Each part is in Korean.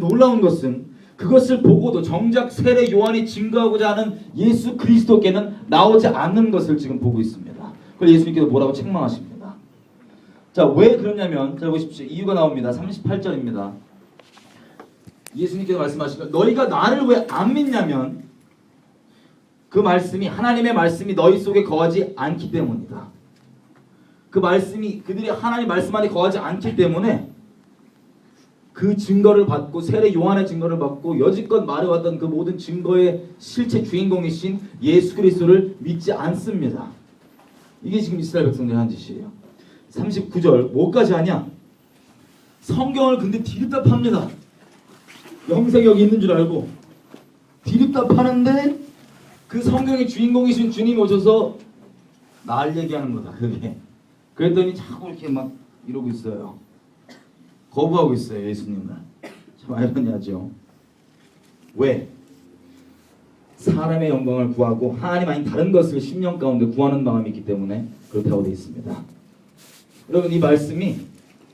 놀라운 것은 그것을 보고도 정작 세례 요한이 증거하고자 하는 예수 그리스도께는 나오지 않는 것을 지금 보고 있습니다. 그걸 예수님께서 뭐라고 책망하십니다. 자, 왜 그러냐면 자 보십시오. 이유가 나옵니다. 38절입니다. 예수님께서 말씀하시는 너희가 나를 왜 안 믿냐면 그 말씀이 하나님의 말씀이 너희 속에 거하지 않기 때문이다. 그 말씀이 그들이 하나님 말씀 안에 거하지 않기 때문에 그 증거를 받고 세례 요한의 증거를 받고 여지껏 말해왔던 그 모든 증거의 실체 주인공이신 예수 그리스도를 믿지 않습니다. 이게 지금 이스라엘 백성들이 한 짓이에요. 39절 뭐까지 하냐? 성경을 근데 디립다 팝니다. 영생이 여기 있는 줄 알고 디립다 파는데 그 성경의 주인공이신 주님이 오셔서 날 얘기하는 거다. 그게 그랬더니 자꾸 이렇게 막 이러고 있어요. 거부하고 있어요. 예수님을. 참 아이러니하죠. 왜? 사람의 영광을 구하고 하나님 아닌 다른 것을 심령 가운데 구하는 마음이 있기 때문에 그렇다고 되어 있습니다. 여러분 이 말씀이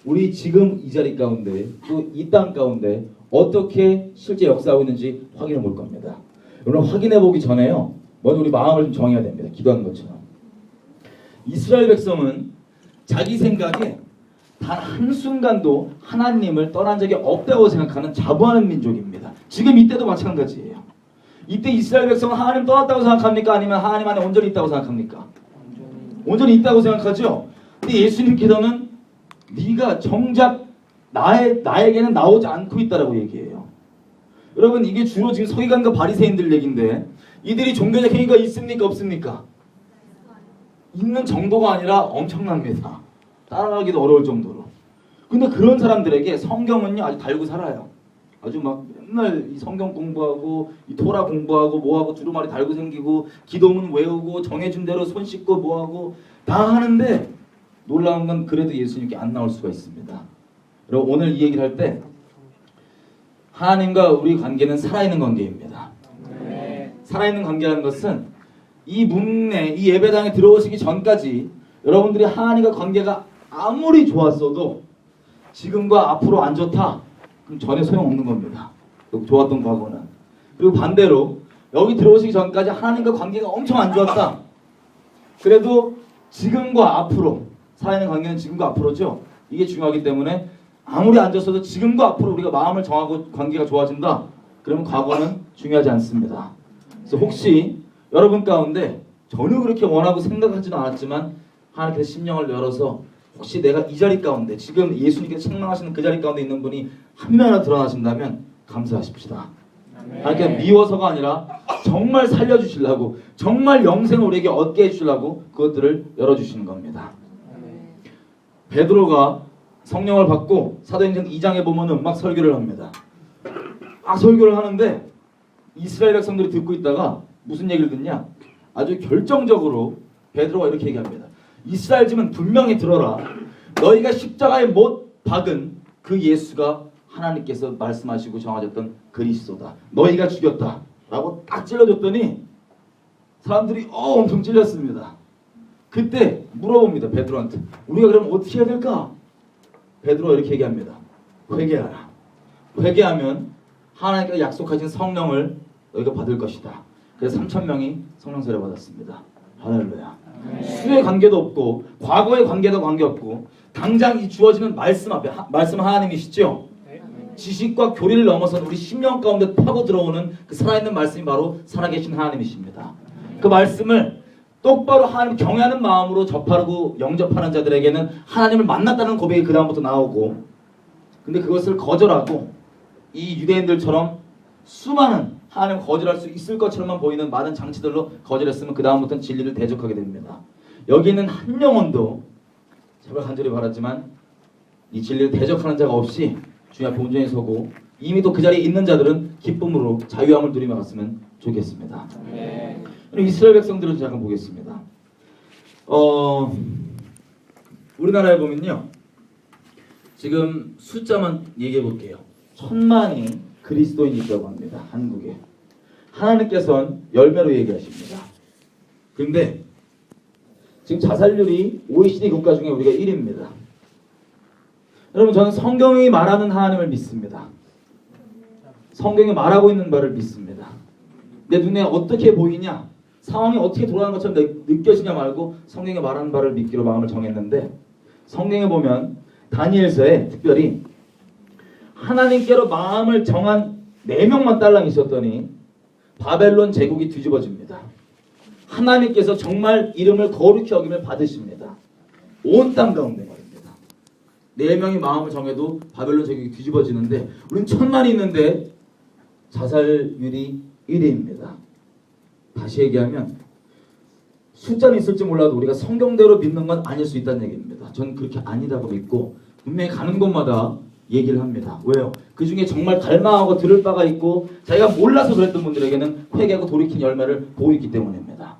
우리 지금 이 자리 가운데 또 이 땅 가운데 어떻게 실제 역사하고 있는지 확인해 볼 겁니다. 여러분 확인해 보기 전에요. 먼저 우리 마음을 좀 정해야 됩니다. 기도하는 것처럼. 이스라엘 백성은 자기 생각에 단 한순간도 하나님을 떠난 적이 없다고 생각하는 자부하는 민족입니다. 지금 이때도 마찬가지예요. 이때 이스라엘 백성은 하나님 떠났다고 생각합니까? 아니면 하나님 안에 온전히 있다고 생각합니까? 온전히 있다고 생각하죠. 근데 예수님께서는 네가 정작 나에게는 나오지 않고 있다라고 얘기해요. 여러분 이게 주로 지금 서기관과 바리새인들 얘기인데 이들이 종교적 행위가 있습니까? 없습니까? 있는 정도가 아니라 엄청납니다. 따라가기도 어려울 정도로. 근데 그런 사람들에게 성경은요 아주 달고 살아요. 아주 막 맨날 이 성경 공부하고 이 토라 공부하고 뭐하고 두루마리 달고 생기고 기도문 외우고 정해준 대로 손 씻고 뭐하고 다 하는데 놀라운 건 그래도 예수님께 안 나올 수가 있습니다. 여러분 오늘 이 얘기를 할 때 하나님과 우리 관계는 살아있는 관계입니다. 살아있는 관계라는 것은 이 문내 이 예배당에 들어오시기 전까지 여러분들이 하나님과 관계가 아무리 좋았어도 지금과 앞으로 안 좋다? 그럼 전혀 소용없는 겁니다. 좋았던 과거는. 그리고 반대로 여기 들어오시기 전까지 하나님과 관계가 엄청 안 좋았다. 그래도 지금과 앞으로 살아있는 관계는 지금과 앞으로죠. 이게 중요하기 때문에 아무리 안 좋았어도 지금과 앞으로 우리가 마음을 정하고 관계가 좋아진다. 그러면 과거는 중요하지 않습니다. 그래서 혹시 여러분 가운데 전혀 그렇게 원하고 생각하지는 않았지만 하나님께서 심령을 열어서 혹시 내가 이 자리 가운데 지금 예수님께서 책망하시는 그 자리 가운데 있는 분이 한 명이나 드러나신다면 감사하십시다. 하나님께서 미워서가 아니라 정말 살려주시려고 정말 영생을 우리에게 얻게 해주시려고 그것들을 열어주시는 겁니다. 베드로가 성령을 받고 사도행전 2장에 보면 음악 설교를 합니다. 설교를 하는데 이스라엘 백성들이 듣고 있다가 무슨 얘기를 듣냐? 아주 결정적으로 베드로가 이렇게 얘기합니다. 이스라엘 집은 분명히 들어라. 너희가 십자가에 못 박은 그 예수가 하나님께서 말씀하시고 정하셨던 그리스도다. 너희가 죽였다. 라고 딱 찔러줬더니 사람들이 엄청 찔렸습니다. 그때 물어봅니다. 베드로한테. 우리가 그럼 어떻게 해야 될까? 베드로가 이렇게 얘기합니다. 회개하라. 회개하면 하나님께서 약속하신 성령을 너희가 받을 것이다. 그래서 3,000명이 성령 세례 받았습니다. 할렐루야. 수의 관계도 없고 과거의 관계도 관계없고 당장 이 주어지는 말씀 앞에 말씀 하나님이시죠. 지식과 교리를 넘어선 우리 심령 가운데 파고 들어오는 그 살아있는 말씀이 바로 살아계신 하나님이십니다. 그 말씀을 똑바로 하나님 경외하는 마음으로 접하고 영접하는 자들에게는 하나님을 만났다는 고백이 그 다음부터 나오고, 근데 그것을 거절하고 이 유대인들처럼 수많은 하나님을 거절할 수 있을 것처럼만 보이는 많은 장치들로 거절했으면 그 다음부터는 진리를 대적하게 됩니다. 여기는 한 영혼도 제발 간절히 바랐지만 이 진리를 대적하는 자가 없이 주님 앞에 온전히 서고 이미 또 그 자리에 있는 자들은 기쁨으로 자유함을 누리며 갔으면 좋겠습니다. 그럼 이스라엘 백성들을 잠깐 보겠습니다. 우리나라에 보면요, 지금 숫자만 얘기해 볼게요. 1,000만이 그리스도인이 있다고 합니다. 한국에. 하나님께서는 열매로 얘기하십니다. 그런데 지금 자살률이 OECD 국가 중에 우리가 1위입니다. 여러분, 저는 성경이 말하는 하나님을 믿습니다. 성경이 말하고 있는 바를 믿습니다. 내 눈에 어떻게 보이냐, 상황이 어떻게 돌아가는 것처럼 느껴지냐 말고 성경이 말하는 바를 믿기로 마음을 정했는데, 성경에 보면 다니엘서에 특별히 하나님께로 마음을 정한 4명만 딸랑 있었더니 바벨론 제국이 뒤집어집니다. 하나님께서 정말 이름을 거룩히 여김을 받으십니다. 온 땅 가운데 말입니다. 4명이 마음을 정해도 바벨론 제국이 뒤집어지는데, 우린 1000만이 있는데 자살률이 1위입니다. 다시 얘기하면 숫자는 있을지 몰라도 우리가 성경대로 믿는 건 아닐 수 있다는 얘기입니다. 저는 그렇게 아니다고 믿고 분명히 가는 곳마다 얘기를 합니다. 왜요? 그 중에 정말 갈망하고 들을 바가 있고 자기가 몰라서 그랬던 분들에게는 회개하고 돌이킨 열매를 보고 있기 때문입니다.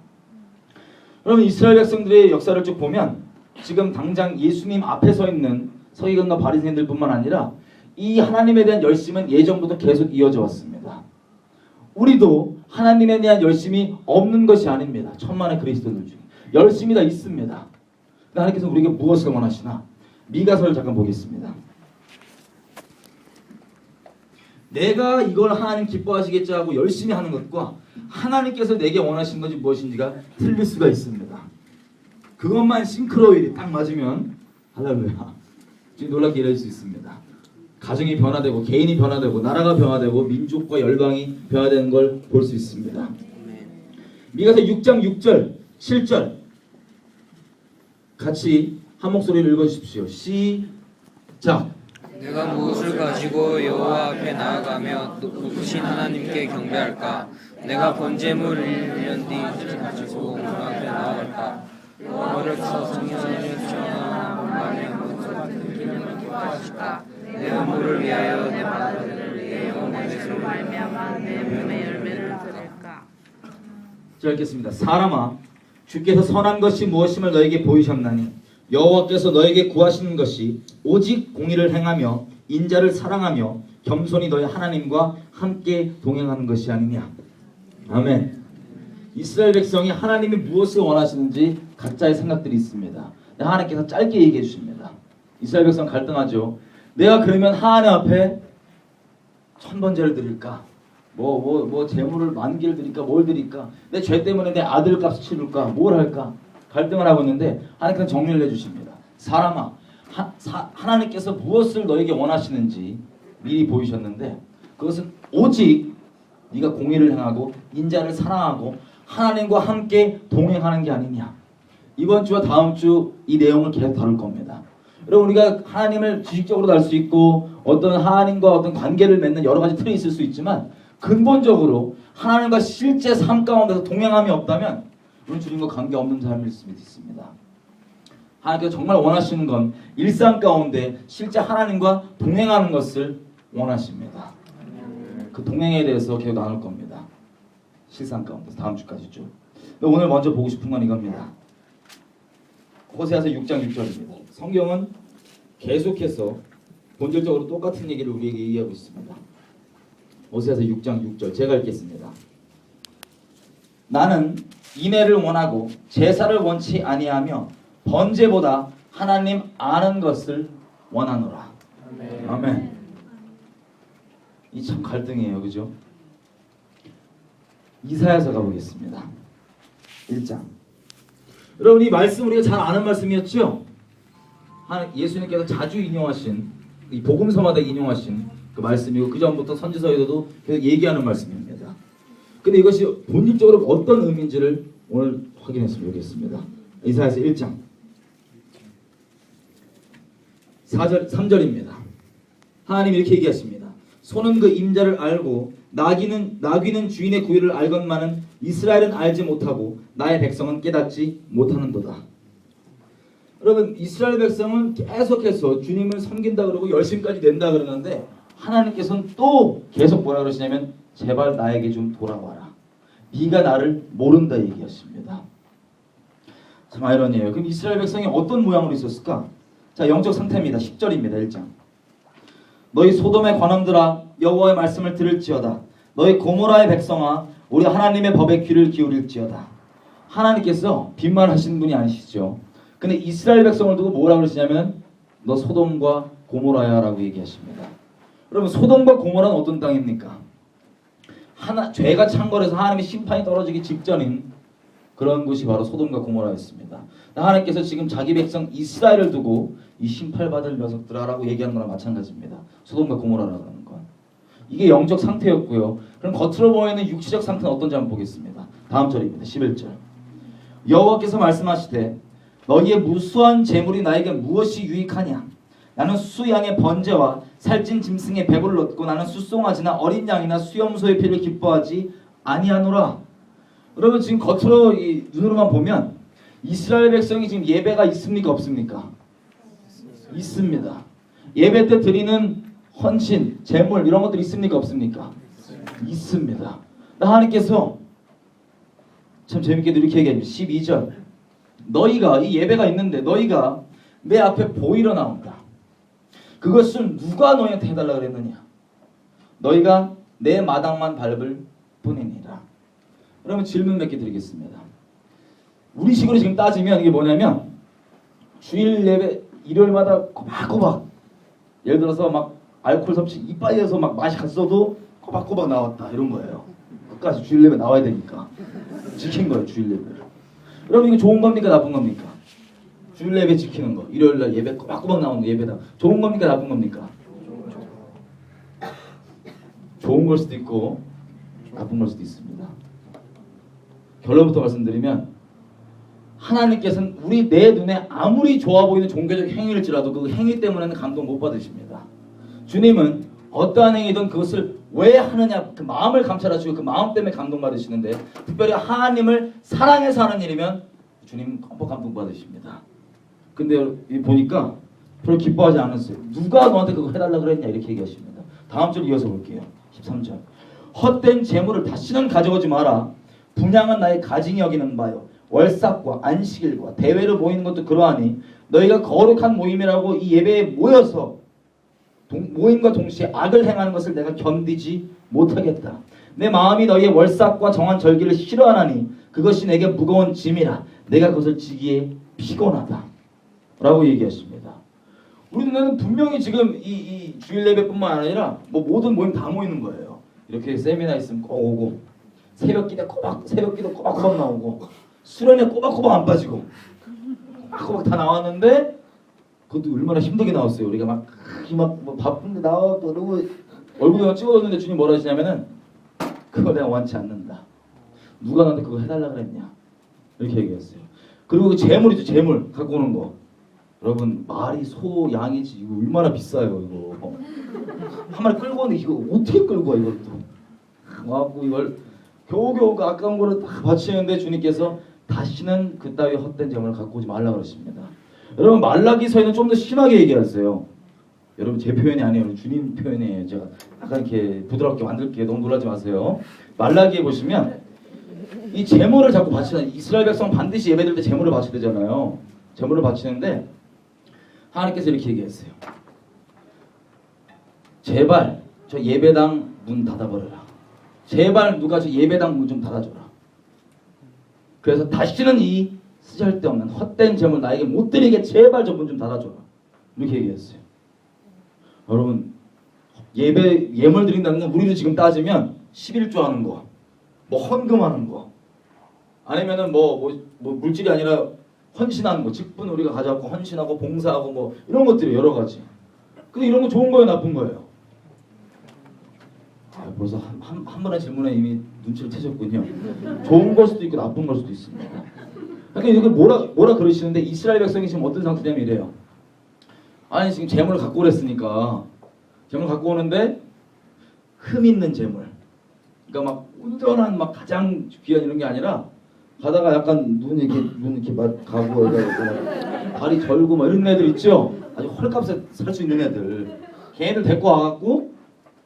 여러분, 이스라엘 백성들의 역사를 쭉 보면 지금 당장 예수님 앞에 서 있는 서기관과 바리새인들뿐만 아니라 이 하나님에 대한 열심은 예전부터 계속 이어져 왔습니다. 우리도 하나님에 대한 열심이 없는 것이 아닙니다. 천만의 그리스도들 중에 열심이 다 있습니다. 하나님께서 우리에게 무엇을 원하시나? 미가서를 잠깐 보겠습니다. 내가 이걸 하나님 기뻐하시겠지 하고 열심히 하는 것과 하나님께서 내게 원하시는 것이 무엇인지가 틀릴 수가 있습니다. 그것만 싱크로율이 딱 맞으면 할렐루야, 지금 놀랍게 이럴 수 있습니다. 가정이 변화되고 개인이 변화되고 나라가 변화되고 민족과 열방이 변화되는 걸 볼 수 있습니다. 미가서 6장 6절 7절 같이 한 목소리로 읽어주십시오. 시작. 내가 무엇을 가지고 여호와 앞에 나아가며 높으신 하나님께 경배할까? 내가 번제물을 1년 뒤 가지고 그 앞에 나아갈까? 너를 성전에 수행하나 원하며 문서 같은 기름을 기뻐하실까? 내 음모를 위하여 내 바다들을 위해 영혼의 배수로 말미암아 내 몸의 열매를 드릴까? 자, 읽겠습니다. 사람아, 주께서 선한 것이 무엇임을 너에게 보이셨나니 여호와께서 너에게 구하시는 것이 오직 공의를 행하며 인자를 사랑하며 겸손히 너희 하나님과 함께 동행하는 것이 아니냐. 아멘. 이스라엘 백성이 하나님이 무엇을 원하시는지 각자의 생각들이 있습니다. 하나님께서 짧게 얘기해 주십니다. 이스라엘 백성 갈등하죠. 내가 그러면 하나님 앞에 1000번제를 드릴까? 뭐 재물을 10,000개를 드릴까? 뭘 드릴까? 내 죄 때문에 내 아들 값을 치를까? 뭘 할까? 갈등을 하고 있는데 하나님께서 정리를 해주십니다. 사람아, 하나님께서 무엇을 너에게 원하시는지 미리 보이셨는데 그것은 오직 네가 공의를 행하고 인자를 사랑하고 하나님과 함께 동행하는 게 아니냐. 이번 주와 다음 주 이 내용을 계속 다룰 겁니다. 여러분, 우리가 하나님을 지식적으로도 알 수 있고 어떤 하나님과 어떤 관계를 맺는 여러 가지 틀이 있을 수 있지만 근본적으로 하나님과 실제 삶 가운데서 동행함이 없다면 우리는 주님과 관계없는 삶일 수 있습니다. 하나님께서 정말 원하시는 건 일상 가운데 실제 하나님과 동행하는 것을 원하십니다. 그 동행에 대해서 계속 나눌 겁니다. 실상 가운데 다음 주까지죠. 오늘 먼저 보고 싶은 건 이겁니다. 호세아서 6장 6절입니다. 성경은 계속해서 본질적으로 똑같은 얘기를 우리에게 얘기하고 있습니다. 호세아서 6장 6절 제가 읽겠습니다. 나는 인애를 원하고 제사를 원치 아니하며 번제보다 하나님 아는 것을 원하노라. 아멘. 아멘. 이 참 갈등이에요, 그죠? 이사야서 가보겠습니다. 1장. 여러분, 이 말씀 우리가 잘 아는 말씀이었죠? 예수님께서 자주 인용하신, 이 복음서마다 인용하신 그 말씀이고 그 전부터 선지서에도 계속 얘기하는 말씀입니다. 근데 이것이 본질적으로 어떤 의미인지를 오늘 확인했으면 좋겠습니다. 이사야서 1장 3절입니다. 하나님이 이렇게 얘기하십니다. 소는 그 임자를 알고 나귀는 주인의 구유를 알건만은 이스라엘은 알지 못하고 나의 백성은 깨닫지 못하는도다. 여러분, 이스라엘 백성은 계속해서 주님을 섬긴다 그러고 열심까지 낸다 그러는데 하나님께서는 또 계속 뭐라 그러시냐면 제발 나에게 좀 돌아와라. 네가 나를 모른다 얘기하십니다. 참 아이러니해요. 그럼 이스라엘 백성이 어떤 모양으로 있었을까? 자, 영적 상태입니다. 10절입니다. 1장. 너희 소돔의 관원들아, 여호와의 말씀을 들을지어다. 너희 고모라의 백성아, 우리 하나님의 법에 귀를 기울일지어다. 하나님께서 빈말하시는 분이 아니시죠. 근데 이스라엘 백성을 두고 뭐라 그러시냐면 너 소돔과 고모라야 라고 얘기하십니다. 여러분, 소돔과 고모라는 어떤 땅입니까? 죄가 창궐해서 하나님의 심판이 떨어지기 직전인 그런 곳이 바로 소돔과 고모라였습니다. 하나님께서 지금 자기 백성 이스라엘을 두고 이 심판받을 녀석들아라고 얘기하는 거랑 마찬가지입니다. 소돔과 고모라라고 하는 건. 이게 영적 상태였고요. 그럼 겉으로 보이는 육체적 상태는 어떤지 한번 보겠습니다. 다음 절입니다. 11절. 여호와께서 말씀하시되 너희의 무수한 재물이 나에게 무엇이 유익하냐? 나는 수양의 번제와 살찐 짐승의 배부를 얻고 나는 숫송아지나 어린 양이나 수염소의 피를 기뻐하지 아니하노라. 여러분 지금 겉으로 이 눈으로만 보면 이스라엘 백성이 지금 예배가 있습니까 없습니까? 있습니다. 예배 때 드리는 헌신, 제물 이런 것들 있습니까 없습니까? 있습니다. 하나님께서 참 재밌게도 이렇게 얘기합니다. 12절. 너희가 이 예배가 있는데 너희가 내 앞에 보이러 나온다. 그것을 누가 너희한테 해달라 그랬느냐? 너희가 내 마당만 밟을 뿐이니라. 그러면 질문 몇 개 드리겠습니다. 우리 식으로 지금 따지면 이게 뭐냐면 주일 예배 일요일마다 꼬박꼬박 예를 들어서 막 알코올 섭취 이빨에서 막 맛이 갔어도 꼬박꼬박 나왔다 이런 거예요. 끝까지 주일 예배 나와야 되니까 지킨 거예요. 주일 예배를. 여러분 이거 좋은 겁니까 나쁜 겁니까? 주일 예배 지키는 거 일요일날 예배 꼬박꼬박 나오는 거 예배다 좋은 겁니까 나쁜 겁니까? 좋은 걸 수도 있고 나쁜 걸 수도 있습니다. 결론부터 말씀드리면 하나님께서는 내 눈에 아무리 좋아 보이는 종교적 행위일지라도 그 행위 때문에는 감동 못 받으십니다. 주님은 어떠한 행위든 그것을 왜 하느냐 그 마음을 감찰하시고 그 마음 때문에 감동 받으시는데 특별히 하나님을 사랑해서 하는 일이면 주님 감동 받으십니다. 근데 보니까 별로 기뻐하지 않았어요. 누가 너한테 그거 해달라 그랬냐 이렇게 얘기하십니다. 다음 절 이어서 볼게요. 13절. 헛된 재물을 다시는 가져오지 마라. 분양은 나의 가증이 여기는 바요. 월삭과 안식일과 대회를 모이는 것도 그러하니 너희가 거룩한 모임이라고 이 예배에 모여서 모임과 동시에 악을 행하는 것을 내가 견디지 못하겠다. 내 마음이 너희의 월삭과 정한 절기를 싫어하나니 그것이 내게 무거운 짐이라 내가 그것을 지기에 피곤하다 라고 얘기하십니다. 우리 눈에는 분명히 지금 이 주일 예배뿐만 아니라 뭐 모든 모임 다 모이는 거예요. 이렇게 세미나 있으면 꼭 오고 새벽기도 꼬박꼬박 나오고 수련회 꼬박꼬박 안 빠지고 꼬박꼬박 다 나왔는데 그것도 얼마나 힘들게 나왔어요. 우리가 막 뭐 바쁜데 나와 그러고 얼굴에 찍어줬는데 주님 뭐라 하시냐면은 그거 내가 원치 않는다. 누가 너한테 그거 해달라 그랬냐 이렇게 얘기했어요. 그리고 그 재물이죠. 재물 갖고 오는 거. 여러분 말이 소 양이지 이거 얼마나 비싸요 이거. 한 마리 끌고 오는데 이거 어떻게 끌고 와 이것도. 와갖고 이걸 겨우겨우 그 아까운 거를 다 바치는데 주님께서 다시는 그따위 헛된 재물을 갖고 오지 말라 그러십니다. 여러분 말라기서에는 좀 더 심하게 얘기하세요. 여러분 제 표현이 아니에요. 주님 표현이에요. 제가 약간 이렇게 부드럽게 만들게요. 너무 놀라지 마세요. 말라기에 보시면 이 제물을 자꾸 바치는 이스라엘 백성 반드시 예배드릴 때 제물을 바쳐야 되잖아요. 제물을 바치는데 하나님께서 이렇게 얘기했어요. 제발 저 예배당 문 닫아버려라. 제발 누가 저 예배당 문 좀 닫아줘라. 그래서 다시는 이 쓰잘데없는 헛된 재물 나에게 못 드리게 제발 저 문 좀 닫아줘라. 이렇게 얘기했어요. 여러분 예물 드린다는 건 우리도 지금 따지면 11조 하는 거, 뭐 헌금하는 거, 아니면은 뭐 물질이 아니라 헌신하는 거, 직분 우리가 가져갖고 헌신하고 봉사하고 뭐 이런 것들이 여러 가지. 근데 이런 거 좋은 거예요, 나쁜 거예요? 벌써 한 번의 질문에 이미 눈치를 채셨군요. 좋은 걸 수도 있고 나쁜 걸 수도 있습니다. 그러니까 이걸 뭐라 그러시는데 이스라엘 백성이 지금 어떤 상태냐면 이래요. 아니 지금 재물을 갖고 오랬으니까 재물 갖고 오는데 흠 있는 재물. 그러니까 막 온전한 막 가장 귀한 이런 게 아니라 가다가 약간 눈 이렇게 막 가고 다리 절고 막 이런 애들 있죠. 아주 헐값에 살 수 있는 애들. 걔네들 데리고 와갖고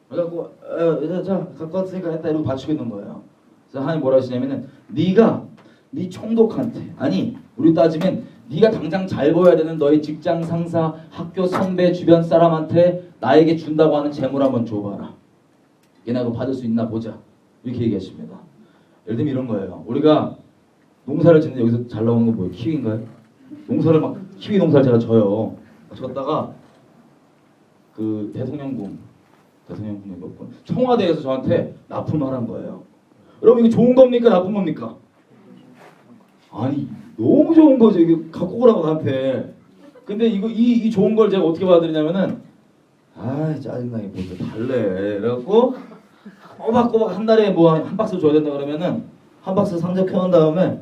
자 갖고 왔으니까 했다 이러고 바치고 있는 거예요. 그래서 하나님 뭐라 하시냐면은 네가 네 총독한테 아니 우리 따지면 네가 당장 잘 보여야 되는 너의 직장 상사, 학교 선배, 주변 사람한테 나에게 준다고 하는 재물 한번 줘봐라. 얘네 그거 받을 수 있나 보자. 이렇게 얘기하십니다. 예를 들면 이런 거예요. 우리가 농사를 짓는데 여기서 잘 나오는 거 뭐예요? 키위인가요? 농사를 막 키위 농사를 제가 져요. 졌다가 그 대통령궁 대통령분이 몇 번. 청와대에서 저한테 납품을 하란 거예요. 여러분 이게 좋은 겁니까 나쁜 겁니까? 아니 너무 좋은 거죠. 이거 갖고 오라고 나한테. 근데 이거 이 좋은 걸 제가 어떻게 받아들이냐면은 아 짜증나게 뭐또 달래. 그래갖고 꼬박꼬박 한 달에 뭐 한 박스 줘야 된다 그러면은 한 박스 상자 켜놓은 다음에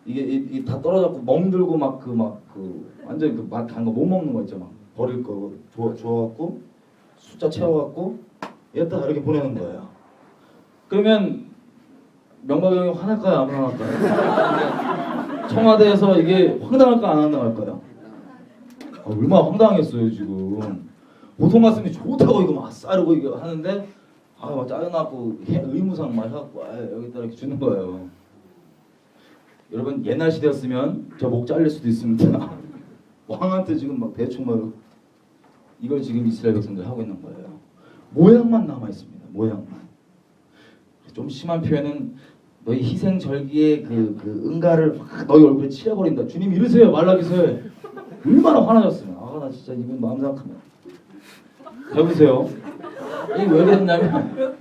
이게 다 떨어졌고 멍들고 막 그 완전 그 맛 간 거 못 먹는 거 있죠. 막 버릴 거 줘갖고 숫자 채워갖고 이랬다 이렇게 보내는 거예요. 그러면 명박이 형이 화날까요? 안 화날까요? 청와대에서 이게 황당할까 안 황당할까요? 얼마나 황당했어요 지금. 보통 같으면 좋다고 이거 막 싸르고 이거 하는데 막 짜증나고 의무상 막 해갖고 여기다 이렇게 주는 거예요. 여러분 옛날 시대였으면 저 목 잘릴 수도 있습니다. 왕한테 지금 막 대충 막 이걸 지금 이스라엘 백성들 하고 있는 거예요. 모양만 남아 있습니다. 모양만. 좀 심한 표현은 너희 희생절기의 그 응가를 막 너희 얼굴에 칠해버린다. 주님 이러세요 말라기세. 얼마나 화나셨으면. 나 진짜 이분 마음 생각하면. 해보세요. 이게 왜 그랬냐면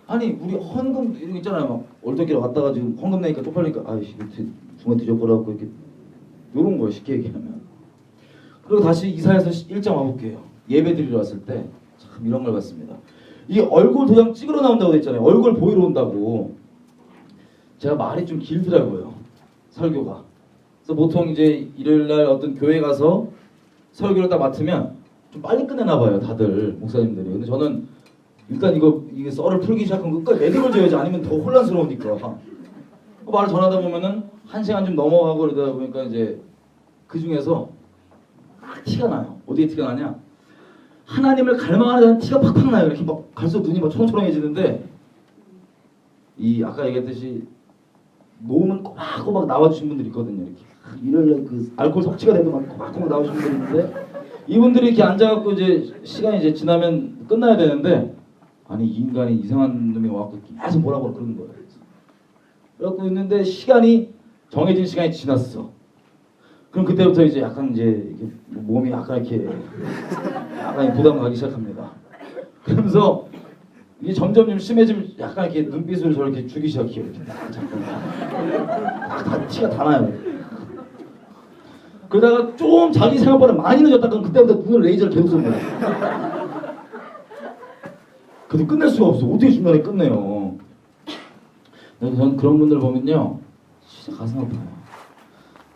아니 우리 헌금 이런 거 있잖아요. 막 얼떨결에 왔다가 지금 헌금 내니까 쪽팔리니까 아이씨 중간 뒤적거려갖고 이렇게 요런 거예요. 쉽게 얘기하면. 그리고 다시 이사야서 1장 와볼게요. 예배 드리러 왔을 때 참 이런 걸 봤습니다. 이 얼굴 도장 찍으러 나온다고 했잖아요. 얼굴 보이러 온다고. 제가 말이 좀 길더라고요. 설교가. 그래서 보통 이제 일요일날 어떤 교회 가서 설교를 딱 맡으면 좀 빨리 끝내나 봐요. 다들 목사님들이. 근데 저는 일단 이게 썰을 풀기 시작하면 끝까지 매듭을 져야지. 아니면 더 혼란스러우니까. 말을 전하다 보면은 1시간 좀 넘어가고 그러다 보니까 이제 그 중에서 막 티가 나요. 어디에 티가 나냐? 하나님을 갈망하는 티가 팍팍 나요. 이렇게 막 갈수록 눈이 막 초롱초롱해지는데 이 아까 얘기했듯이 몸은 꼬박꼬박 나와주신 분들이 있거든요. 이렇게 일요일날 그 알코올 섭취가 되면 막 꼬박꼬박 나오신 분들이 있는데 이분들이 이렇게 앉아갖고 이제 시간이 이제 지나면 끝나야 되는데 아니 이 인간이 이상한 놈이 와갖고 계속 뭐라고 그러는 거예요. 그래갖고 있는데 시간이 정해진 시간이 지났어. 그럼 그때부터 이제 약간 이제 이렇게 몸이 약간 이렇게 약간 부담 가기 시작합니다. 그러면서 이게 점점 좀 심해지면 약간 이렇게 눈빛을 저렇게 주기 시작해요. 이렇게 다 티가 다 나요. 그러다가 좀 자기 생각보다 많이 늦었다 그럼 그때부터 눈을 레이저를 계속 쏩니다. 그래도 끝낼 수가 없어. 어떻게 중간에 끝내요. 저는 그런 분들 보면요 진짜 가슴 아파요.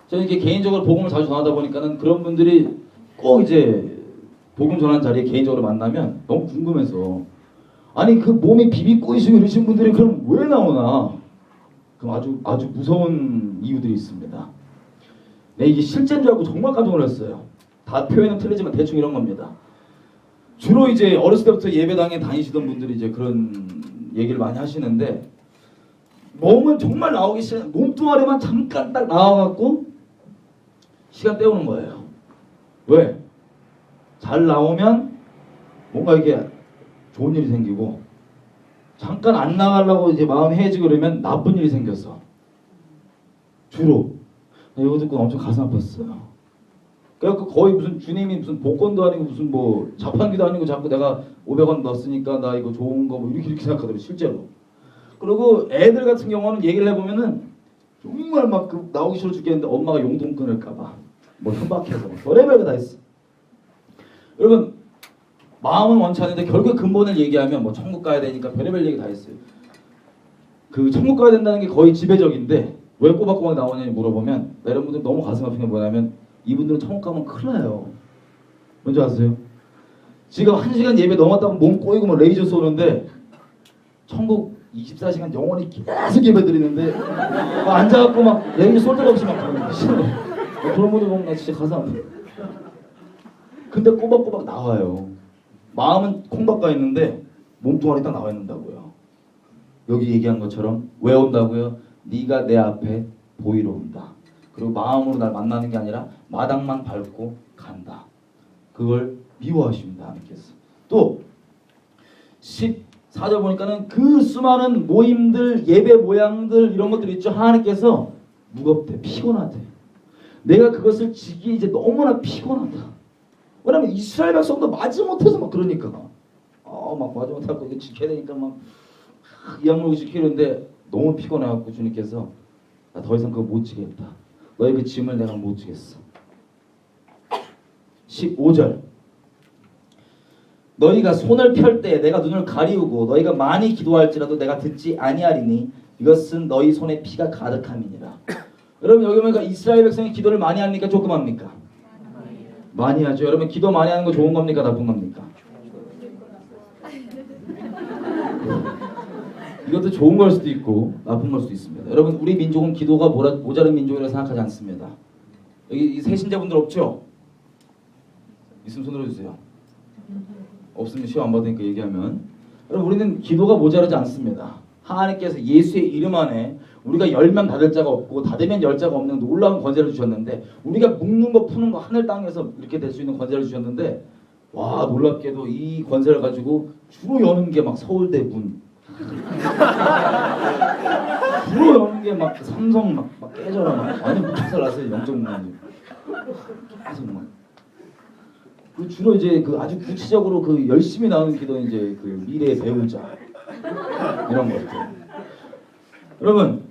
저는 이렇게 개인적으로 복음을 자주 전하다 보니까는 그런 분들이 꼭 이제 복음 전하는 자리에 개인적으로 만나면 너무 궁금해서 아니 그 몸이 비비 꼬이시고 이러신 분들이 그럼 왜 나오나? 그럼 아주 무서운 이유들이 있습니다. 네, 이게 실제인 줄 알고 정말 깜짝 놀랐어요. 다 표현은 틀리지만 대충 이런 겁니다. 주로 이제 어렸을 때부터 예배당에 다니시던 분들이 이제 그런 얘기를 많이 하시는데 몸은 정말 나오기 싫어. 몸뚱아리만 잠깐 딱 나와갖고 시간 때우는 거예요. 왜? 잘 나오면 뭔가 이게 좋은 일이 생기고 잠깐 안 나가려고 이제 마음 해지고 그러면 나쁜 일이 생겼어. 주로. 이거 듣고 엄청 가슴 아팠어요. 그래갖고 거의 무슨 주님이 무슨 복권도 아니고 무슨 뭐 자판기도 아니고 자꾸 내가 500원 넣었으니까 나 이거 좋은 거 뭐 이렇게 생각하더라고요. 실제로. 그리고 애들 같은 경우는 얘기를 해보면은 정말 막 그 나오기 싫어 죽겠는데 엄마가 용돈 끊을까봐 뭐 협박해서 별의별 다 했어. 여러분 마음은 원치 않는데 결국 근본을 얘기하면 뭐 천국 가야 되니까 별의별 얘기 다 했어요. 그 천국 가야 된다는 게 거의 지배적인데 왜 꼬박꼬박 나오냐고 물어보면 여러분들 너무 가슴 아픈 게 뭐냐면 이분들은 천국 가면 큰일 나요. 뭔지 아세요? 지금 1시간 예배 넘었다고 몸 꼬이고 뭐 레이저 쏘는데 천국 24시간 영원히 계속 예배 드리는데 앉아갖고 막 레이저 쏠 데가 없이 막 그런 분들 보면 나 진짜 가슴 아파. 근데 꼬박꼬박 나와요. 마음은 콩박가 있는데 몸뚱아리 딱 나와 있는다고요. 여기 얘기한 것처럼 왜 온다고요? 네가 내 앞에 보이러 온다. 그리고 마음으로 날 만나는 게 아니라 마당만 밟고 간다. 그걸 미워하십니다. 하나님께서. 또 14절 보니까는 그 수많은 모임들, 예배 모양들 이런 것들 있죠. 하나님께서 무겁대, 피곤하대. 내가 그것을 지기 이제 너무나 피곤하다. 왜냐면 이스라엘 백성도 마지 못해서 막 그러니까. 막 마지못하고 이거 지켜야 되니까 막 이악물고 지키는데 너무 피곤해갖고 주님께서 나 더 이상 그거 못 지겠다. 너의 그 짐을 내가 못 지겠어. 15절 너희가 손을 펼 때 내가 눈을 가리우고 너희가 많이 기도할지라도 내가 듣지 아니하리니 이것은 너희 손에 피가 가득함이니라. 여러분 여기 보니까 이스라엘 백성이 기도를 많이 합니까? 조금 합니까? 많이 하죠. 여러분 기도 많이 하는 거 좋은 겁니까? 나쁜 겁니까? 이것도 좋은 걸 수도 있고 나쁜 걸 수도 있습니다. 여러분 우리 민족은 기도가 모자른 민족이라고 생각하지 않습니다. 여기 이 세신자분들 없죠? 있으면 손 들어주세요. 없으면 시험 안 받으니까 얘기하면. 여러분 우리는 기도가 모자르지 않습니다. 하나님께서 예수의 이름 안에 우리가 열면 닫을 자가 없고 닫으면 열 자가 없는 놀라운 권세를 주셨는데 우리가 묶는 거 푸는 거 하늘 땅에서 이렇게 될 수 있는 권세를 주셨는데 와 놀랍게도 이 권세를 가지고 주로 여는 게 막 서울대 문 주로 여는 게 막 삼성 막 깨져라 막 완전 무척살 났어요. 영적문이 계속 막 그 주로 이제 그 아주 구체적으로 그 열심히 나오는 기도 이제 그 미래의 배우자 이런 것들. 여러분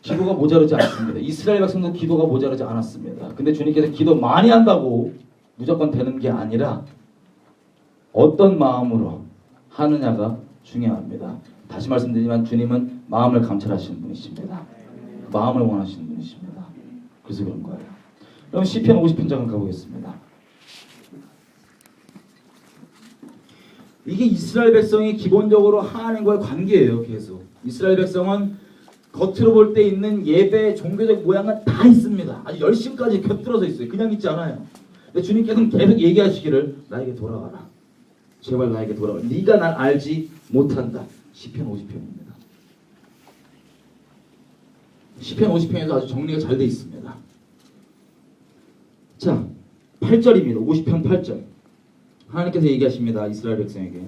기도가 모자르지 않습니다. 이스라엘 백성도 기도가 모자르지 않았습니다. 근데 주님께서 기도 많이 한다고 무조건 되는 게 아니라 어떤 마음으로 하느냐가 중요합니다. 다시 말씀드리지만 주님은 마음을 감찰하시는 분이십니다. 마음을 원하시는 분이십니다. 그래서 그런 거예요. 그럼 시편 50편 가보겠습니다. 이게 이스라엘 백성이 기본적으로 하나님과의 관계예요. 계속 이스라엘 백성은 겉으로 볼 때 있는 예배 종교적 모양은 다 있습니다. 아주 열심까지 곁들어서 있어요. 그냥 있지 않아요. 근데 주님께서는 계속 얘기하시기를 나에게 돌아와라. 제발 나에게 돌아와라. 네가 날 알지 못한다. 시편 50편입니다. 시편 50편에도 아주 정리가 잘 돼 있습니다. 자, 8절입니다. 50편 8절. 하나님께서 얘기하십니다. 이스라엘 백성에게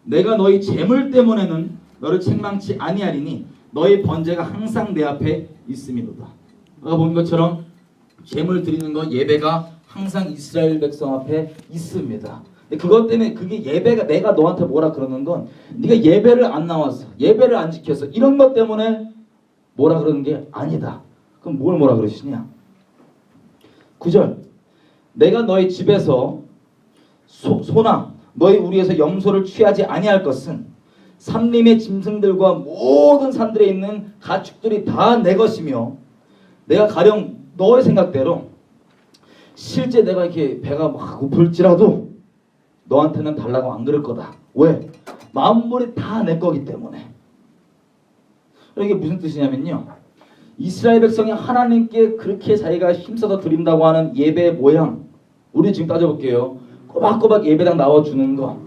내가 너희 재물 때문에는 너를 책망치 아니하리니 너희 번제가 항상 내 앞에 있음이로다. 아까 본 것처럼 재물 드리는 것 예배가 항상 이스라엘 백성 앞에 있습니다. 근데 그것 때문에 그게 예배가 내가 너한테 뭐라 그러는 건 네가 예배를 안 나와서 예배를 안 지켜서 이런 것 때문에 뭐라 그러는 게 아니다. 그럼 뭘 뭐라 그러시냐? 9절 내가 너희 집에서 소나 너희 우리에서 염소를 취하지 아니할 것은 삼림의 짐승들과 모든 산들에 있는 가축들이 다 내 것이며 내가 가령 너의 생각대로 실제 내가 이렇게 배가 막 고플지라도 너한테는 달라고 안 그럴 거다. 왜? 만물이 다 내 거기 때문에. 이게 무슨 뜻이냐면요. 이스라엘 백성이 하나님께 그렇게 자기가 힘써서 드린다고 하는 예배 모양 우리 지금 따져볼게요. 꼬박꼬박 예배당 나와주는 거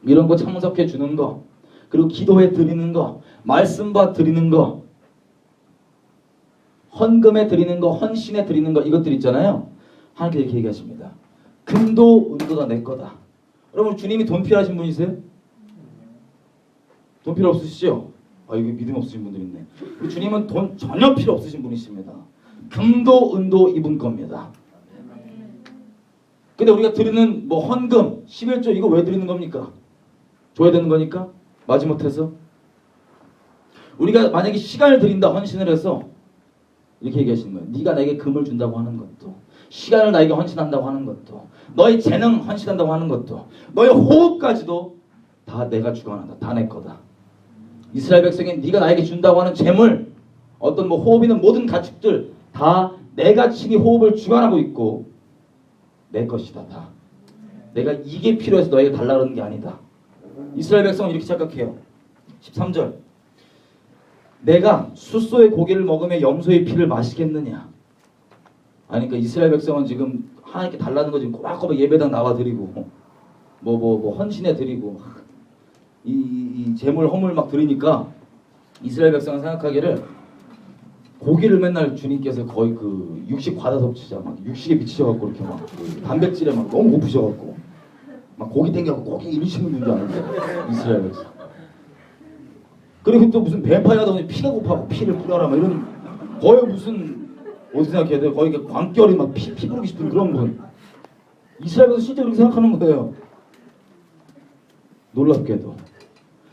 이런 거 참석해 주는 거 그리고 기도해 드리는 거 말씀봐 드리는 거 헌금해 드리는 거 헌신해 드리는 거 이것들 있잖아요. 하나님께 이렇게 얘기하십니다. 금도 은도 다 내 거다. 여러분 주님이 돈 필요하신 분이세요? 돈 필요 없으시죠? 아 이게 믿음 없으신 분들 있네. 우리 주님은 돈 전혀 필요 없으신 분이십니다. 금도 은도 이분 겁니다. 근데 우리가 드리는 뭐 헌금, 11조 이거 왜 드리는 겁니까? 줘야 되는 거니까? 마지못해서? 우리가 만약에 시간을 드린다 헌신을 해서 이렇게 얘기하시는 거예요. 네가 나에게 금을 준다고 하는 것도 시간을 나에게 헌신한다고 하는 것도 너의 재능 헌신한다고 하는 것도 너의 호흡까지도 다 내가 주관한다. 다 내 거다. 이스라엘 백성이 네가 나에게 준다고 하는 재물 어떤 뭐 호흡이는 모든 가축들 다 내가 친히 호흡을 주관하고 있고 내 것이다. 다. 내가 이게 필요해서 너에게 달라 그러는 게 아니다. 이스라엘 백성은 이렇게 착각해요. 13절 내가 숫소의 고기를 먹으며 염소의 피를 마시겠느냐. 아니 그러니까 이스라엘 백성은 지금 하나님께 달라는 거 지금 꼬박꼬박 예배당 나와 드리고 뭐 헌신해 드리고 이 재물 허물 막 드리니까 이스라엘 백성은 생각하기를 고기를 맨날 주님께서 거의 그 육식 과다 섭취자 막 육식에 미치셔갖고 이렇게 막 단백질에 막 너무 고프셔갖고 막 고기 땡겨갖고 고기 이러시는 분인 줄 아는데 이스라엘 백성. 그리고 또 무슨 뱀파이어다 보니 피가 고파고 피를 뿌려라 막 이런 거의 무슨 어떻게 생각해야 돼요? 거의 광결이 막 피 부르기 싶은 그런 분. 이스라엘 백성 실제 그렇게 생각하는 거예요. 놀랍게도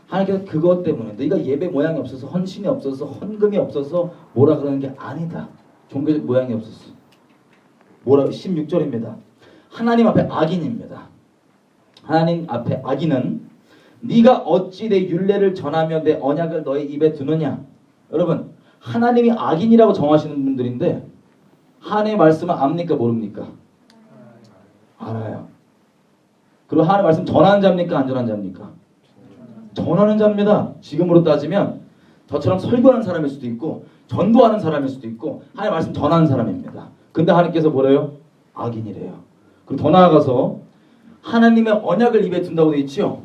하나님께서 그것 때문에 네가 예배 모양이 없어서 헌신이 없어서 헌금이 없어서 뭐라 그러는 게 아니다. 종교적 모양이 없었어. 뭐라 16절입니다. 하나님 앞에 악인입니다. 하나님 앞에 악인은 네가 어찌 내 율례를 전하며 내 언약을 너의 입에 두느냐. 여러분 하나님이 악인이라고 정하시는 분들인데 하나님의 말씀을 압니까 모릅니까? 알아요. 그리고 하나님의 말씀 전하는 자입니까 안 전하는 자입니까? 전하는 자입니다. 지금으로 따지면 저처럼 설교하는 사람일 수도 있고 전도하는 사람일 수도 있고 하나님의 말씀 전하는 사람입니다. 근데 하나님께서 뭐래요? 악인이래요. 그리고 더 나아가서 하나님의 언약을 입에 둔다고 되어 있죠.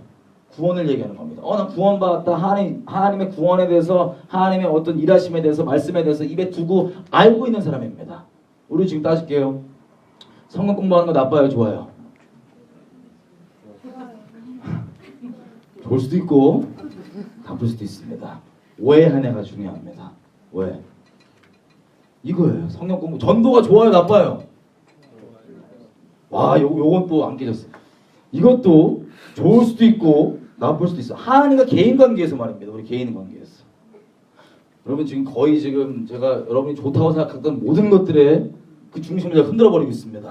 구원을 얘기하는 겁니다. 나 구원받았다. 하나님의 구원에 대해서 하나님의 어떤 일하심에 대해서 말씀에 대해서 입에 두고 알고 있는 사람입니다. 우리 지금 따질게요. 성경 공부하는 거 나빠요? 좋아요? 좋을 수도 있고 나쁠 수도 있습니다. 오해하냐가 중요합니다. 왜? 이거예요. 성경 공부. 전도가 좋아요? 나빠요? 와, 요건 또 안 깨졌어요. 이것도 좋을 수도 있고 나쁠 수도 있어. 하나님과 개인 관계에서 말입니다. 우리 개인 관계에서. 여러분 지금 거의 지금 제가 여러분이 좋다고 생각했던 모든 것들의 그 중심을 제가 흔들어 버리고 있습니다.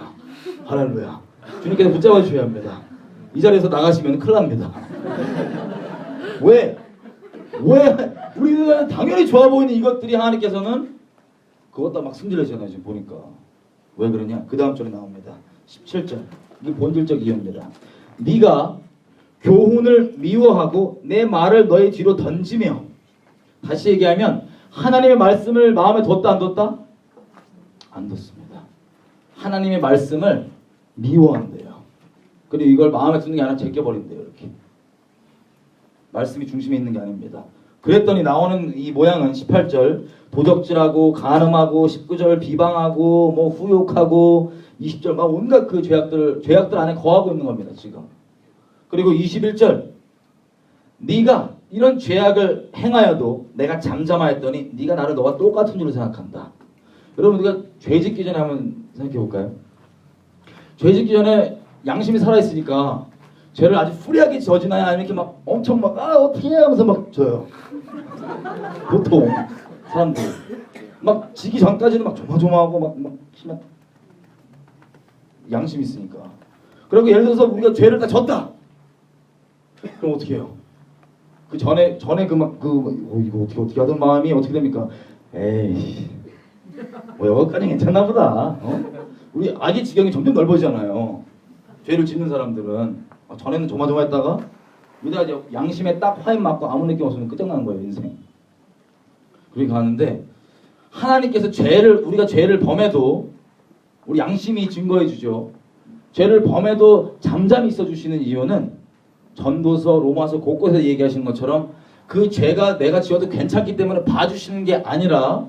할렐루야. 주님께서 붙잡아 주셔야 합니다. 이 자리에서 나가시면 큰일 납니다. 왜? 우리는 당연히 좋아 보이는 이것들이 하나님께서는 그것도 막 승질내잖아요. 지금 보니까. 왜 그러냐? 그 다음 절에 나옵니다. 17절. 이게 본질적 이유입니다. 네가 교훈을 미워하고 내 말을 너희 뒤로 던지며. 다시 얘기하면 하나님의 말씀을 마음에 뒀다 안 뒀다? 안 뒀습니다. 하나님의 말씀을 미워한대요. 그리고 이걸 마음에 두는 게 아니라 제껴버린대요. 이렇게. 말씀이 중심에 있는 게 아닙니다. 그랬더니 나오는 이 모양은 18절 도적질하고 간음하고 19절 비방하고 뭐 후욕하고 20절 막 온갖 그 죄악들 안에 거하고 있는 겁니다. 지금. 그리고 21절 네가 이런 죄악을 행하여도 내가 잠잠하였더니 네가 나를 너와 똑같은 줄로 생각한다. 여러분 우리가 죄 짓기 전에 한번 생각해 볼까요? 죄 짓기 전에 양심이 살아있으니까 죄를 아주 후리하게 저지나요? 아니면 이렇게 막 엄청 막 어떻게 해 하면서 막 져요. 보통 사람들 막 지기 전까지는 막 조마조마하고 막 심한 양심이 있으니까. 그리고 예를 들어서 우리가 죄를 다 졌다. 그럼 어떻게 해요? 그 전에 이거 어떻게 하던 마음이 어떻게 됩니까? 에이, 뭐 여기까지 괜찮나 보다. 우리 악의 지경이 점점 넓어지잖아요. 죄를 짓는 사람들은 전에는 조마조마했다가 우리가 이제 양심에 딱 화인 맞고 아무 느낌 없으면 끝장나는 거예요 인생. 그렇게 가는데 하나님께서 우리가 죄를 범해도 우리 양심이 증거해 주죠. 죄를 범해도 잠잠히 있어 주시는 이유는 전도서 로마서 곳곳에 얘기하시는 것처럼 그 죄가 내가 지어도 괜찮기 때문에 봐주시는 게 아니라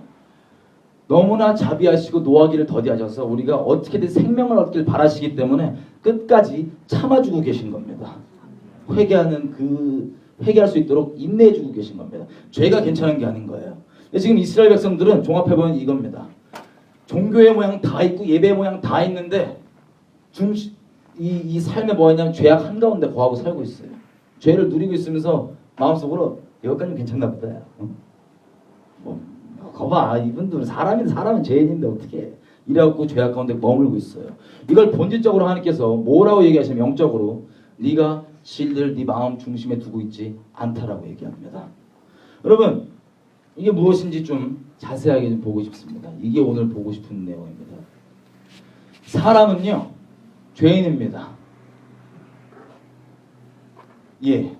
너무나 자비하시고 노하기를 더디하셔서 우리가 어떻게든 생명을 얻길 바라시기 때문에 끝까지 참아주고 계신 겁니다. 회개할 수 있도록 인내해주고 계신 겁니다. 죄가 괜찮은 게 아닌 거예요. 지금 이스라엘 백성들은 종합해보면 이겁니다. 종교의 모양 다 있고 예배의 모양 다 있는데 이 삶에 뭐냐면 죄악 한가운데 거하고 살고 있어요. 죄를 누리고 있으면서 마음속으로 여기까지는 괜찮나 보다. 거봐 이분들은 사람은 죄인인데 어떻게 이래갖고 죄악 가운데 머물고 있어요. 이걸 본질적으로 하나님께서 뭐라고 얘기하시면 영적으로 네가 진리를 네 마음 중심에 두고 있지 않다라고 얘기합니다. 여러분 이게 무엇인지 좀 자세하게 좀 보고 싶습니다. 이게 오늘 보고 싶은 내용입니다. 사람은요 죄인입니다. 예.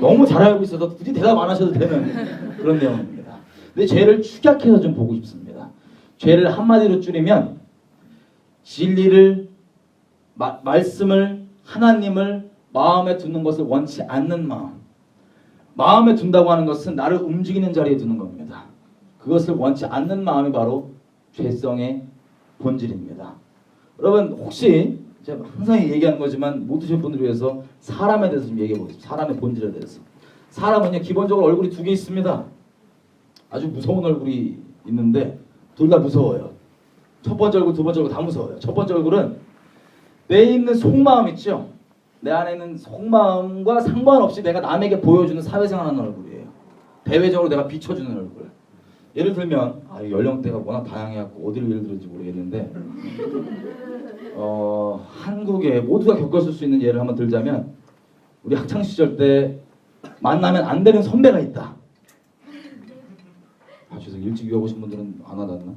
너무 잘 알고 있어서 굳이 대답 안 하셔도 되는 그런 내용입니다. 근데 죄를 축약해서 좀 보고 싶습니다. 죄를 한마디로 줄이면 진리를 말씀을 하나님을 마음에 두는 것을 원치 않는 마음. 마음에 둔다고 하는 것은 나를 움직이는 자리에 두는 겁니다. 그것을 원치 않는 마음이 바로 죄성의 본질입니다. 여러분 혹시 제가 항상 얘기하는 거지만 못 드실 분들을 위해서 사람에 대해서 좀 얘기해 보겠습니다. 사람의 본질에 대해서. 사람은요 기본적으로 얼굴이 두 개 있습니다. 아주 무서운 얼굴이 있는데 둘 다 무서워요. 첫 번째 얼굴, 두 번째 얼굴 다 무서워요. 첫 번째 얼굴은 내 있는 속마음 있죠? 내 안에 있는 속마음과 상관없이 내가 남에게 보여주는 사회생활하는 얼굴이에요. 대외적으로 내가 비춰주는 얼굴. 예를 들면 연령대가 워낙 다양해갖고 어디를 예를 들을지 모르겠는데 한국에 모두가 겪었을 수 있는 예를 한번 들자면 우리 학창 시절 때 만나면 안 되는 선배가 있다. 죄송 일찍 유학 오신 분들은 안 와닿나?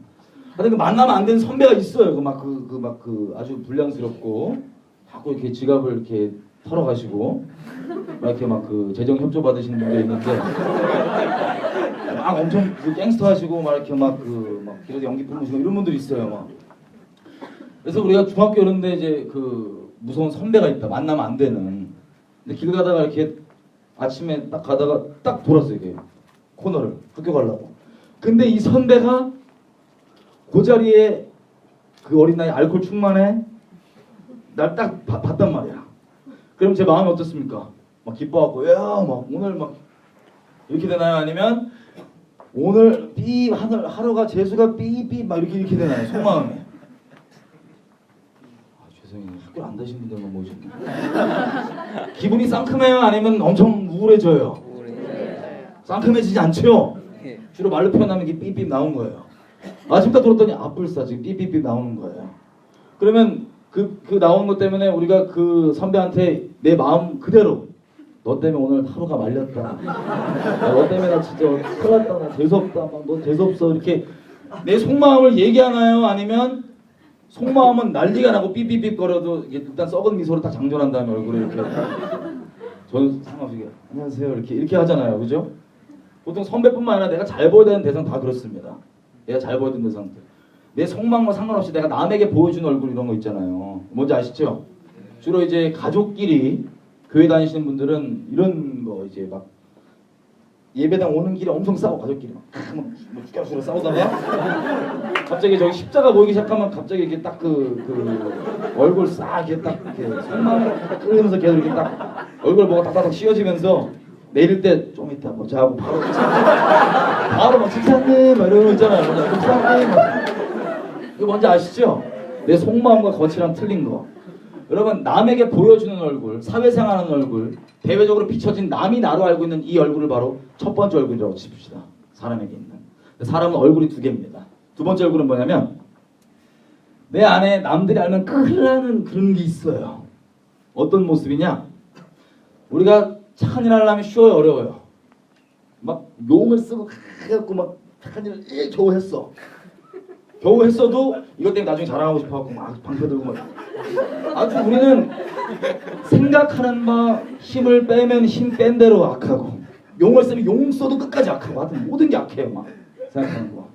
하여튼 그 만나면 안 되는 선배가 있어요. 그 아주 불량스럽고 자꾸 이렇게 지갑을 이렇게 털어가시고 막 이렇게 막 그 재정 협조 받으시는 분들이 있는데 막 엄청 그 갱스터 하시고 막 이렇게 막 길에서 연기 뿜으시고 이런 분들이 있어요. 막. 그래서 우리가 중학교 이런데 이제 그 무서운 선배가 있다. 만나면 안 되는. 근데 길 가다가 이렇게 아침에 딱 가다가 딱 돌았어요. 이게 코너를 학교 가려고. 근데 이 선배가 그 자리에 그 어린 나이 알코올 충만해 날 딱 봤단 말이야. 그럼 제 마음이 어떻습니까? 막 기뻐하고 막 오늘 막 이렇게 되나요? 아니면 오늘 하루가 재수가 삐삐 막 이렇게 되나요? 속마음이. 죄송해요. 학교 안 다니신 분들만 모셨네. 기분이 상큼해요? 아니면 엄청 우울해져요? 상큼해지지 않죠? 주로 말로 표현하면 이게 삐삐 나온 거예요. 지금 딱 들었더니 아뿔싸 지금 삐삐삐 나오는 거예요. 그러면 그 나오는 것 때문에 우리가 그 선배한테 내 마음 그대로 너 때문에 오늘 하루가 말렸다. 너 때문에 나 진짜 큰일 났다. 나 재수없다. 막 너 재수없어. 이렇게 내 속마음을 얘기하나요? 아니면 속마음은 난리가 나고 삐삐삐 거려도 일단 썩은 미소로 딱 장전한 다음에 얼굴에 이렇게 저는 상관없이 안녕하세요 이렇게 하잖아요. 그죠? 보통 선배뿐만 아니라 내가 잘 보여야 되는 대상 다 그렇습니다. 내가 잘 보여야 되는 대상들. 내 속마음과 상관없이 내가 남에게 보여주는 얼굴 이런 거 있잖아요. 뭔지 아시죠? 주로 이제 가족끼리 교회 다니시는 분들은 이런 거 이제 막 예배당 오는 길에 엄청 싸워 가족끼리 막 죽겠어 싸우다가 갑자기 저기 십자가 보이기 시작하면 갑자기 이렇게 딱 그 얼굴 싹 이렇게 딱 이렇게 속마음을 딱 끓이면서 계속 이렇게 딱 얼굴 보고 딱딱딱 씌워지면서 내릴 때 좀 이따 보자 하고 바로 막 집사님 막 이러는 거 있잖아요. 집사님 이거 뭔지 아시죠? 내 속마음과 거치랑 틀린 거. 여러분 남에게 보여주는 얼굴, 사회생활하는 얼굴, 대외적으로 비춰진 남이 나로 알고 있는 이 얼굴을 바로 첫 번째 얼굴이라고 칩시다. 사람에게 있는. 사람은 얼굴이 두 개입니다. 두 번째 얼굴은 뭐냐면 내 안에 남들이 알면 큰일 나는 그런 게 있어요. 어떤 모습이냐? 우리가 착한 일 하려면 쉬워요, 어려워요? 막 용을 쓰고 해갖고 막 착한 일을 겨우 했어. 겨우 했어도 이것 때문에 나중에 자랑하고 싶어갖고 막 방패 들고 막 아주 우리는 생각하는 바 힘을 빼면 힘 뺀 대로 악하고 용을 쓰면 용 써도 끝까지 악하고 하여튼 모든 게 악해요. 막 생각하는 거.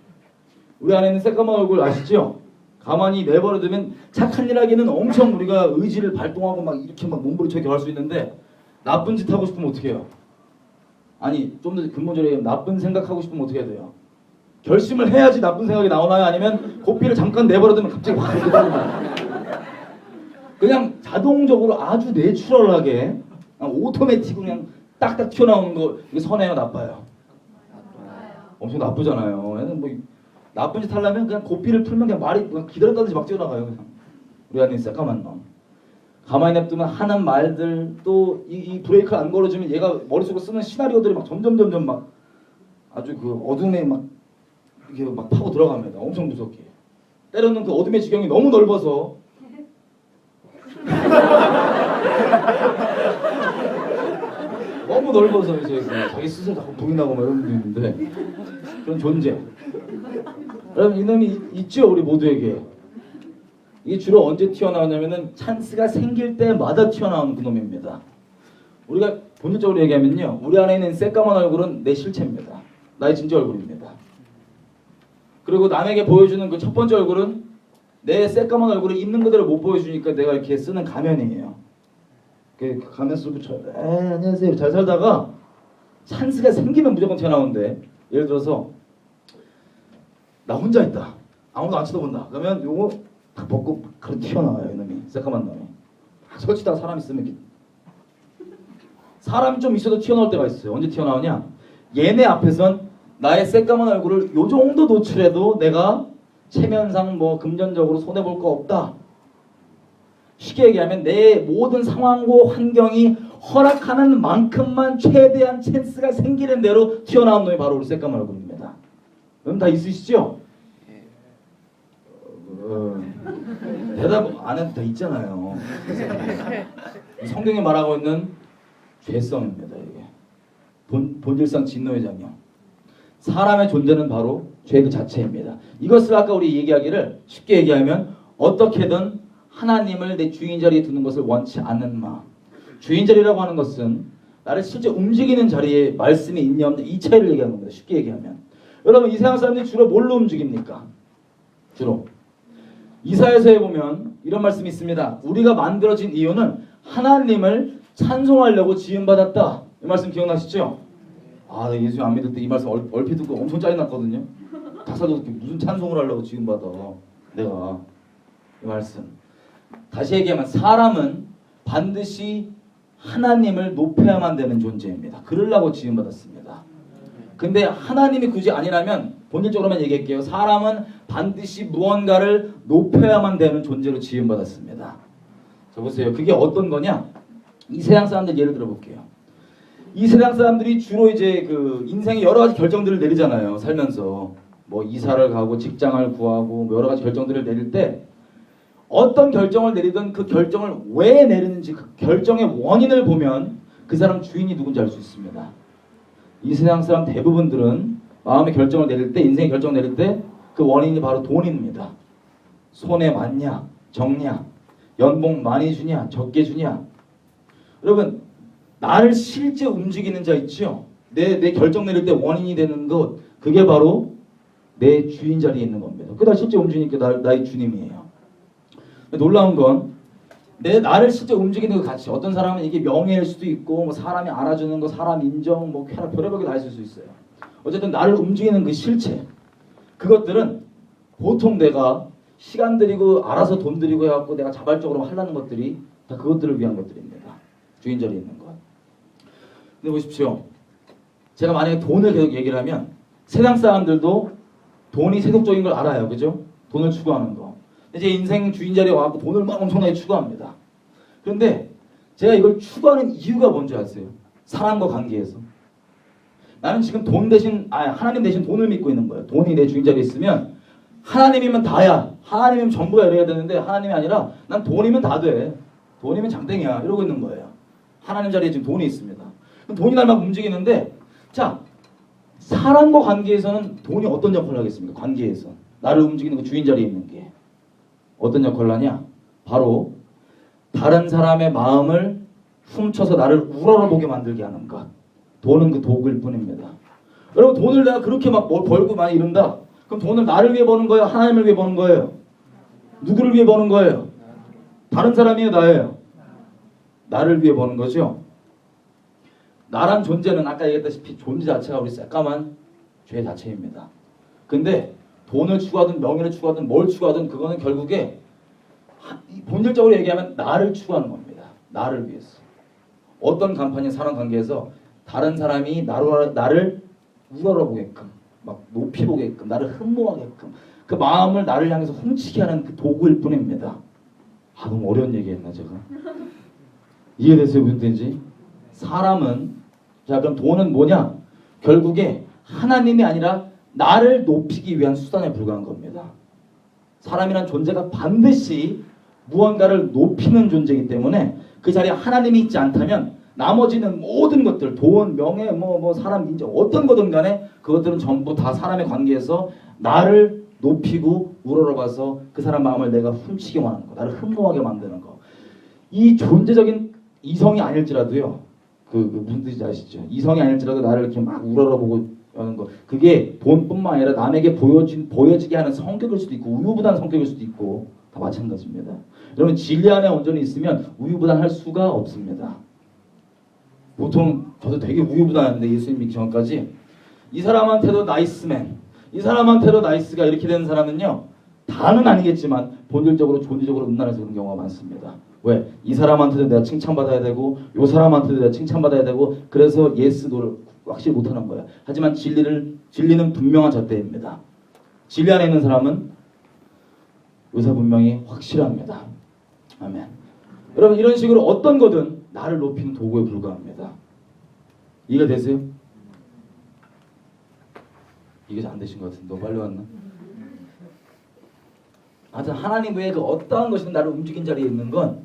우리 안에 있는 새까만 얼굴 아시죠? 가만히 내버려두면 착한 일 하기는 엄청 우리가 의지를 발동하고 막 이렇게 막 몸부림쳐 이렇게 할 수 있는데 나쁜 짓 하고 싶으면 어떻게 해요? 아니 좀 더 근본적으로 얘기하면 나쁜 생각하고 싶으면 어떻게 해야 돼요? 결심을 해야지 나쁜 생각이 나오나요? 아니면 고삐를 잠깐 내버려두면 갑자기 확 이렇게 나오나요? 그냥 자동적으로 아주 내추럴하게 오토매틱으로 그냥 딱딱 튀어나오는 거 이게 선해요? 나빠요? 엄청 나쁘잖아요. 얘는 뭐 나쁜 짓 하려면 그냥 고삐를 풀면 그냥 말이 그냥 기다렸다든지 막 뛰어나가요. 그냥. 우리 안에 새까만 놈. 가만히 냅두면 하는 말들 또 이 브레이크를 안 걸어주면 얘가 머릿속으로 쓰는 시나리오들이 막 점점 막 아주 그 어둠에 막 이게 막 파고 들어갑니다. 엄청 무섭게. 때로는 그 어둠의 지경이 너무 넓어서 너무 넓어서 이제 그 자기 스스로 자꾸 부인하고 막 이런 분도 있는데 그런 존재. 여러분 이놈이 있죠 우리 모두에게. 이게 주로 언제 튀어나오냐면은 찬스가 생길 때마다 튀어나오는 그 놈입니다. 우리가 본질적으로 얘기하면요 우리 안에 있는 새까만 얼굴은 내 실체입니다. 나의 진짜 얼굴입니다. 그리고 남에게 보여주는 그 첫 번째 얼굴은 내 새까만 얼굴을 있는 그대로 못 보여주니까 내가 이렇게 쓰는 가면이에요. 그 가면 쓰고 안녕하세요 잘 살다가 찬스가 생기면 무조건 튀어나오는데 예를 들어서 나 혼자 있다. 아무도 안 쳐다본다. 그러면 요거 다 벗고 그런 튀어나와요 이놈이 새까만 놈이. 설치다가 사람 있으면 이렇게 사람이 좀 있어도 튀어나올 때가 있어요. 언제 튀어나오냐? 얘네 앞에선 나의 새까만 얼굴을 요 정도 노출해도 내가 체면상 뭐 금전적으로 손해볼 거 없다. 쉽게 얘기하면 내 모든 상황과 환경이 허락하는 만큼만 최대한 찬스가 생기는 대로 튀어나온 놈이 바로 우리 새까만 얼굴입니다. 여러분 다 있으시죠? 대답 안 해도 다 있잖아요. 성경이 말하고 있는 죄성입니다. 이게 본질상 진노의 장형. 사람의 존재는 바로 죄 그 자체입니다. 이것을 아까 우리 얘기하기를 쉽게 얘기하면 어떻게든 하나님을 내 주인 자리에 두는 것을 원치 않는 마음. 주인 자리라고 하는 것은 나를 실제 움직이는 자리에 말씀이 있냐 없냐 이 차이를 얘기하는 겁니다. 쉽게 얘기하면 여러분 이 세상 사람들이 주로 뭘로 움직입니까? 주로 이사야서에 보면 이런 말씀이 있습니다. 우리가 만들어진 이유는 하나님을 찬송하려고 지음받았다. 이 말씀 기억나시죠? 아, 나 예수 안 믿을 때 이 말씀 얼핏 듣고 엄청 짜증났거든요. 가사도 무슨 찬송을 하려고 지음받아 내가 이 말씀. 다시 얘기하면 사람은 반드시 하나님을 높여야만 되는 존재입니다. 그러려고 지음받았습니다. 근데 하나님이 굳이 아니라면 본질적으로만 얘기할게요. 사람은 반드시 무언가를 높여야만 되는 존재로 지음받았습니다. 자 보세요. 그게 어떤 거냐? 이 세상 사람들 예를 들어 볼게요. 이 세상 사람들이 주로 이제 그 인생의 여러 가지 결정들을 내리잖아요. 살면서 뭐 이사를 가고 직장을 구하고 뭐 여러 가지 결정들을 내릴 때 어떤 결정을 내리든 그 결정을 왜 내리는지 그 결정의 원인을 보면 그 사람 주인이 누군지 알 수 있습니다. 이 세상 사람 대부분들은 마음의 결정을 내릴 때 인생의 결정을 내릴 때 그 원인이 바로 돈입니다. 손해 많냐 적냐 연봉 많이 주냐 적게 주냐. 여러분 나를 실제 움직이는 자 있죠. 내 결정 내릴 때 원인이 되는 것 그게 바로 내 주인 자리에 있는 겁니다. 그게 나 실제 움직이니까 나의 주님이에요. 놀라운 건 나를 실제 움직이는 것 같이 어떤 사람은 이게 명예일 수도 있고 뭐 사람이 알아주는 거 사람 인정 뭐 별의별 게 다 있을 수 있어요. 어쨌든 나를 움직이는 그 실체 그것들은 보통 내가 시간 들이고 알아서 돈 들이고 해갖고 내가 자발적으로 하려는 것들이 다 그것들을 위한 것들입니다. 주인 자리에 있는 것. 근데 보십시오. 제가 만약에 돈을 계속 얘기를 하면 세상 사람들도 돈이 세속적인 걸 알아요. 그죠? 돈을 추구하는 거. 제 인생 주인 자리에 와서 돈을 막 엄청나게 추구합니다. 그런데 제가 이걸 추구하는 이유가 뭔지 아세요? 사람과 관계에서. 나는 지금 돈 대신 하나님 대신 돈을 믿고 있는 거예요. 돈이 내 주인 자리에 있으면 하나님이면 다야. 하나님이면 전부야 이래야 되는데 하나님이 아니라 난 돈이면 다 돼. 돈이면 장땡이야 이러고 있는 거예요. 하나님 자리에 지금 돈이 있습니다. 그럼 돈이 날 막 움직이는데 자 사람과 관계에서는 돈이 어떤 역할을 하겠습니까? 관계에서. 나를 움직이는 그 주인 자리에 있는 게. 어떤 역할을 하냐? 바로 다른 사람의 마음을 훔쳐서 나를 우러러보게 만들게 하는 것. 돈은 그 도구일 뿐입니다. 여러분 돈을 내가 그렇게 막 벌고 많이 이룬다. 그럼 돈을 나를 위해 버는 거예요? 하나님을 위해 버는 거예요? 누구를 위해 버는 거예요? 다른 사람이에요? 나예요? 나를 위해 버는 거죠. 나란 존재는 아까 얘기했다시피 존재 자체가 우리 새까만 죄 자체입니다. 근데 돈을 추구하든 명예를 추구하든 뭘 추구하든 그거는 결국에 본질적으로 얘기하면 나를 추구하는 겁니다. 나를 위해서. 어떤 간판이 사람 관계에서 다른 사람이 나를 우러러보게끔 막 높이 보게끔 나를 흠모하게끔 그 마음을 나를 향해서 훔치게 하는 그 도구일 뿐입니다. 너무 어려운 얘기했나 제가? 이해됐어요? 무슨 뜻인지? 사람은 자 그럼 돈은 뭐냐? 결국에 하나님이 아니라 나를 높이기 위한 수단에 불과한 겁니다. 사람이란 존재가 반드시 무언가를 높이는 존재이기 때문에 그 자리에 하나님이 있지 않다면 나머지는 모든 것들 돈, 명예, 뭐 사람 인정 어떤 거든 간에 그것들은 전부 다 사람의 관계에서 나를 높이고 우러러봐서 그 사람 마음을 내가 훔치게 원하는 거, 나를 흠모하게 만드는 거. 이 존재적인 이성이 아닐지라도요. 그 무슨 뜻인지 아시죠? 이성이 아닐지라도 나를 이렇게 막 우러러보고 하는 거. 그게 돈뿐만 아니라 남에게 보여지게 하는 성격일 수도 있고 우유부단한 성격일 수도 있고 다 마찬가지입니다. 여러분 진리 안에 온전히 있으면 우유부단할 수가 없습니다. 보통 저도 되게 우유부단한데 예수님 믿기 전까지 이 사람한테도 나이스맨, 이 사람한테도 나이스가 이렇게 되는 사람은요 다는 아니겠지만 본질적으로 존재적으로 음란해서 그런 경우가 많습니다. 왜? 이 사람한테도 내가 칭찬받아야 되고 요 사람한테도 내가 칭찬받아야 되고 그래서 예스 노를 확실히 못하는 거야. 하지만 진리는 분명한 잣대입니다. 진리 안에 있는 사람은 의사분명히 확실합니다. 아멘. 여러분 이런 식으로 어떤 거든 나를 높이는 도구에 불과합니다. 이해가 되세요? 이게 잘 안 되신 것 같은데 너무 빨리 왔나? 하여튼 하나님 외에 그 어떠한 것이든 나를 움직인 자리에 있는 건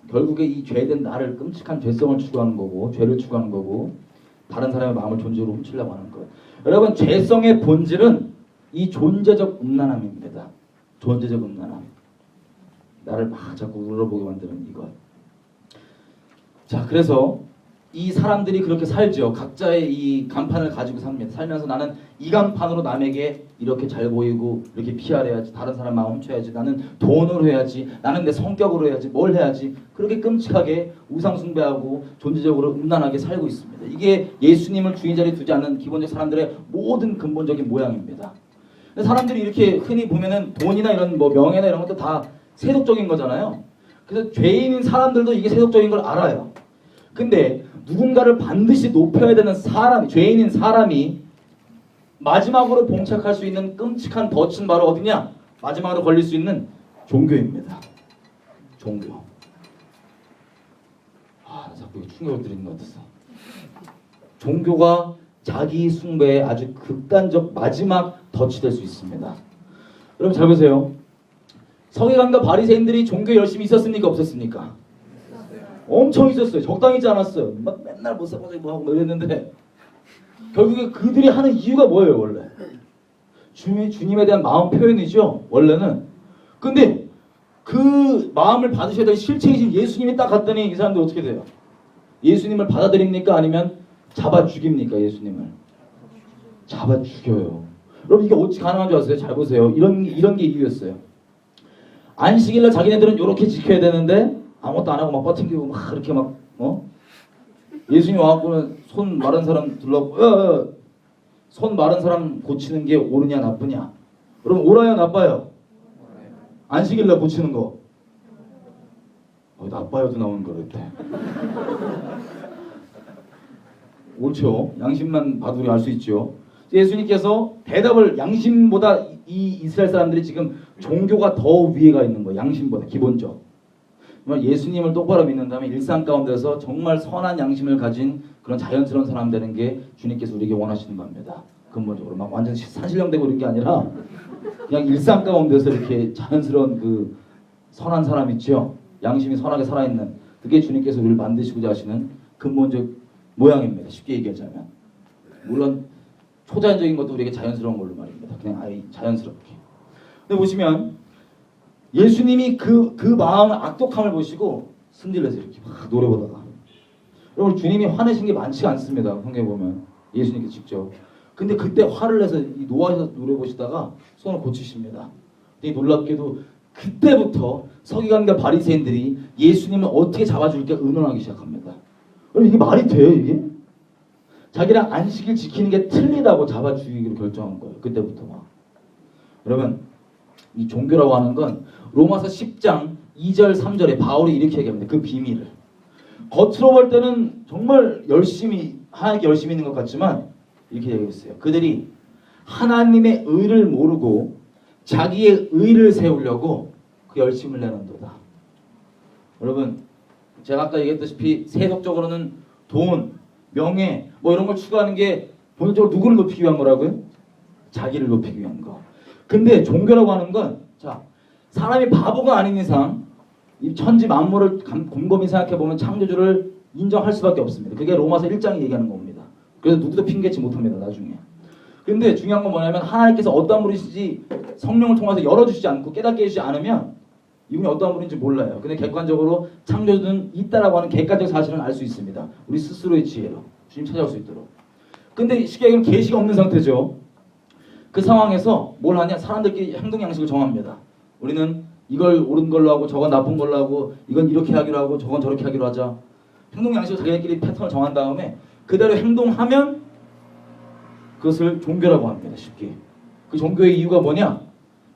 결국에 이 죄된 나를 끔찍한 죄성을 추구하는 거고 죄를 추구하는 거고 다른 사람의 마음을 존재로 훔치려고 하는 거예요. 여러분 죄성의 본질은 이 존재적 음란함입니다. 존재적 음란함. 나를 막 자꾸 울어보게 만드는 이것. 자, 그래서 이 사람들이 그렇게 살죠. 각자의 이 간판을 가지고 삽니다. 살면서 나는 이 간판으로 남에게 이렇게 잘 보이고 이렇게 PR해야지, 다른 사람 마음 훔쳐야지, 나는 돈으로 해야지, 나는 내 성격으로 해야지, 뭘 해야지, 그렇게 끔찍하게 우상숭배하고 존재적으로 음란하게 살고 있습니다. 이게 예수님을 주인 자리에 두지 않는 기본적 사람들의 모든 근본적인 모양입니다. 사람들이 이렇게 흔히 보면은 돈이나 이런 뭐 명예나 이런 것도 다 세속적인 거잖아요. 그래서 죄인인 사람들도 이게 세속적인 걸 알아요. 근데 누군가를 반드시 높여야 되는 사람, 죄인인 사람이 마지막으로 봉착할 수 있는 끔찍한 덫은 바로 어디냐? 마지막으로 걸릴 수 있는 종교입니다. 종교. 나 자꾸 충격을 드리는 것 같아서. 종교가 자기 숭배의 아주 극단적 마지막 덫이 될 수 있습니다. 여러분 잘 보세요. 서기관과 바리새인들이 종교에 열심히 있었습니까? 없었습니까? 엄청 있었어요. 적당히 있지 않았어요. 막 맨날 뭐 사고자 뭐 하고 뭐 이랬는데 결국에 그들이 하는 이유가 뭐예요 원래? 주님에 대한 마음 표현이죠 원래는. 근데 그 마음을 받으셔야 될 실체이신 예수님이 딱 갔더니 이 사람들 어떻게 돼요? 예수님을 받아들입니까? 아니면 잡아 죽입니까? 예수님을 잡아 죽여요. 여러분 이게 어찌 가능한 줄 아세요? 잘 보세요. 이런 게 이유였어요. 안식일날 자기네들은 이렇게 지켜야 되는데 아무것도 안 하고 막 버팅기고 막 이렇게 막 예수님 와갖고는 손 마른 사람 둘러고 손 마른 사람 고치는 게 옳으냐 나쁘냐? 여러분 옳아요 나빠요? 안식일날 고치는 거 나빠요도 나오는 거 그랬대. 옳죠. 양심만 봐도 우리 알 수 있죠. 예수님께서 대답을 양심보다 이 이스라엘 사람들이 지금 종교가 더 위에가 있는 거예요. 양심보다 기본적. 정말 예수님을 똑바로 믿는다면 일상 가운데서 정말 선한 양심을 가진 그런 자연스러운 사람 되는 게 주님께서 우리에게 원하시는 겁니다. 근본적으로 막 완전 산신령되고 이런 게 아니라 그냥 일상 가운데서 이렇게 자연스러운 그 선한 사람 있죠. 양심이 선하게 살아있는 그게 주님께서 우리를 만드시고자 하시는 근본적 모양입니다. 쉽게 얘기하자면. 물론 초자연적인 것도 우리에게 자연스러운 걸로 말입니다. 그냥 아예 자연스럽게. 근데 보시면 예수님이 그 마음의 악독함을 보시고 승질내서 이렇게 막 노래보다가 여러분 주님이 화내신 게 많지가 않습니다. 성경에 보면 예수님께 직접. 근데 그때 화를 내서 이 노아에서 노래 보시다가 손을 고치십니다. 근데 놀랍게도 그때부터 서기관과 바리새인들이 예수님을 어떻게 잡아줄까 의논하기 시작합니다. 여러분 이게 말이 돼요 이게? 자기랑 안식일 지키는 게 틀리다고 잡아 죽이기로 결정한 거예요. 그때부터 막. 여러분 이 종교라고 하는 건 로마서 10장 2절 3절에 바울이 이렇게 얘기합니다. 그 비밀을. 겉으로 볼 때는 정말 하나님께 열심히 있는 것 같지만 이렇게 얘기했어요. 그들이 하나님의 의를 모르고 자기의 의를 세우려고 그 열심을 내는도다. 여러분 제가 아까 얘기했다시피 세속적으로는 돈, 명예 뭐 이런 걸 추구하는 게 본질적으로 누구를 높이기 위한 거라고요? 자기를 높이기 위한 거. 근데 종교라고 하는 건 자 사람이 바보가 아닌 이상 이 천지 만물을 곰곰이 생각해보면 창조주를 인정할 수밖에 없습니다. 그게 로마서 1장이 얘기하는 겁니다. 그래서 누구도 핑계치 못합니다. 나중에. 근데 중요한 건 뭐냐면 하나님께서 어떠한 분이신지 성령을 통해서 열어주시지 않고 깨닫게 해주지 않으면 이분이 어떠한 분인지 몰라요. 근데 객관적으로 창조주는 있다라고 하는 객관적 사실은 알 수 있습니다. 우리 스스로의 지혜로 주님 찾아올 수 있도록. 근데 쉽게 얘기하면 계시가 없는 상태죠. 그 상황에서 뭘 하냐? 사람들끼리 행동 양식을 정합니다. 우리는 이걸 옳은 걸로 하고 저건 나쁜 걸로 하고 이건 이렇게 하기로 하고 저건 저렇게 하기로 하자. 행동 양식을 자기네끼리 패턴을 정한 다음에 그대로 행동하면 그것을 종교라고 합니다. 쉽게. 그 종교의 이유가 뭐냐?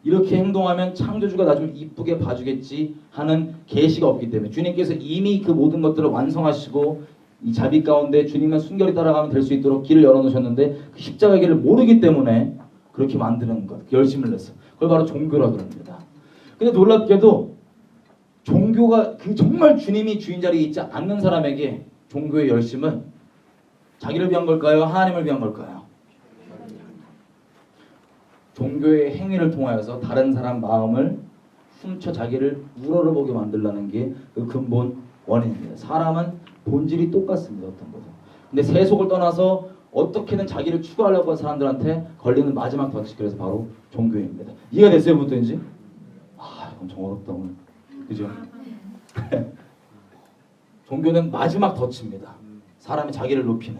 이렇게 행동하면 창조주가 나 좀 이쁘게 봐주겠지 하는 계시가 없기 때문에 주님께서 이미 그 모든 것들을 완성하시고 이 자비 가운데 주님만 순결히 따라가면 될 수 있도록 길을 열어놓으셨는데 그 십자가 길을 모르기 때문에 그렇게 만드는 것, 열심을 내서 그걸 바로 종교라고 합니다. 근데 놀랍게도 종교가 그 정말 주님이 주인 자리에 있지 않는 사람에게 종교의 열심은 자기를 위한 걸까요? 하나님을 위한 걸까요? 종교의 행위를 통하여서 다른 사람 마음을 훔쳐 자기를 우러러보게 만들라는 게 그 근본 원인입니다. 사람은 본질이 똑같습니다. 어떤 거죠. 근데 세속을 떠나서 어떻게든 자기를 추구하려고 하는 사람들한테 걸리는 마지막 덫이 그래서 바로 종교입니다. 이해가 됐어요? 부터인지? 아, 엄청 어렵다 오늘. 그죠? 종교는 마지막 덫입니다. 사람이 자기를 높이는.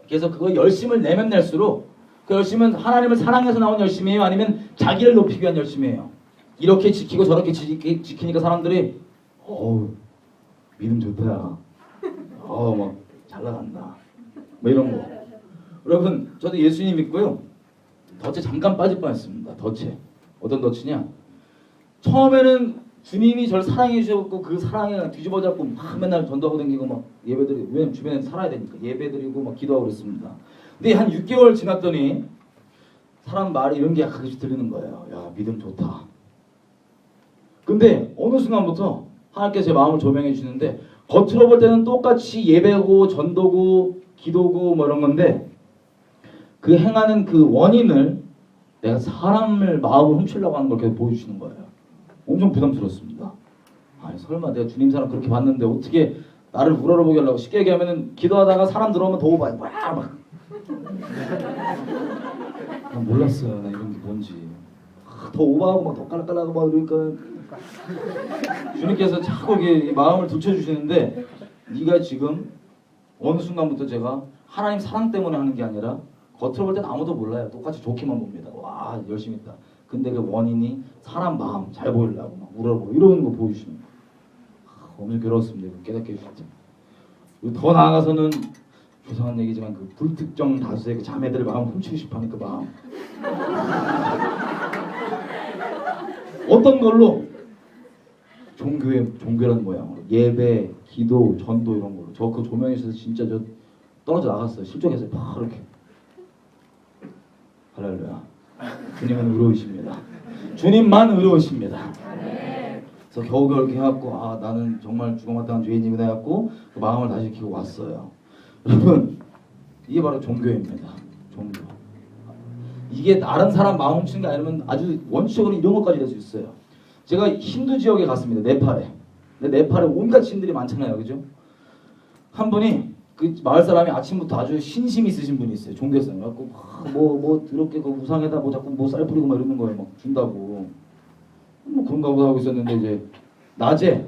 그래서 그거 열심을 내면 낼수록 그 열심은 하나님을 사랑해서 나온 열심이에요? 아니면 자기를 높이기 위한 열심이에요? 이렇게 지키고 저렇게 지키니까 사람들이 믿음 좋다. 막 잘 나간다. 뭐 이런 거. 여러분, 저도 예수님 믿고요. 덫에 잠깐 빠질 뻔했습니다. 덫에. 어떤 덫이냐? 처음에는 주님이 저를 사랑해 주셨고 그 사랑에 뒤집어 잡고 막 맨날 전도하고 다니고 막 예배드리고, 왜냐면 주변에 살아야 되니까 예배드리고 막 기도하고 그랬습니다. 근데 한 6개월 지났더니 사람 말이 이런 게 가끔씩 들리는 거예요. 야, 믿음 좋다. 근데 어느 순간부터 하나님께서 제 마음을 조명해 주시는데 겉으로 볼 때는 똑같이 예배고 전도고 기도고 뭐 이런 건데 그 행하는 그 원인을 내가 사람을 마음을 훔치려고 하는 걸 계속 보여주시는 거예요. 엄청 부담스럽습니다. 아니 설마 내가 주님 사람 그렇게 봤는데 어떻게 나를 우러러보게 하려고. 쉽게 얘기하면 기도하다가 사람 들어오면 더 오바해. 막. 난 몰랐어요. 나 이런 게 뭔지. 더 오바하고 막 더 깔락깔락하고 막 이러니까 주님께서 자꾸 이게 마음을 붙여주시는데 네가 지금 어느 순간부터 제가 하나님 사랑 때문에 하는 게 아니라 겉으로 볼 땐 아무도 몰라요. 똑같이 좋게만 봅니다. 와 열심히 했다. 근데 그 원인이 사람 마음 잘 보이려고 막 우러보고 이러는 거 보여주시는 거예요. 엄청 괴로웠습니다. 깨닫게 해주실 때. 더 나아가서는 죄송한 얘기지만 그 불특정 다수의 그 자매들의 마음 훔치고 싶어하니까 마음 어떤 걸로 종교라는 모양으로 예배, 기도, 전도 이런 걸로 저 그 조명에 있어서 진짜 저 떨어져 나갔어요. 실족해서 막 이렇게. 할렐루야. 주님은 의로우십니다. 주님만 의로우십니다. 그래서 겨우겨우 이렇게 해갖고 나는 정말 죽어마땅한 죄인이구나 해갖고 그 마음을 다시 키고 왔어요. 여러분 이게 바로 종교입니다. 종교. 이게 다른 사람 마음 훔치는 게 아니면 아주 원칙적으로 이런 것까지 될 수 있어요. 제가 힌두 지역에 갔습니다. 네팔에. 근데 네팔에 온갖 신들이 많잖아요. 그죠? 한 분이 그 마을 사람이 아침부터 아주 신심 있으신 분이 있어요. 종교에서. 그래갖고 뭐 더럽게 그 우상에다 뭐 자꾸 뭐 쌀 뿌리고 막 이러는 거예요. 막 준다고. 뭐 그런가 보다 하고 있었는데 이제 낮에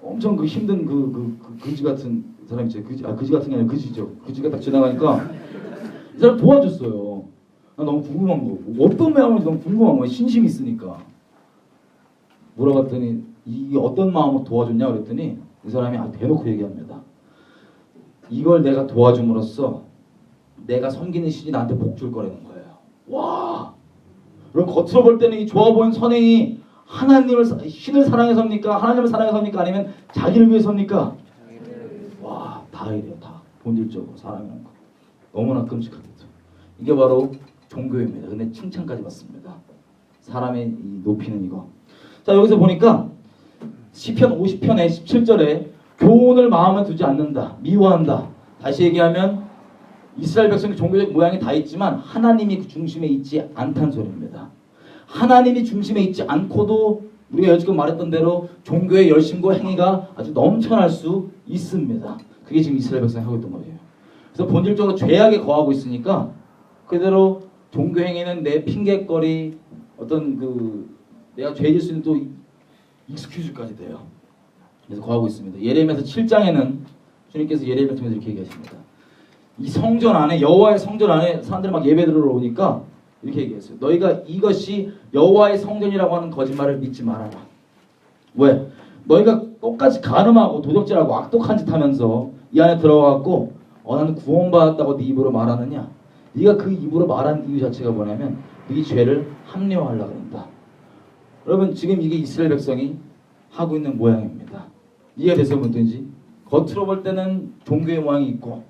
엄청 그 힘든 그 그지 같은 사람 있죠. 그지 같은 게 아니라 그지죠. 그지가 딱 지나가니까 이 사람 도와줬어요. 나 너무 궁금한 거. 어떤 마음인지 너무 궁금한 거예요. 신심이 있으니까. 물어봤더니 이게 어떤 마음으로 도와줬냐 그랬더니 이 사람이 대놓고 얘기합니다. 이걸 내가 도와줌으로써 내가 섬기는 신이 나한테 복 줄 거라는 거예요. 와. 그럼 겉으로 볼 때는 이 좋아 보이는 선행이 신을 사랑해서입니까? 하나님을 사랑해서입니까? 아니면 자기를 위해서입니까? 와, 다 이래요. 다 본질적으로 사랑하는 거. 너무나 끔찍하겠죠. 이게 바로 종교입니다. 근데 칭찬까지 받습니다. 사람의 이 높이는 이거. 자, 여기서 보니까 시편 50편의 17절에 교훈을 마음에 두지 않는다. 미워한다. 다시 얘기하면 이스라엘 백성의 종교적 모양이 다 있지만 하나님이 그 중심에 있지 않다는 소리입니다. 하나님이 중심에 있지 않고도 우리가 여지껏 말했던 대로 종교의 열심과 행위가 아주 넘쳐날 수 있습니다. 그게 지금 이스라엘 백성이 하고 있던 거예요. 그래서 본질적으로 죄악에 거하고 있으니까 그대로 종교 행위는 내 핑계거리 어떤 내가 죄질 수 있는 또 익스큐즈까지 돼요. 그래서 거하고 있습니다. 예레미야서 7장에는 주님께서 예레미야를 통해서 이렇게 얘기하십니다. 이 성전 안에 여호와의 성전 안에 사람들이 막 예배드리러 오니까 이렇게 얘기했어요. 너희가 이것이 여호와의 성전이라고 하는 거짓말을 믿지 말아라. 왜? 너희가 똑같이 간음하고 도적질하고 악독한 짓 하면서 이 안에 들어가고 나는 구원받았다고 네 입으로 말하느냐? 네가 그 입으로 말한 이유 자체가 뭐냐면 네 죄를 합리화하려고 한다. 여러분 지금 이게 이스라엘 백성이 하고 있는 모양입니다. 이해가 됐어요? 뭔지? 겉으로 볼 때는 종교의 모양이 있고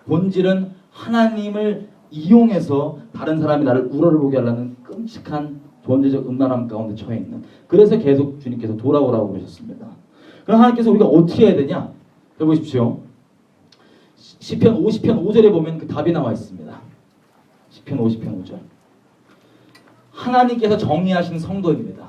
본질은 하나님을 이용해서 다른 사람이 나를 우러러보게 하려는 끔찍한 존재적 음란함 가운데 처해 있는. 그래서 계속 주님께서 돌아오라고 그러셨습니다. 그럼 하나님께서 우리가 어떻게 해야 되냐? 해보십시오. 시편 50편 5절에 보면 그 답이 나와 있습니다. 시편 50편 5절. 하나님께서 정의하신 성도입니다.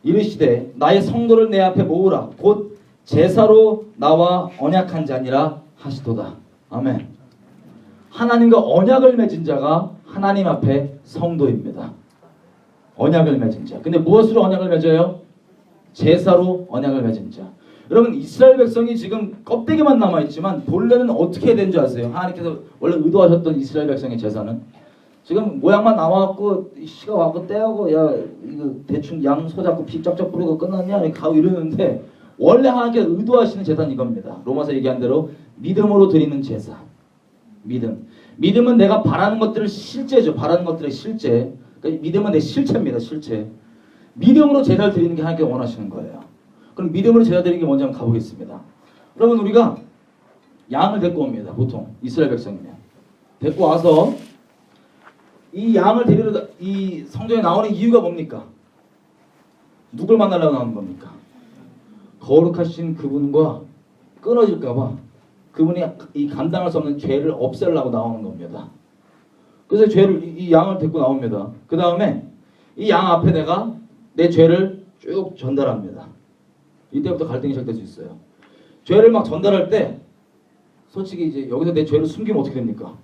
이르시되 나의 성도를 내 앞에 모으라. 곧 제사로 나와 언약한 자니라 하시도다. 아멘. 하나님과 언약을 맺은 자가 하나님 앞에 성도입니다. 언약을 맺은 자. 근데 무엇으로 언약을 맺어요? 제사로 언약을 맺은 자. 여러분, 이스라엘 백성이 지금 껍데기만 남아있지만 본래는 어떻게 된 줄 아세요? 하나님께서 원래 의도하셨던 이스라엘 백성의 제사는 지금 모양만 나와갖고 씨가 와갖고 떼하고 야 이거 대충 양 소잡고 피 쫙쫙 뿌리고 끝났냐 이렇게 가고 이러는데, 원래 하나님께서 의도하시는 제사는 이겁니다. 로마서 얘기한 대로 믿음으로 드리는 제사. 믿음은 내가 바라는 것들을 실제죠. 바라는 것들의 실제. 그러니까 믿음은 내 실체입니다. 실체. 믿음으로 제사를 드리는 게 하나님께서 원하시는 거예요. 그럼 믿음으로 제사 드리는 게 뭔지 한번 가보겠습니다. 여러분, 우리가 양을 데리고 옵니다. 보통 이스라엘 백성이면 데리고 와서 이 양을 데리러 이 성전에 나오는 이유가 뭡니까? 누굴 만나려고 나오는 겁니까? 거룩하신 그분과 끊어질까봐, 그분이 이 감당할 수 없는 죄를 없애려고 나오는 겁니다. 그래서 이 양을 데리고 나옵니다. 그 다음에 이 양 앞에 내가 내 죄를 쭉 전달합니다. 이때부터 갈등이 시작될 수 있어요. 죄를 막 전달할 때 솔직히 이제 여기서 내 죄를 숨기면 어떻게 됩니까?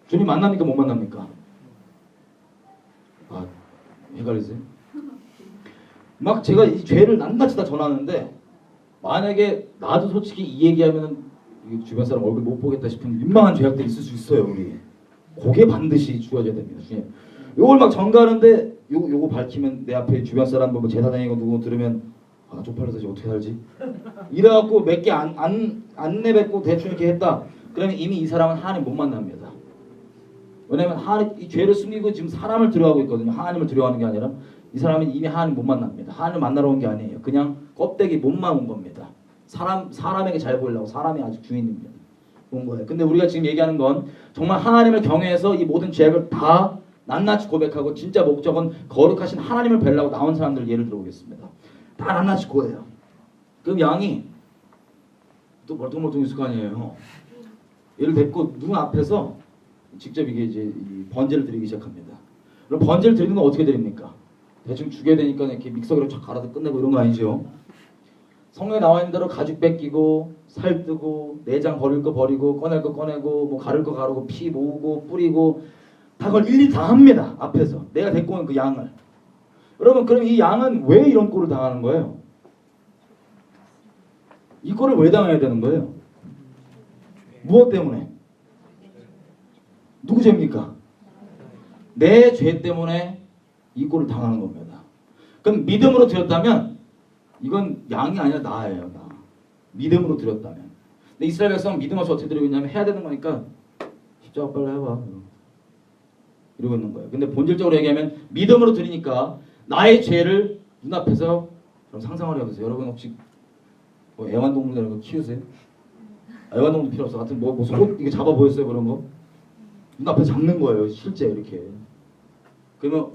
주님 만납니까? 못 만납니까? 아, 헷갈리세요? 막 제가 이 죄를 낱낱이 다 전하는데, 만약에 나도 솔직히 이 얘기하면 주변 사람 얼굴 못 보겠다 싶은 민망한 죄악들이 있을 수 있어요. 우리 그게 반드시 주어져야 됩니다. 주님, 요걸 막 전가하는데 요거 밝히면 내 앞에 주변 사람 뭐 제사장이고 누구 들으면 아 쪽팔려서 이제 어떻게 살지? 이래갖고 몇 개 안 내뱉고 대충 이렇게 했다. 그러면 이미 이 사람은 하나님 못 만납니다. 왜냐면 하나님 이 죄를 숨기고 지금 사람을 두려워하고 있거든요. 하나님을 두려워하는 게 아니라 이 사람은 이미 하나님 못 만납니다. 하나님 만나러 온 게 아니에요. 그냥 껍데기 몸만 온 겁니다. 사람에게 잘 보이려고, 사람이 아직 주인입니다. 온 거예요. 근데 우리가 지금 얘기하는 건 정말 하나님을 경외해서 이 모든 죄악을 다 낱낱이 고백하고 진짜 목적은 거룩하신 하나님을 뵈려고 나온 사람들 예를 들어보겠습니다. 다 낱낱이 고해요. 그럼 양이 또 멀뚱멀뚱 있을 거 아니에요. 얘를 데리고 눈 앞에서 직접 이게 이제 이 번제를 드리기 시작합니다. 그럼 번제를 드리는 건 어떻게 드립니까? 대충 죽여야 되니까 이렇게 믹서기로 쫙 갈아서 끝내고 이런 거 아니죠. 성경에 나와 있는 대로 가죽 뺏기고 살 뜨고 내장 버릴 거 버리고 꺼낼 거 꺼내고 뭐 가를 거 가르고 피 모으고 뿌리고 다 그걸 일일이 다 합니다. 앞에서 내가 데리고 온 그 양을. 여러분, 그럼 이 양은 왜 이런 꼴을 당하는 거예요? 이 꼴을 왜 당해야 되는 거예요? 무엇 때문에? 누구 죄입니까? 내 죄 때문에 이 꼴을 당하는 겁니다. 그럼 믿음으로 드렸다면 이건 양이 아니라 나예요. 나. 믿음으로 드렸다면. 근데 이스라엘 백성은 믿음 없이 어떻게 드리고 있냐면 해야 되는 거니까 십자가 빨리 해봐 이러고 있는 거예요. 근데 본질적으로 얘기하면 믿음으로 드리니까 나의 죄를 눈앞에서, 그럼 상상을 해보세요. 여러분 혹시 뭐 애완동물 이런 거 키우세요? 애완동물 필요 없어. 같은 뭐 속옷 이게 잡아 보였어요? 그런 거 눈앞에서 잡는 거예요. 실제 이렇게. 그러면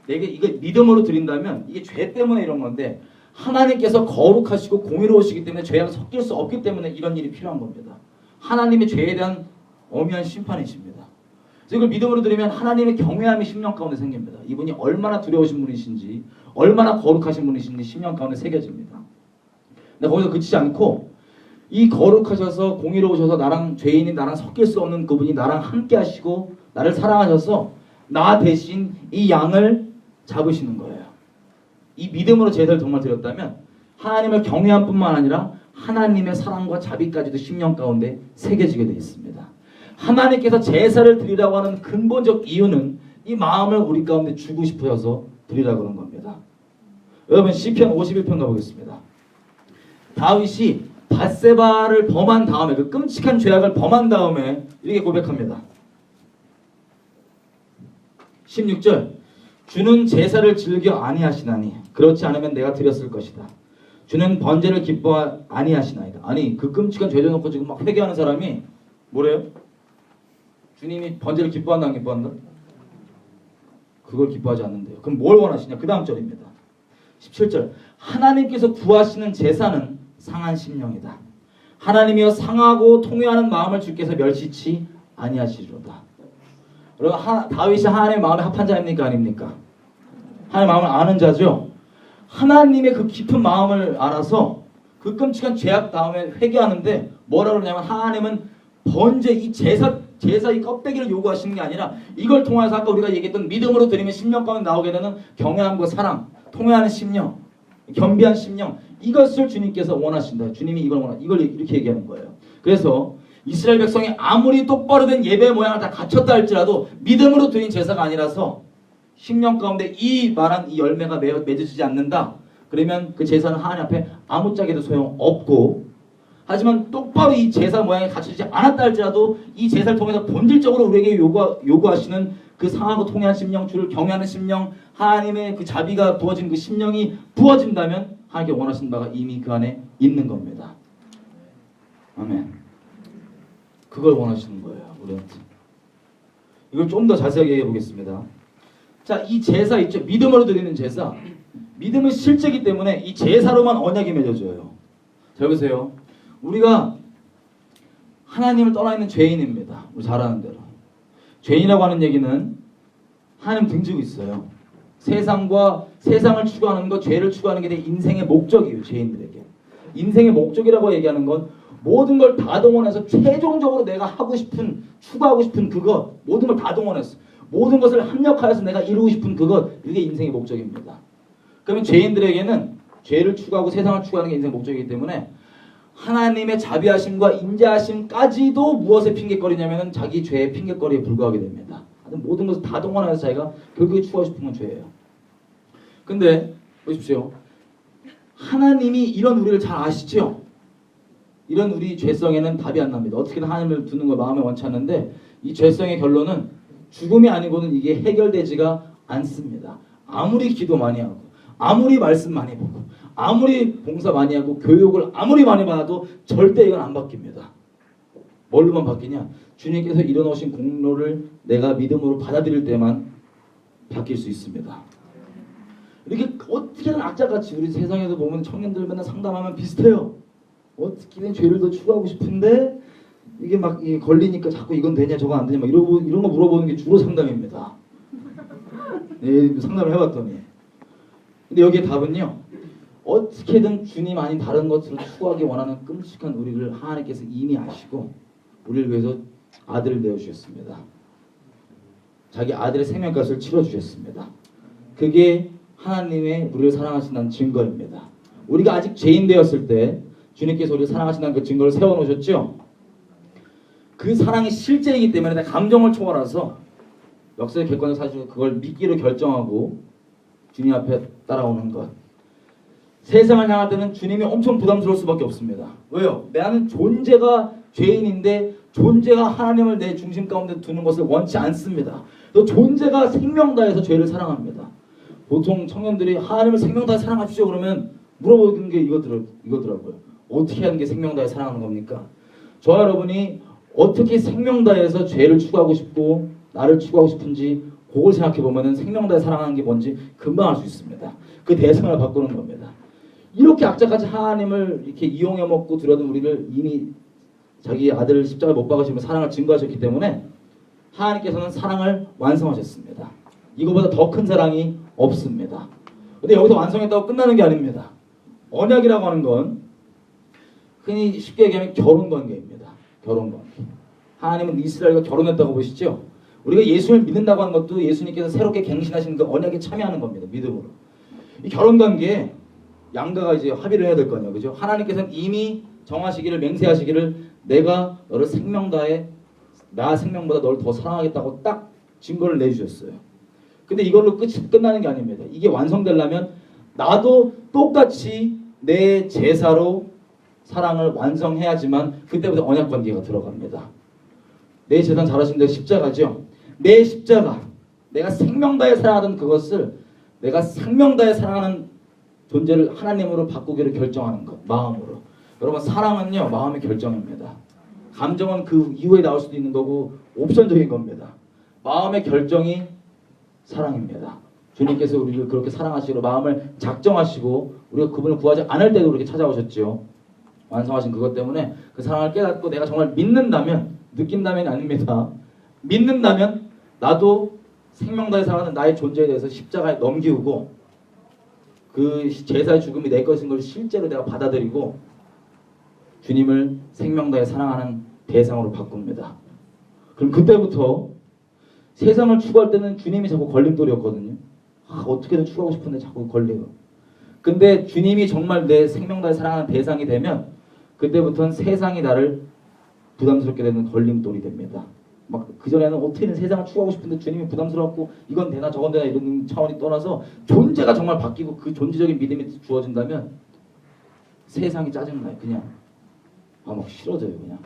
내게 이거 믿음으로 드린다면 이게 죄 때문에 이런 건데, 하나님께서 거룩하시고 공의로우시기 때문에 죄랑 섞일 수 없기 때문에 이런 일이 필요한 겁니다. 하나님의 죄에 대한 엄연한 심판이십니다. 그래서 이걸 믿음으로 드리면 하나님의 경외함이 심령 가운데 생깁니다. 이분이 얼마나 두려우신 분이신지, 얼마나 거룩하신 분이신지 심령 가운데 새겨집니다. 근데 거기서 그치지 않고 이 거룩하셔서 공의로우셔서 나랑 죄인이 나랑 섞일 수 없는 그분이 나랑 함께 하시고 나를 사랑하셔서 나 대신 이 양을 잡으시는 거예요. 이 믿음으로 제사를 정말 드렸다면 하나님을 경외함 뿐만 아니라 하나님의 사랑과 자비까지도 심령 가운데 새겨지게 되어 있습니다. 하나님께서 제사를 드리라고 하는 근본적 이유는 이 마음을 우리 가운데 주고 싶어서 드리라고 그런 겁니다. 여러분 시편 51편 가보겠습니다. 다윗이 밧세바를 범한 다음에, 그 끔찍한 죄악을 범한 다음에 이렇게 고백합니다. 16절, 주는 제사를 즐겨 아니하시나니 그렇지 않으면 내가 드렸을 것이다. 주는 번제를 기뻐 아니하시나이다. 아니 그 끔찍한 죄 져놓고 지금 막 회개하는 사람이 뭐래요? 주님이 번제를 기뻐한다 안 기뻐한다? 그걸 기뻐하지 않는데요. 그럼 뭘 원하시냐? 그 다음 절입니다. 17절. 하나님께서 구하시는 제사는 상한 심령이다. 하나님이여 상하고 통회하는 마음을 주께서 멸시치 아니하시리로다. 여러분 다윗이 하나님의 마음에 합한 자입니까? 아닙니까? 하나님의 마음을 아는 자죠. 하나님의 그 깊은 마음을 알아서 그 끔찍한 죄악 다음에 회개하는데 뭐라 그러냐면 하나님은 번제 이 제사 이 껍데기를 요구하시는 게 아니라 이걸 통해서 아까 우리가 얘기했던 믿음으로 드리면 심령 가운데 나오게 되는 경외함과 사랑, 통회하는 심령, 겸비한 심령, 이것을 주님께서 원하신다. 주님이 이걸 이렇게 얘기하는 거예요. 그래서 이스라엘 백성이 아무리 똑바로 된 예배 모양을 다 갖췄다 할지라도 믿음으로 드린 제사가 아니라서 심령 가운데 이 말한 이 열매가 맺어지지 않는다. 그러면 그 제사는 하나님 앞에 아무짝에도 소용없고, 하지만 똑바로 이 제사 모양이 갖춰지지 않았다 할지라도 이 제사를 통해서 본질적으로 우리에게 요구하시는 그 상하고 통회한 심령, 주를 경외하는 심령, 하나님의 그 자비가 부어진 그 심령이 부어진다면 하나님께 원하시는 바가 이미 그 안에 있는 겁니다. 아멘. 그걸 원하시는 거예요, 우리한테. 이걸 좀 더 자세하게 얘기해 보겠습니다. 자, 이 제사 있죠? 믿음으로 드리는 제사. 믿음은 실제이기 때문에 이 제사로만 언약이 맺어져요. 잘 보세요. 우리가 하나님을 떠나 있는 죄인입니다. 우리 잘 아는 대로. 죄인이라고 하는 얘기는 하나님 등지고 있어요. 세상을 추구하는 것, 죄를 추구하는 게 내 인생의 목적이에요. 죄인들에게. 인생의 목적이라고 얘기하는 건 모든 걸 다 동원해서 최종적으로 내가 하고 싶은, 추구하고 싶은 그것, 모든 걸 다 동원했어. 모든 것을 합력하여서 내가 이루고 싶은 그것, 이게 인생의 목적입니다. 그러면 죄인들에게는 죄를 추구하고 세상을 추구하는 게 인생의 목적이기 때문에 하나님의 자비하심과 인자하심까지도 무엇에 핑계거리냐면 자기 죄의 핑계거리에 불과하게 됩니다. 모든 것을 다 동원해서 자기가 결국에 추구하고 싶은 건 죄예요. 근데 보십시오. 하나님이 이런 우리를 잘 아시죠? 이런 우리 죄성에는 답이 안 납니다. 어떻게든 하나님을 두는 걸 마음에 원치 않는데 이 죄성의 결론은 죽음이 아니고는 이게 해결되지가 않습니다. 아무리 기도 많이 하고 아무리 말씀 많이 보고 아무리 봉사 많이 하고 교육을 아무리 많이 받아도 절대 이건 안 바뀝니다. 뭘로만 바뀌냐? 주님께서 이뤄놓으신 공로를 내가 믿음으로 받아들일 때만 바뀔 수 있습니다. 이렇게 어떻게든 악자같이 우리 세상에서 보면 청년들 맨날 상담하면 비슷해요. 어떻게든 죄를 더 추구하고 싶은데 이게 막 이게 걸리니까 자꾸 이건 되냐 저건 안 되냐 막 이런 거 물어보는 게 주로 상담입니다. 네, 상담을 해봤더니. 근데 여기에 답은요. 어떻게든 주님 아닌 다른 것으로 추구하기 원하는 끔찍한 우리를 하나님께서 이미 아시고 우리를 위해서 아들을 내어주셨습니다. 자기 아들의 생명값을 치러주셨습니다. 그게 하나님의 우리를 사랑하신다는 증거입니다. 우리가 아직 죄인 되었을 때 주님께서 우리를 사랑하신다는 그 증거를 세워놓으셨죠. 그 사랑이 실제이기 때문에 내 감정을 초월해서 역사의 객관적 사실을 그걸 믿기로 결정하고 주님 앞에 따라오는 것. 세상을 향할 때는 주님이 엄청 부담스러울 수밖에 없습니다. 왜요? 나는 존재가 죄인인데 존재가 하나님을 내 중심 가운데 두는 것을 원치 않습니다. 또 존재가 생명 다해서 죄를 사랑합니다. 보통 청년들이 하나님을 생명 다해 사랑하십시오 그러면 물어보는 게 이거더라고요. 어떻게 하는 게 생명 다해 사랑하는 겁니까? 저와 여러분이 어떻게 생명 다해서 죄를 추구하고 싶고 나를 추구하고 싶은지 그걸 생각해 보면은 생명 다해 사랑하는 게 뭔지 금방 알 수 있습니다. 그 대상을 바꾸는 겁니다. 이렇게 악자같이 하나님을 이렇게 이용해 먹고 들여둔 우리를 이미 자기 아들을 십자가에 못 박으시면 사랑을 증거하셨기 때문에 하나님께서는 사랑을 완성하셨습니다. 이거보다 더 큰 사랑이 없습니다. 근데 여기서 완성했다고 끝나는 게 아닙니다. 언약이라고 하는 건 흔히 쉽게 얘기하면 결혼관계입니다. 결혼관계. 하나님은 이스라엘과 결혼했다고 보시죠? 우리가 예수를 믿는다고 하는 것도 예수님께서 새롭게 갱신하신 그 언약에 참여하는 겁니다. 믿음으로. 이 결혼관계에 양가가 이제 합의를 해야 될 거 아니에요. 그죠? 하나님께서는 이미 정하시기를 맹세하시기를 내가 너를 생명 다해 나 생명보다 너를 더 사랑하겠다고 딱 증거를 내주셨어요. 근데 이걸로 끝나는 게 아닙니다. 이게 완성되려면 나도 똑같이 내 제사로 사랑을 완성해야지만 그때부터 언약관계가 들어갑니다. 내 제사는 잘 아시는 대로 십자가죠. 내 십자가 내가 생명 다해 사랑하던 그것을 내가 생명 다해 사랑하는 존재를 하나님으로 바꾸기를 결정하는 것. 마음으로. 여러분 사랑은요 마음의 결정입니다. 감정은 그 이후에 나올 수도 있는 거고 옵션적인 겁니다. 마음의 결정이 사랑입니다. 주님께서 우리를 그렇게 사랑하시고 마음을 작정하시고 우리가 그분을 구하지 않을 때도 그렇게 찾아오셨죠. 완성하신 그것 때문에 그 사랑을 깨닫고 내가 정말 믿는다면, 느낀다면이 아닙니다. 믿는다면 나도 생명다해 사랑하는 나의 존재에 대해서 십자가에 넘기우고 그 제사의 죽음이 내 것인 걸 실제로 내가 받아들이고 주님을 생명다해 사랑하는 대상으로 바꿉니다. 그럼 그때부터 세상을 추구할 때는 주님이 자꾸 걸림돌이었거든요. 어떻게든 추구하고 싶은데 자꾸 걸려요. 근데 주님이 정말 내 생명다해 사랑하는 대상이 되면 그때부터는 세상이 나를 부담스럽게 되는 걸림돌이 됩니다. 막 그전에는 어떻게든 세상을 추구하고 싶은데 주님이 부담스럽고 이건 되나 저건 되나 이런 차원이 떠나서 존재가 정말 바뀌고 그 존재적인 믿음이 주어진다면 세상이 짜증나요. 그냥 막 싫어져요. 그냥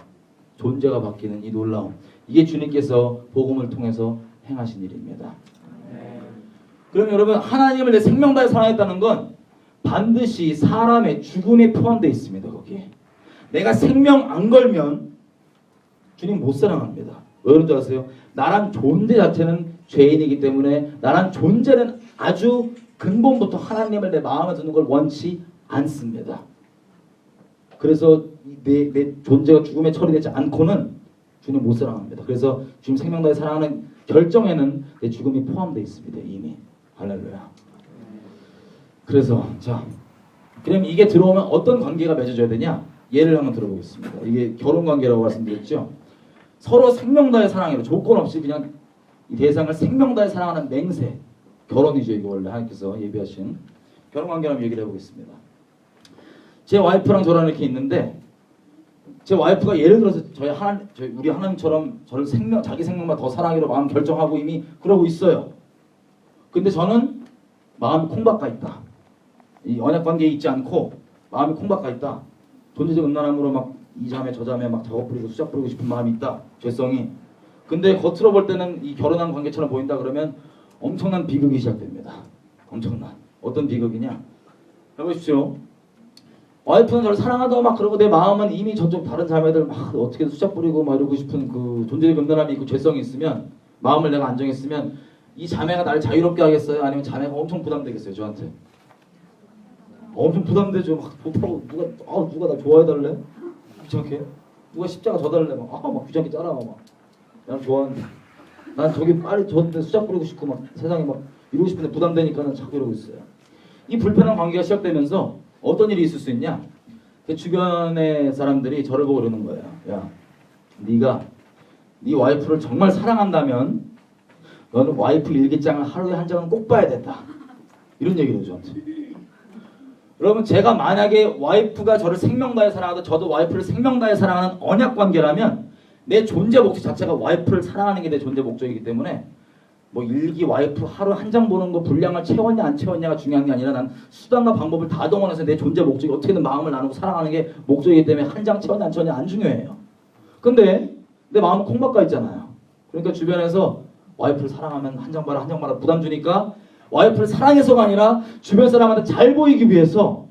존재가 바뀌는 이 놀라움, 이게 주님께서 복음을 통해서 행하신 일입니다. 그럼 여러분, 하나님을 내 생명 다해 사랑했다는 건 반드시 사람의 죽음에 포함되어 있습니다. 거기에 내가 생명 안 걸면 주님 못 사랑합니다. 왜 그런 줄 아세요? 나란 존재 자체는 죄인이기 때문에 나란 존재는 아주 근본부터 하나님을 내 마음에 두는 걸 원치 않습니다. 그래서 내 존재가 죽음에 처리되지 않고는 주님 못 사랑합니다. 그래서 주님 생명 다해 사랑하는 결정에는 내 죽음이 포함되어 있습니다. 이미. 할렐루야. 그래서 자, 그럼 이게 들어오면 어떤 관계가 맺어져야 되냐? 예를 한번 들어보겠습니다. 이게 결혼 관계라고 말씀드렸죠. 서로 생명 다해 사랑해요. 조건 없이 그냥 이 대상을 생명 다해 사랑하는 맹세. 결혼이죠. 이거 원래 하나님께서 예비하신 결혼 관계라면 얘기를 해보겠습니다. 제 와이프랑 저랑 이렇게 있는데 제 와이프가 예를 들어서 우리 하나님처럼 저를 자기 생명보다 더 사랑하기로 마음 결정하고 이미 그러고 있어요. 근데 저는 마음이 콩박가 있다. 이 언약 관계에 있지 않고 마음이 콩박가 있다. 존재적 음란함으로 막 이 자매 저 자매 막 작업 부리고 수작 부리고 싶은 마음이 있다. 죄성이. 근데 겉으로 볼 때는 이 결혼한 관계처럼 보인다 그러면 엄청난 비극이 시작됩니다. 엄청난. 어떤 비극이냐? 해보십시오. 와이프는 저를 사랑하다고 막 그러고 내 마음은 이미 저쪽 다른 자매들 막 어떻게든 수작 부리고 막 이러고 싶은 그 존재적 음란함이 있고 죄성이 있으면 마음을 내가 안정했으면 이 자매가 나를 자유롭게 하겠어요? 아니면 자매가 엄청 부담되겠어요? 저한테? 엄청 부담되죠. 막 좋다고 누가 나 좋아해달래? 귀찮게? 누가 십자가 져달래? 막 귀찮게 짜라 막. 난 좋아하는데 난 저기 빨리 저한테 수작 부리고 싶고 막 세상에 막 이러고 싶은데 부담되니까는 자꾸 이러고 있어요. 이 불편한 관계가 시작되면서 어떤 일이 있을 수 있냐? 제 주변의 사람들이 저를 보고 그러는 거예요. 야, 네가 네 와이프를 정말 사랑한다면 너는 와이프 일기장을 하루에 한 장은 꼭 봐야 된다. 이런 얘기를 해요, 저한테. 여러분, 제가 만약에 와이프가 저를 생명 다해 사랑하고 저도 와이프를 생명 다해 사랑하는 언약 관계라면 내 존재 목적 자체가 와이프를 사랑하는 게 내 존재 목적이기 때문에 뭐 일기 와이프 하루 한 장 보는 거 분량을 채웠냐 안 채웠냐가 중요한 게 아니라 난 수단과 방법을 다 동원해서 내 존재 목적이 어떻게든 마음을 나누고 사랑하는 게 목적이기 때문에 한 장 채웠냐 안 채웠냐 안 중요해요. 근데 내 마음은 콩박가 있잖아요. 그러니까 주변에서 와이프를 사랑하면 한 장 봐라 한 장 봐라 부담 주니까 와이프를 사랑해서가 아니라 주변 사람한테 잘 보이기 위해서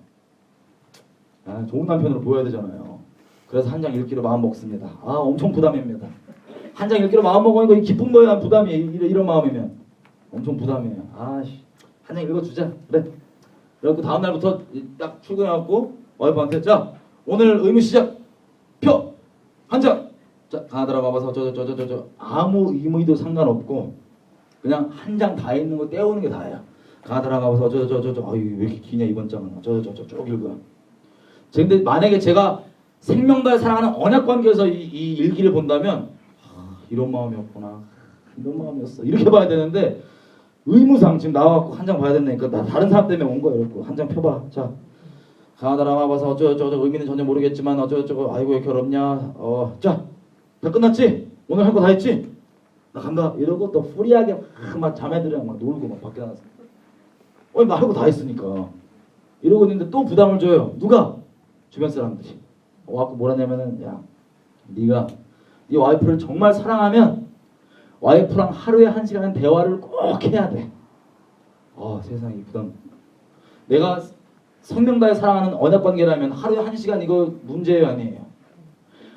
좋은 남편으로 보여야 되잖아요. 그래서 한 장 읽기로 마음 먹습니다. 엄청 부담입니다. 한 장 읽기로 마음 먹으니까 기쁜 거예요? 부담이에요? 이런 마음이면 엄청 부담이에요. 한 장 읽어주자. 그래. 그래갖고 다음날부터 딱 출근해갖고 와이프한테 자 오늘 의무 시작 표 한 장. 자 가나다라 가봐서 저 아무 의무도 상관없고 그냥 한 장 다 읽는 거 떼우는 게 다예요. 가나다라 가봐서 왜 이렇게 기냐 이번 장은 쭉 읽어. 근데 만약에 제가 생명 다해 사랑하는 언약 관계에서 이 일기를 본다면 이런 마음이었구나. 이런 마음이었어. 이렇게 봐야 되는데 의무상 지금 나와갖고 한 장 봐야 된다니까 나 다른 사람 때문에 온 거야. 이렇게 한 장 펴봐. 자 가나다라 가봐서 어쩌고저쩌고 의미는 전혀 모르겠지만 어쩌고저쩌고 아이고 왜 괴롭냐. 자 다 끝났지? 오늘 할 거 다 했지? 나 간다. 이러고 또 프리하게 막 자매들이랑 막 놀고 막 밖에 나가서 나 할 거 다 했으니까 이러고 있는데 또 부담을 줘요. 누가? 주변 사람들이 와갖고 뭐라냐면은 야 네가 네 와이프를 정말 사랑하면 와이프랑 하루에 1시간 대화를 꼭 해야 돼. 세상에 부담. 내가 생명 다해 사랑하는 언약 관계라면 하루에 1시간 이거 문제예요 아니에요?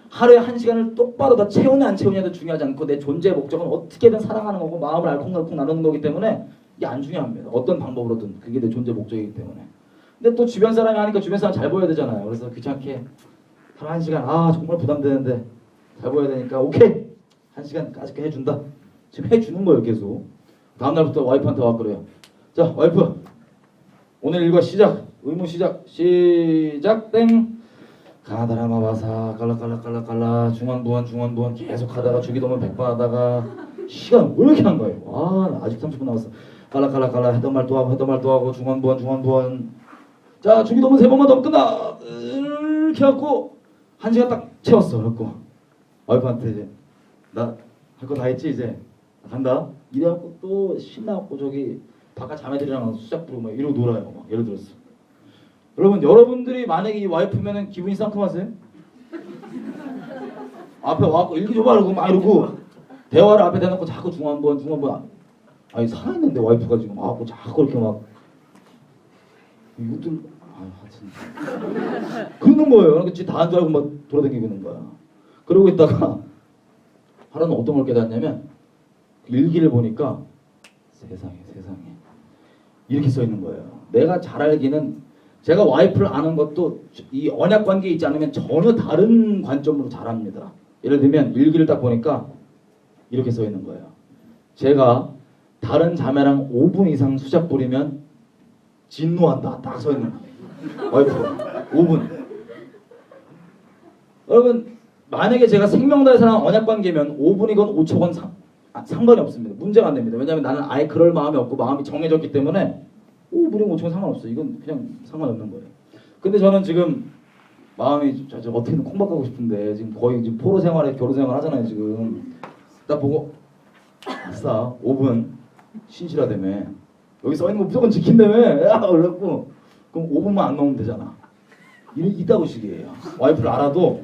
하루에 1시간을 똑바로 다 채우냐 안 채우냐도 중요하지 않고 내 존재의 목적은 어떻게든 사랑하는 거고 마음을 알콩달콩 나누는 거기 때문에 이게 안 중요합니다. 어떤 방법으로든 그게 내 존재 목적이기 때문에. 근데 또 주변 사람이 하니까 주변 사람 잘 보여야 되잖아요. 그래서 귀찮게 하루 1시간 정말 부담되는데 잘 보여야 되니까 오케이 1시간까지 해준다. 지금 해주는 거예요 계속. 다음날부터 와이프한테 와 그래요. 자 와이프 오늘 일과 시작 의무 시작 땡 가다라마바사 깔라깔라깔라깔라 중원부원 계속 하다가 주기도문 100번 하다가 시간 왜 이렇게 한 거예요? 나 아직 30분 남았어. 깔라깔라깔라 했던 말 또 하고 중원부원 자 주기도문 3번만 더 하면 끝나 이렇게 해갖고 1시간 딱 채웠어. 그래갖고 와이프한테 이제 나 할 거 다 했지 이제 간다 이래갖고 또 신나갖고 저기 바깥 자매들이랑 수작 부르고 막 이러고 놀아요. 막 예를 들었어. 여러분들이 만약에 이 와이프면은 기분이 상큼하세요? 앞에 와갖고 일기 줘봐 그러고 막 이러고 대화를 앞에 대놓고 자꾸 중원부원 아니 살아있는데 와이프가 지금 와갖고 자꾸 이렇게 막 이것들 하여튼 그러는 거예요. 그러니까 지 다 한 줄 알고 막 돌아다니고 있는 거야. 그러고 있다가 하루는 어떤 걸 깨닫냐면 일기를 보니까 세상에 이렇게 써 있는 거예요. 내가 잘 알기는 제가 와이프를 아는 것도 이 언약 관계에 있지 않으면 전혀 다른 관점으로 잘 압니다. 예를 들면 일기를 딱 보니까 이렇게 써 있는 거예요. 제가 다른 자매랑 5분 이상 수작 부리면 진노한다. 딱 써 있는 거예요. 와이프 5분. 여러분 만약에 제가 생명 다해 사랑하는 언약 관계면 5분이건 5초건 상관이 없습니다. 문제가 안 됩니다. 왜냐하면 나는 아예 그럴 마음이 없고 마음이 정해졌기 때문에 5분이건 5초건 상관없어. 이건 그냥 상관없는 거예요. 근데 저는 지금 마음이 저 어떻게든 콩박하고 싶은데 지금 거의 지금 포로 생활에 결혼 생활 하잖아요. 지금 딱 보고 아싸 5분 신실하다며 여기 써 있는 거 무조건 지킨다며 야 그래갖고 그럼 5분만 안 넘으면 되잖아. 이따구 식이에요. 와이프를 알아도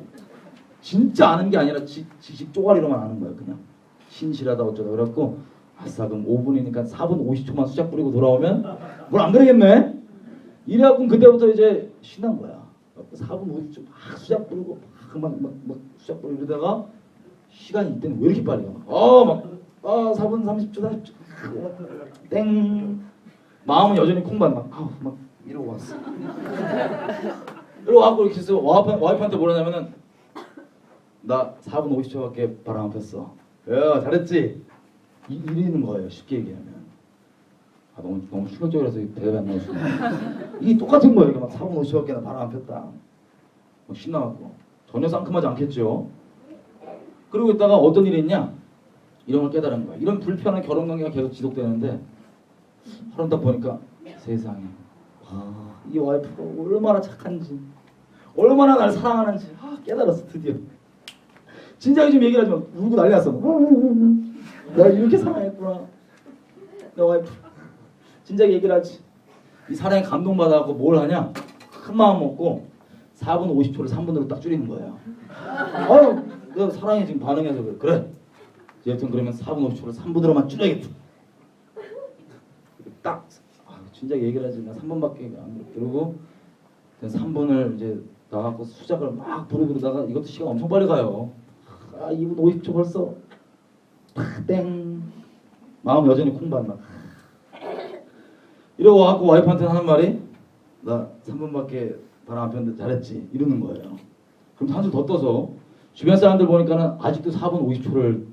진짜 아는 게 아니라 지식 쪼가리로만 아는 거예요. 그냥 신실하다 어쩌다 그래갖고 아싸 그럼 5분이니까 4분 50초만 수작 부리고 돌아오면 뭘 안 그러겠네. 이래갖고 그때부터 이제 신난 거야. 4분 50초 막 수작 부리고 막 수작 부리고 이러다가 시간이 이때는 왜 이렇게 빨리 가? 4분 30초 땡 마음은 여전히 콩반 막 이러고 왔어. 이러고 와갖고 이렇게 해서 와이프한테 뭐라냐면은 나 4분 50초밖에 바람 안 폈어. 야 잘했지? 이러는 거예요. 쉽게 얘기하면. 너무 충격적이라서 대답이 안 나오시네. 이게 똑같은 거예요. 막 4분 50초밖에 나 바람 안 폈다. 막 신나갖고 전혀 상큼하지 않겠죠. 그러고 있다가 어떤 일이 있냐? 이런 걸 깨달은 거야. 이런 불편한 결혼 관계가 계속 지속되는데 하루 딱 보니까 세상에 이 와이프가 얼마나 착한지 얼마나 날 사랑하는지 깨달았어 드디어. 진작에 좀 얘기를 하지 마. 울고 난리 났어. 내가 이렇게 사랑했구나. 내 와이프. 진작에 얘기를 하지. 이 사랑에 감동받아갖고 뭘 하냐? 큰 마음 먹고 4분 50초를 3분으로 딱 줄이는 거예요. 내가 사랑에 지금 반응해서 그래. 그래. 여튼 그러면 4분 50초를 3분으로만 줄여야겠다. 딱 진작에 얘기를 하지. 나 3분밖에 안 그래. 그러고 3분을 이제 나가고 수작을 막 부르다가 이것도 시간 엄청 빨리 가요. 2분 50초 벌써 땡 마음 여전히 콩반 막 이러고 와갖고 와이프한테 하는 말이 나 3분밖에 바람 안 폈는데 잘했지 이러는 거예요. 그럼 한술 더 떠서 주변 사람들 보니까는 아직도 4분 50초를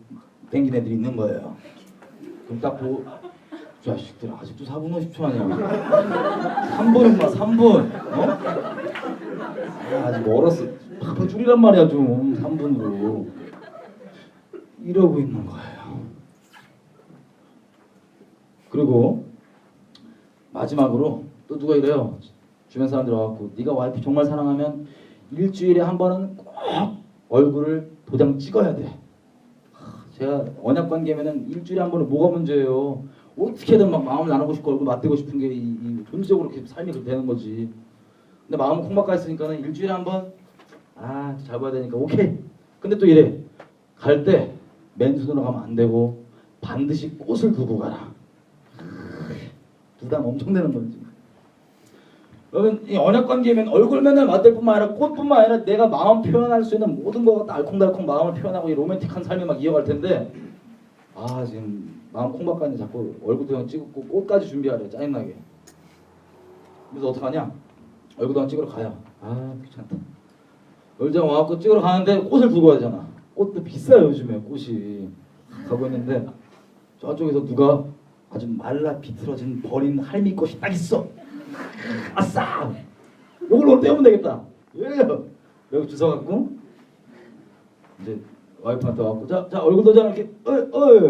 땡긴 애들이 있는 거예요. 그럼 딱 보고 자식들 아직도 4분 50초 하냐 3분은 막 3분 아직 멀었어. 팍팍 줄이란 말이야 좀 3분으로 이러고 있는 거예요. 그리고 마지막으로 또 누가 이래요. 주변 사람들 와갖고 네가 와이프 정말 사랑하면 일주일에 한 번은 꼭 얼굴을 도장 찍어야 돼. 제가 언약 관계면은 일주일에 한 번은 뭐가 문제예요. 어떻게든 막 마음을 나누고 싶고 얼굴 맞대고 싶은 게 이 존재적으로 이렇게 삶이 그렇게 되는 거지. 근데 마음은 콩박가 있으니까는 일주일에 한 번 잘 봐야 되니까 오케이. 근데 또 이래. 갈 때 맨손으로 가면 안 되고 반드시 꽃을 두고 가라. 부담 엄청 되는 거지. 여러분 이 언약 관계면 얼굴 맨날 맞댈 뿐만 아니라 꽃뿐만 아니라 내가 마음 표현할 수 있는 모든 거 갖다 알콩달콩 마음을 표현하고 이 로맨틱한 삶이 막 이어갈 텐데 아 지금 마음 콩박가니 자꾸 얼굴도 그냥 찍고 꽃까지 준비하래 짜증나게. 그래서 어떡하냐? 얼굴도 찍으러 가요. 아 귀찮다. 얼장 와갖고 찍으러 가는데 꽃을 두고 가야 되잖아. 꽃도 비싸요 요즘에 꽃이. 가고 있는데 저쪽에서 누가 아주 말라 비틀어진 버린 할미 꽃이 딱 있어. 아싸! 이걸로 떼우면 되겠다. 예요. 여기 주워 갖고 이제 와이프한테 와갖고 자 얼굴 도장 이렇게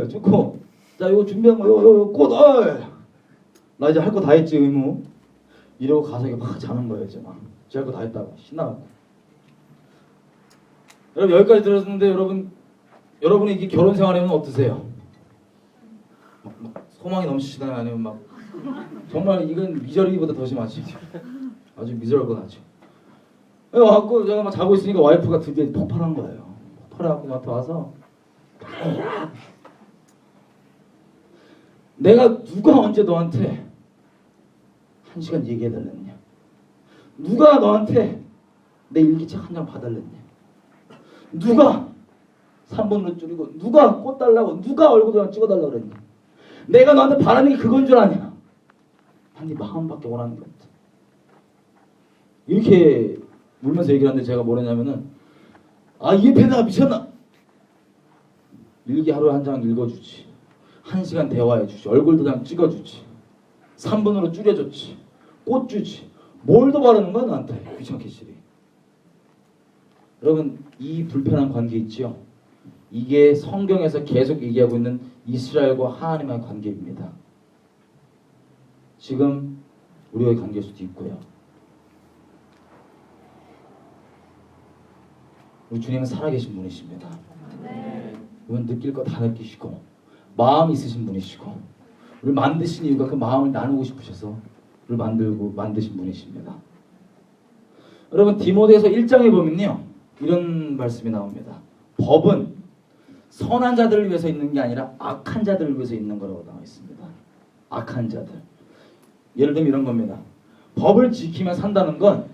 좋고 자 이거 준비한 거 요 꽃 나 이제 할 거 다 했지 의무 이러고 가서 이게 막 자는 거예요 이제 막 제 할 거 다 했다고 신나갖고. 여러분 여기까지 들었는데 여러분이 이게 결혼 생활하면 어떠세요? 막 소망이 넘치시나요? 아니면 막 정말 이건 미저리보다 더 심하지. 아주 미저리보다 낫죠. 와갖고 제가 막 자고 있으니까 와이프가 드디어 폭발한 거예요. 폭발해갖고 나한테 와서 내가 누가 언제 너한테 1시간 얘기해달랬냐? 누가 너한테 내 일기책 한 장 봐달랬냐? 누가 3분으로 줄이고 누가 꽃 달라고 누가 얼굴 찍어달라고 그랬냐? 내가 너한테 바라는 게 그건 줄 아냐? 난 네 마음밖에 원하는 게 없다. 이렇게 울면서 얘기를 하는데 제가 뭐랬냐면은 이 패드가 미쳤나? 일기 하루에 한 장 읽어주지. 1시간 대화해주지. 얼굴 도장 찍어주지. 3분으로 줄여줬지. 꽃 주지. 뭘 더 바라는 거야 나한테? 귀찮게 시리. 여러분 이 불편한 관계 있죠? 이게 성경에서 계속 얘기하고 있는 이스라엘과 하나님의 관계입니다. 지금 우리의 관계일 수도 있고요. 우리 주님은 살아계신 분이십니다. 이건 느낄 거 다 느끼시고 마음 있으신 분이시고 우리를 만드신 이유가 그 마음을 나누고 싶으셔서 우리를 만드신 분이십니다. 여러분 디모데서 1장에 보면요 이런 말씀이 나옵니다. 법은 선한 자들을 위해서 있는 게 아니라 악한 자들을 위해서 있는 거라고 나와 있습니다. 악한 자들. 예를 들면 이런 겁니다. 법을 지키며 산다는 건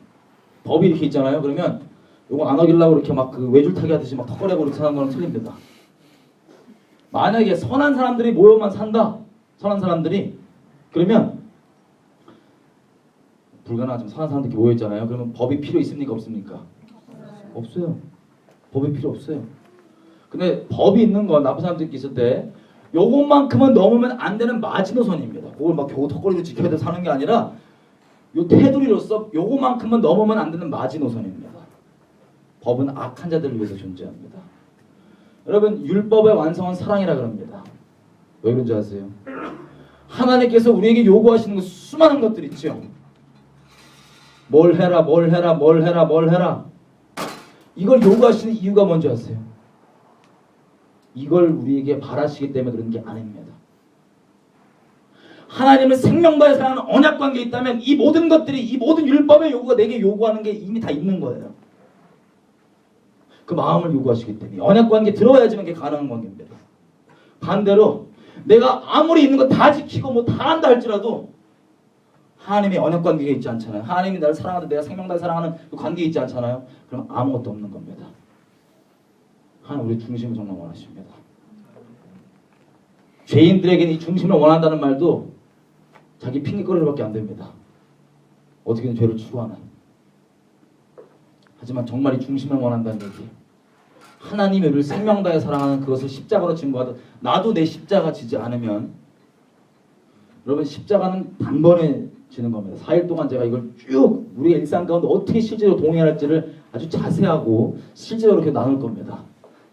법이 이렇게 있잖아요. 그러면 이거 안 어기려고 이렇게 막 그 외줄타기 하듯이 막 턱걸이하고 이렇게 사는 거는 틀립니다. 만약에 선한 사람들이 모여만 산다. 선한 사람들이 그러면 불가능하지만 선한 사람들이 모여 있잖아요. 그러면 법이 필요 있습니까 없습니까? 없어요. 법이 필요 없어요. 근데 법이 있는 건 나쁜 사람들이 있을 때 요것만큼은 넘으면 안 되는 마지노선입니다. 그걸 막 겨우 턱걸이로 지켜야 돼 사는 게 아니라 요 테두리로서 요것만큼은 넘으면 안 되는 마지노선입니다. 법은 악한 자들을 위해서 존재합니다. 여러분 율법의 완성은 사랑이라 그럽니다. 왜 그런지 아세요? 하나님께서 우리에게 요구하시는 거 수많은 것들 있죠. 뭘 해라 뭘 해라 뭘 해라 뭘 해라. 이걸 요구하시는 이유가 뭔지 아세요? 이걸 우리에게 바라시기 때문에 그런 게 아닙니다. 하나님은 생명과의 사랑하는 언약 관계에 있다면 이 모든 것들이 이 모든 율법의 요구가 내게 요구하는 게 이미 다 있는 거예요. 그 마음을 요구하시기 때문에 언약 관계 들어야지만 그게 가능한 관계입니다. 반대로 내가 아무리 있는 거 다 지키고 뭐 다 한다 할지라도 하나님의 언약 관계가 있지 않잖아요. 하나님이 나를 사랑하듯 내가 생명과의 사랑하는 그 관계에 있지 않잖아요. 그럼 아무것도 없는 겁니다. 하나님 우리 중심을 정말 원하십니다. 죄인들에게는 이 중심을 원한다는 말도 자기 핑계거리밖에 안 됩니다. 어떻게든 죄를 추구하는. 하지만 정말 이 중심을 원한다는 얘기. 하나님이 우리를 생명 다해 사랑하는 그것을 십자가로 증거하듯 나도 내 십자가 지지 않으면 여러분 십자가는 단번에 지는 겁니다. 4일 동안 제가 이걸 쭉 우리의 일상 가운데 어떻게 실제로 동행할지를 아주 자세하고 실제로 이렇게 나눌 겁니다.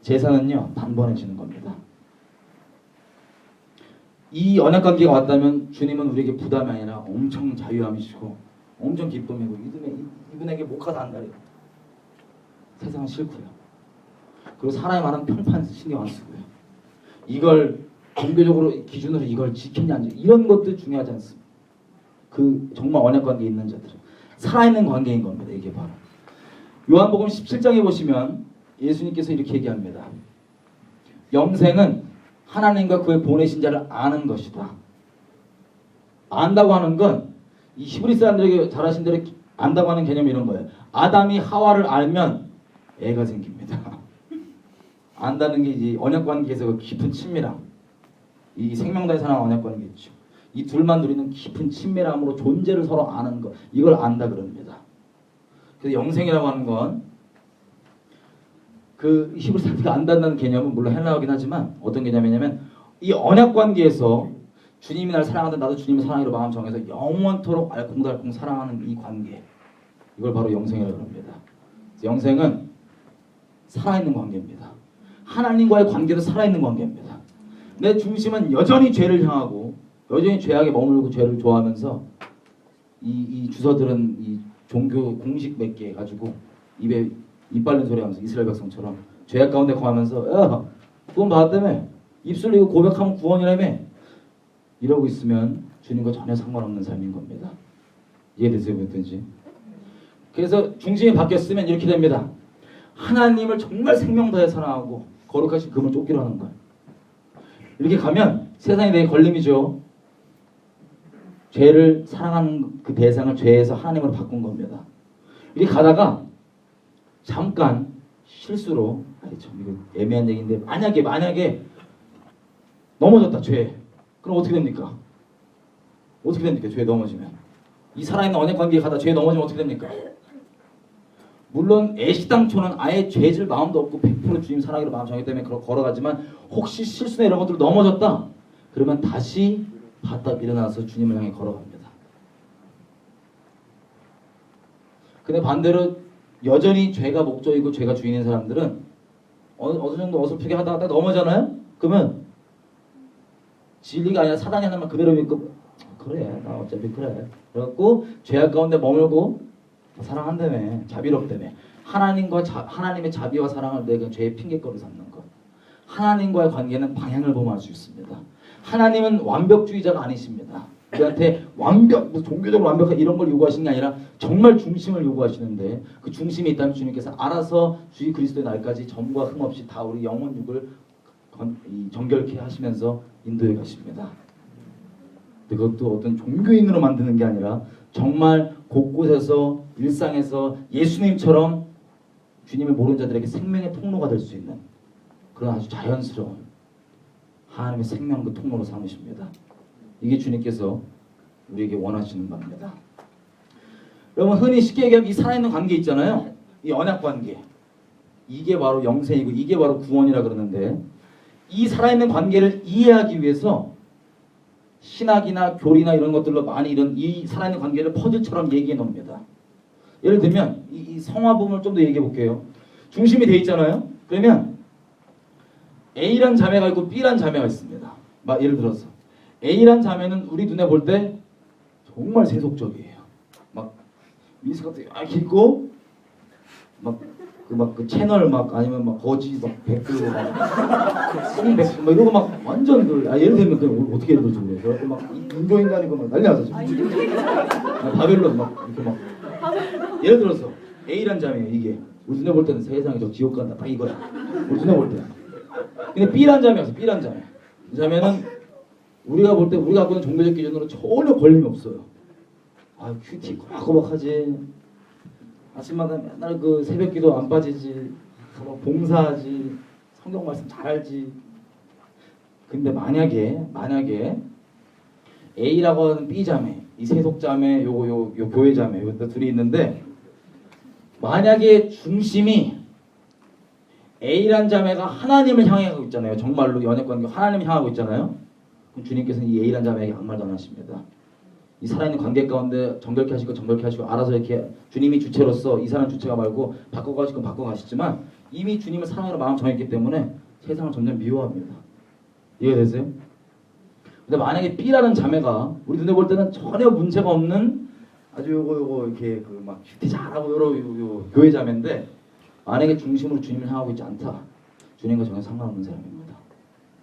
제사는요 단번에 지는 겁니다. 이 언약관계가 왔다면 주님은 우리에게 부담이 아니라 엄청 자유함이시고 엄청 기쁨이고 이분에게 목하다 한다리 세상은 싫고요. 그리고 사람이 말하는 평판 신경 안 쓰고요. 이걸 종교적으로 기준으로 이걸 지켰냐 안 지켰냐 이런 것도 중요하지 않습니다. 그 정말 언약관계에 있는 자들은 살아있는 관계인 겁니다. 이게 바로 요한복음 17장에 보시면 예수님께서 이렇게 얘기합니다. 영생은 하나님과 그의 보내신 자를 아는 것이다. 안다고 하는 건 이 히브리 사람들에게 잘 아신 대로 안다고 하는 개념이 이런 거예요. 아담이 하와를 알면 애가 생깁니다. 안다는 게 이제 언약 관계에서 그 깊은 친밀함. 이 생명다의 사랑 언약 관계죠. 이 둘만 누리는 깊은 친밀함으로 존재를 서로 아는 것. 이걸 안다 그럽니다. 그래서 영생이라고 하는 건 그 히브리 사람들이 안다는 개념은 물론 헬라어긴 하지만 어떤 개념이냐면 이 언약 관계에서 주님이 날 사랑하든 나도 주님을 사랑하기로 마음 정해서 영원토록 알콩달콩 사랑하는 이 관계. 이걸 바로 영생이라고 합니다. 영생은 살아있는 관계입니다. 하나님과의 관계도 살아있는 관계입니다. 내 중심은 여전히 죄를 향하고 여전히 죄악에 머물고 죄를 좋아하면서 이 주서들은 이 종교 공식 몇 개 가지고 입에 이빨린 소리 하면서 이스라엘 백성처럼 죄악 가운데 거하면서 야 구원 받았다며 입술 이고 고백하면 구원이라며 이러고 있으면 주님과 전혀 상관없는 삶인 겁니다. 이해되세요? 뭐든지. 그래서 중심이 바뀌었으면 이렇게 됩니다. 하나님을 정말 생명 다해 사랑하고 거룩하신 그분을 쫓기로 하는 거예요. 이렇게 가면 세상에 대해 걸림이죠. 죄를 사랑하는 그 대상을 죄에서 하나님으로 바꾼 겁니다. 이렇게 가다가 잠깐 실수로 참 이거 애매한 얘기인데 만약에 넘어졌다 죄. 그럼 어떻게 됩니까? 어떻게 됩니까? 죄에 넘어지면 이 살아있는 언약 관계에 가다 죄에 넘어지면 어떻게 됩니까? 물론 애시당초는 아예 죄질 마음도 없고 100% 주님 사랑하기로 마음 정했기 때문에 걸어가지만 혹시 실수나 이런 것들로 넘어졌다 그러면 다시 바짝 일어나서 주님을 향해 걸어갑니다. 근데 반대로 여전히 죄가 목적이고 죄가 주인인 사람들은 어느 정도 어설프게 하다가 넘어잖아요? 그러면 진리가 아니라 사단이 하나만 그대로 믿고 그래 나 어차피 그래 그래갖고 죄악 가운데 머물고 사랑한다며 자비롭다며 하나님의 자비와 사랑을 내가 죄의 핑계거리 삼는 것. 하나님과의 관계는 방향을 보면 알 수 있습니다. 하나님은 완벽주의자가 아니십니다. 우리한테 종교적으로 완벽한 이런 걸 요구하시는 게 아니라 정말 중심을 요구하시는데 그 중심이 있다면 주님께서 알아서 주의 그리스도의 날까지 점과 흠 없이 다 우리 영혼 육을 정결케 하시면서 인도해 가십니다. 그것도 어떤 종교인으로 만드는 게 아니라 정말 곳곳에서 일상에서 예수님처럼 주님을 모르는 자들에게 생명의 통로가 될 수 있는 그런 아주 자연스러운 하나님의 생명 그 통로로 삼으십니다. 이게 주님께서 우리에게 원하시는 겁니다. 여러분 흔히 쉽게 얘기하면 이 살아있는 관계 있잖아요. 이 언약 관계. 이게 바로 영생이고 이게 바로 구원이라 그러는데 이 살아있는 관계를 이해하기 위해서 신학이나 교리나 이런 것들로 많이 이 살아있는 관계를 퍼즐처럼 얘기해 놓습니다. 예를 들면 이 성화 부분을 좀 더 얘기해 볼게요. 중심이 돼 있잖아요. 그러면 A란 자매가 있고 B란 자매가 있습니다. 막 예를 들어서 A란 자매는 우리 눈에 볼 때 정말 세속적이에요. 막 미스커트 길고 그 채널 아니면 거지 백글 송백 이런 거 막 완전 예를 들면 어떻게 예를 들지 모르겠어요. 막 인조인간이고 막 난리 나서 지금 바벨론 이렇게 예를 들어서 A란 자매예요. 이게 우리 눈에 볼 때는 세상에 저 지옥 간다 딱 이거야. 우리 눈에 볼 때. 근데 B란 자매였어. B란 자매. 이 자매는 우리가 볼 때 우리가 갖고 있는 종교적 기준으로 전혀 걸림이 없어요. 큐티 꼬박꼬박하지. 아침마다 맨날 그 새벽기도 안 빠지지. 봉사하지. 성경 말씀 잘 알지. 근데 만약에 A라고 하는 B 자매, 이 세속 자매, 요 교회 자매, 요 둘이 있는데 만약에 중심이 A란 자매가 하나님을 향해 가고 있잖아요. 정말로 연약관계 하나님을 향하고 있잖아요. 그럼 주님께서는 이 A란 자매에게 아무 말도 안 하십니다. 이 살아있는 관계 가운데 정결케 하시고 알아서 이렇게 주님이 주체로서 이 사람 주체가 말고 바꿔가시고 바꿔가시지만 이미 주님을 사랑하는 마음 정했기 때문에 세상을 점점 미워합니다. 이해되세요? 근데 만약에 B라는 자매가 우리 눈에 볼 때는 전혀 문제가 없는 아주 요거 이렇게 막 큐티 잘하고 요 교회 자매인데 만약에 중심으로 주님을 향하고 있지 않다. 주님과 전혀 상관없는 사람입니다.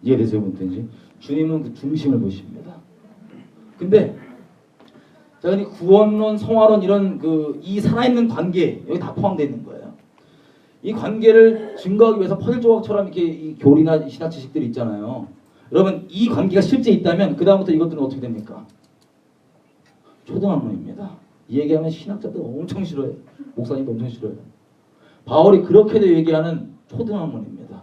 이해되세요? 뭔지? 주님은 그 중심을 보십니다. 근데 자, 구원론, 성화론 이런 이 살아있는 관계 여기 다 포함되어 있는 거예요. 이 관계를 증거하기 위해서 퍼즐 조각처럼 이렇게 이 교리나 신학 지식들이 있잖아요. 여러분 이 관계가 실제 있다면 그 다음부터 이것들은 어떻게 됩니까? 초등학문입니다. 이 얘기하면 신학자들 엄청 싫어해요. 목사님도 엄청 싫어해요. 바울이 그렇게도 얘기하는 초등학문입니다.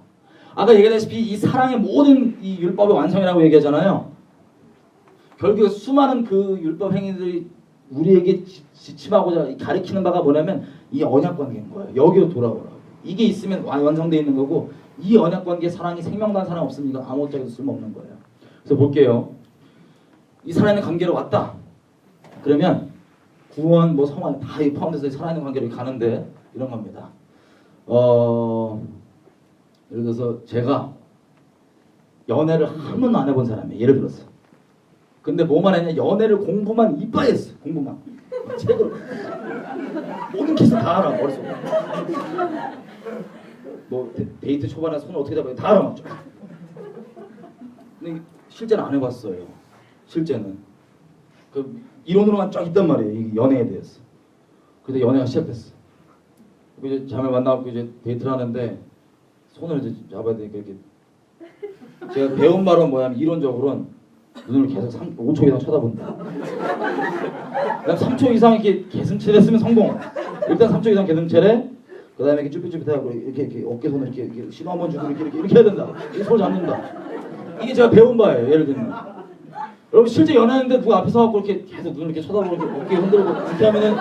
아까 얘기했다시피 이 사랑의 모든 이 율법의 완성이라고 얘기하잖아요. 결국에 수많은 그 율법 행위들이 우리에게 지침하고자 가리키는 바가 뭐냐면 이 언약 관계인 거예요. 여기로 돌아오라고. 이게 있으면 완성되어 있는 거고, 이 언약 관계 사랑이 생명난 사랑 없으니까 아무것도 쓸모없는 거예요. 그래서 볼게요. 이 살아있는 관계로 왔다. 그러면 구원, 뭐 성화 다 포함돼서 살아있는 관계로 가는데 이런 겁니다. 예를 들어서 제가 연애를 한 번도 안 해본 사람이에요. 예를 들어서. 근데 뭐만 했냐? 연애를 공부만 이빠이 했어. 공부만. 책으로. 모든 케이스 다 알아. 머릿속에. 뭐 데이트 초반에 손을 어떻게 잡아야 다 알아맞죠. 근데 실제는 안 해봤어요. 실제는. 그 이론으로만 쫙 있단 말이에요. 이 연애에 대해서. 근데 연애가 시작됐어. 이제 자매 만나고 이제 데이트를 하는데 손을 이제 잡아야 되니까 이렇게 제가 배운 바는 뭐냐면 이론적으로는 눈을 계속 5초 이상 쳐다본다. 그다음 3초 이상 이렇게 개슴체를 쓰면 성공. 일단 3초 이상 개슴체래. 그다음에 이렇게 쭈삣쭈삣하고 이렇게 어깨 손을 이렇게 신호 한번 주고 이렇게 해야 된다. 이렇게 손을 잡는다. 이게 제가 배운 바예요. 예를 들면. 여러분 실제 연애하는데 누가 앞에 서갖고 이렇게 계속 눈을 이렇게 쳐다보고 이렇게 어깨 흔들고 이렇게 하면은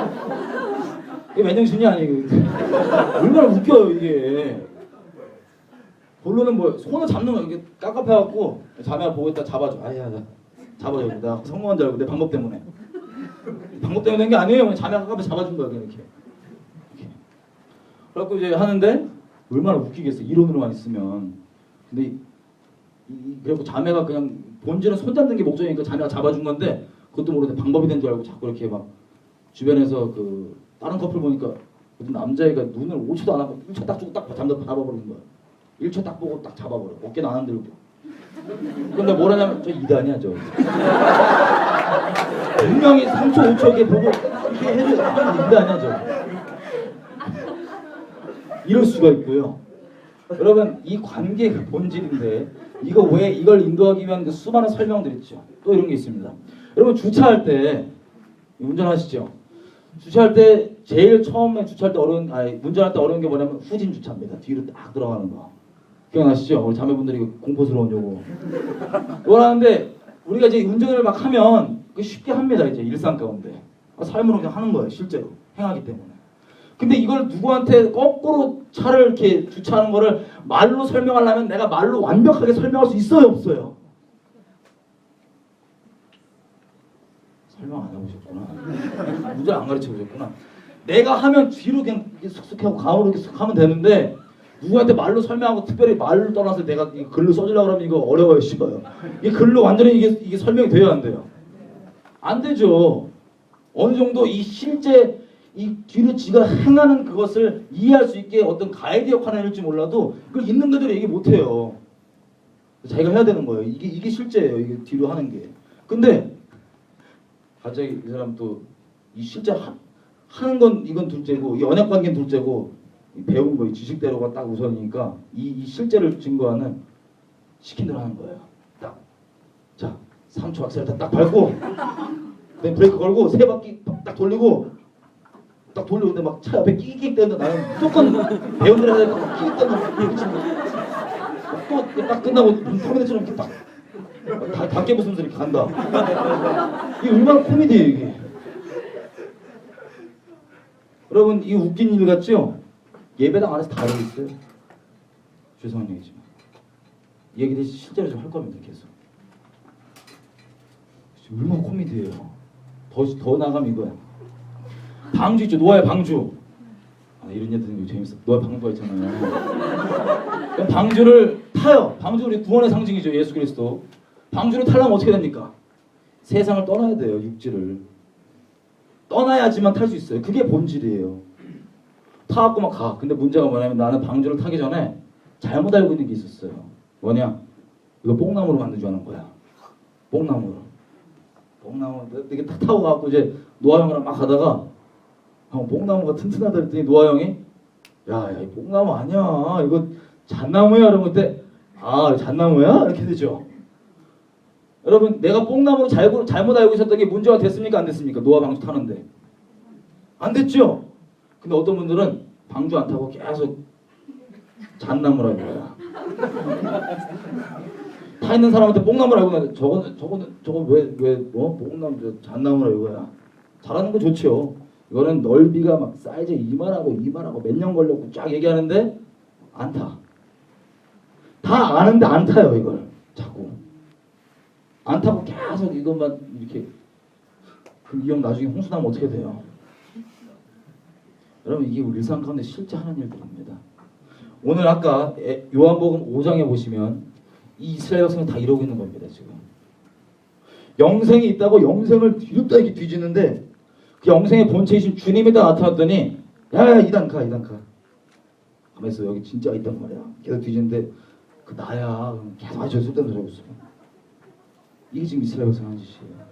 이게 맨정신이 아니에요. 얼마나 웃겨요 이게. 본론은 뭐 손을 잡는 거 이렇게 깝깝해갖고 자매가 보고 있다 잡아줘. 아야 잡아줘. 나 성공한 줄 알고 내 방법 때문에. 방법 때문에 된 게 아니에요. 자매가 깝깝해 잡아준 거야 그냥 이렇게. 그래갖고 이제 하는데 얼마나 웃기겠어 이론으로만 있으면. 근데 그리고 자매가 그냥 본질은 손 잡는 게 목적이니까 자매가 잡아준 건데 그것도 모르는데 방법이 된 줄 알고 자꾸 이렇게 막 주변에서 그 다른 커플 보니까 어떤 남자애가 눈을 5초도 안 하고 1초 딱 주고 딱 잡아버리는 거야. 1초 딱 보고 딱 잡아버려. 어깨는 안 흔들고. 근데 뭐라냐면 저 이단이야 저. 분명히 3초 5초 이렇게 보고 이렇게 해도 이단이야 저. 이럴 수가 있고요. 여러분 이 관계의 그 본질인데 이거 왜 이걸 인도하기 위한 그 수많은 설명들 있죠. 또 이런 게 있습니다. 여러분 주차할 때 운전하시죠. 주차할 때 제일 처음에 주차할 때 운전할 때 어려운 게 뭐냐면 후진 주차입니다. 뒤로 딱 들어가는 거. 기억나시죠? 우리 자매분들이 공포스러운 요거. 이걸 하는데 우리가 이제 운전을 막 하면 쉽게 합니다. 이제 일상 가운데. 삶으로 그냥 하는 거예요. 실제로. 행하기 때문에. 근데 이걸 누구한테 거꾸로 차를 이렇게 주차하는 거를 말로 설명하려면 내가 말로 완벽하게 설명할 수 있어요? 없어요? 설명 안 해보셨구나. 운전 안 가르쳐 보셨구나. 내가 하면 뒤로 그냥 쑥쑥 하고 가으로 이렇게 쑥 하면 되는데 누구한테 말로 설명하고 특별히 말을 떠나서 내가 이 글로 써주려고 하면 이거 어려워요, 쉬워요. 이 글로 완전히 이게 설명이 돼요, 안 돼요? 안 되죠. 어느 정도 이 실제 이 뒤로 지가 행하는 그것을 이해할 수 있게 어떤 가이드 역할을 할지 몰라도 그걸 있는 그대로 얘기 못 해요. 자기가 해야 되는 거예요. 이게 실제예요. 이게 뒤로 하는 게. 근데 갑자기 이 사람 또 이 실제 하는 건 이건 둘째고 이 언약 관계는 둘째고 이 배운 거 이 지식대로가 딱 우선이니까 이 실제를 증거하는 시킨 대로 하는 거예요. 딱. 자, 3초 악셀을 딱 밟고 그다음에 브레이크 걸고 세 바퀴 딱 돌리고 딱 돌리는데 막 차 옆에 끼익 대는데 나는 무조건 배운 대로 해야 되니까 끼익 대는 또딱 끝나고 터미네이터처럼 이렇게 딱 닭개 부수면서 이렇게 간다. 이게 얼마나 코미디예요 이게. 여러분 이 웃긴 일 같죠? 예배당 안에서 다 알고 있어요. 죄송한 얘기지만 이 얘기들 실제로 좀 할 겁니다. 계속. 얼마나 코미디예요. 더 나가면 이거야. 방주 있죠. 노아의 방주. 이런 얘기 듣는 게 재밌어. 노아의 방주가 있잖아요. 방주를 타요. 방주 우리 구원의 상징이죠. 예수 그리스도. 방주를 타려면 어떻게 됩니까? 세상을 떠나야 돼요. 육지를. 떠나야지만 탈 수 있어요. 그게 본질이에요. 타갖고 막 가. 근데 문제가 뭐냐면 나는 방주를 타기 전에 잘못 알고 있는 게 있었어요. 뭐냐? 이거 뽕나무로 만든 줄 아는 거야. 뽕나무로. 뽕나무 이렇게 탁 타고 가고 이제 노아 형이랑 막 가다가 형 뽕나무가 튼튼하다 했더니 노아 형이 야 이 뽕나무 아니야. 이거 잣나무야. 이러면 그때 아 잣나무야? 이렇게 되죠. 여러분 내가 뽕나무로 잘못 알고 있었던 게 문제가 됐습니까? 안 됐습니까? 노아 방주 타는데 안 됐죠? 근데 어떤 분들은 방주 안 타고 계속 잣나무라고 해요. 타 있는 사람한테 뽕나무라고 하는데 저건 왜 뽕나무 잣나무라 이거야. 잘하는 거 좋죠. 이거는 넓이가 막 사이즈 이만하고 몇 년 걸렸고 쫙 얘기하는데 안 타. 다 아는데 안 타요 이걸 자꾸. 안 타고 계속 이것만 이렇게. 그럼 이 형 나중에 홍수 나면 어떻게 돼요? 여러분 이게 우리 일상 가운데 실제 하는 일들입니다. 오늘 아까 요한복음 5장에 보시면 이 이스라엘 백성이 다 이러고 있는 겁니다. 지금 영생이 있다고 영생을 뒤집다 이렇게 뒤지는데 그 영생의 본체이신 주님이 다 나타났더니 야 이단 가 하면서 여기 진짜 있단 말이야. 계속 뒤지는데 그 나야 계속 아주 쓸데없는 소리 하고 있어. 이게 지금 이스라엘 백성 하는 짓이에요.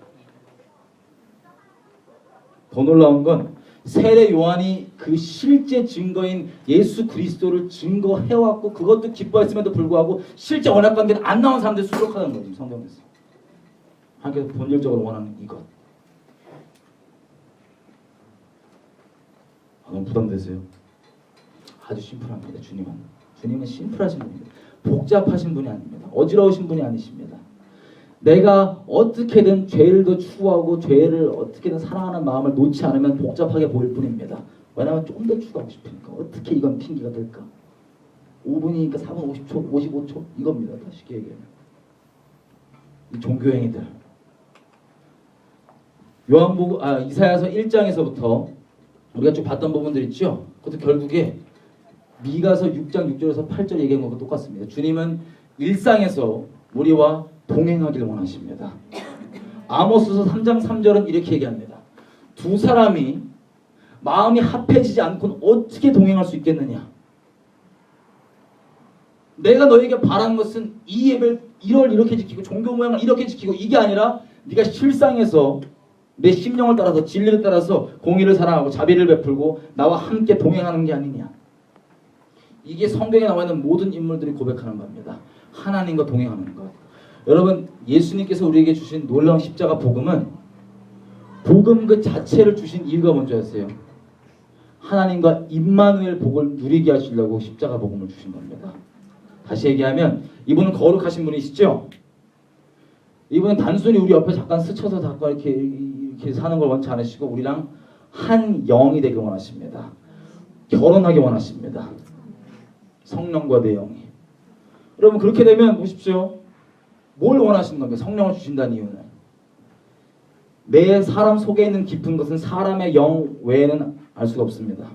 더 놀라운 건 세례 요한이 그 실제 증거인 예수 그리스도를 증거해왔고 그것도 기뻐했음에도 불구하고 실제 언약관계는 안 나온 사람들이 수록하는 거지 성경에서. 하나님께서 본질적으로 원하는 이것. 너무 부담되세요? 아주 심플합니다. 주님은 심플하신 분입니다. 복잡하신 분이 아닙니다. 어지러우신 분이 아니십니다. 내가 어떻게든 죄를 더 추구하고 죄를 어떻게든 사랑하는 마음을 놓지 않으면 복잡하게 보일 뿐입니다. 왜냐하면 좀 더 추구하고 싶으니까. 어떻게 이건 핑계가 될까? 5분이니까 4분 50초, 55초 이겁니다. 더 쉽게 얘기하면. 이 종교행위들. 이사야서 1장에서부터 우리가 쭉 봤던 부분들 있죠? 그것도 결국에 미가서 6장 6절에서 8절 얘기한 것과 똑같습니다. 주님은 일상에서 우리와 동행하기를 원하십니다. 아모스서 3장 3절은 이렇게 얘기합니다. 두 사람이 마음이 합해지지 않고는 어떻게 동행할 수 있겠느냐. 내가 너에게 바라는 것은 이 예배를 이렇게 지키고 종교 모양을 이렇게 지키고 이게 아니라 네가 실상에서 내 심령을 따라서 진리를 따라서 공의를 사랑하고 자비를 베풀고 나와 함께 동행하는 게 아니냐. 이게 성경에 나와 있는 모든 인물들이 고백하는 겁니다. 하나님과 동행하는 것. 여러분 예수님께서 우리에게 주신 놀라운 십자가 복음은 복음 그 자체를 주신 이유가 뭔지 아세요? 하나님과 임마누엘 복을 누리게 하시려고 십자가 복음을 주신 겁니다. 다시 얘기하면 이분은 거룩하신 분이시죠? 이분은 단순히 우리 옆에 잠깐 스쳐서 잠깐 이렇게 사는 걸 원치 않으시고 우리랑 한 영이 되길 원하십니다. 결혼하기 원하십니다. 성령과 내 영이. 여러분 그렇게 되면 보십시오. 뭘 원하시는 겁니까? 성령을 주신다는 이유는 내 사람 속에 있는 깊은 것은 사람의 영 외에는 알 수가 없습니다.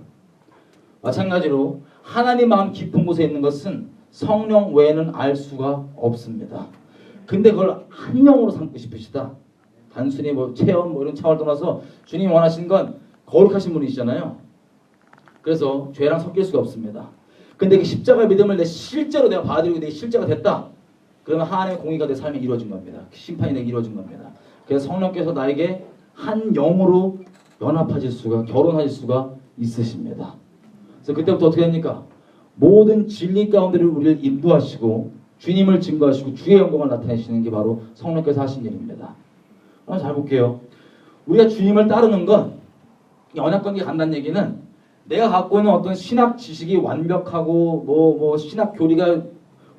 마찬가지로 하나님 마음 깊은 곳에 있는 것은 성령 외에는 알 수가 없습니다. 근데 그걸 한 영으로 삼고 싶으시다. 단순히 체험 이런 차원을 떠나서 주님이 원하시는 건 거룩하신 분이시잖아요. 그래서 죄랑 섞일 수가 없습니다. 근데 그 십자가의 믿음을 실제로 내가 받아들이고 내 실제가 됐다. 그러면 하나님의 공의가 내 삶에 이루어진 겁니다. 심판이 내게 이루어진 겁니다. 그래서 성령께서 나에게 한 영으로 연합하실 수가, 결혼하실 수가 있으십니다. 그래서 그때부터 어떻게 됩니까? 모든 진리 가운데를 우리를 인도하시고 주님을 증거하시고 주의 영광을 나타내시는 게 바로 성령께서 하신 일입니다. 한번 잘 볼게요. 우리가 주님을 따르는 건 언약관계 간다는 얘기는 내가 갖고 있는 어떤 신학 지식이 완벽하고 신학 교리가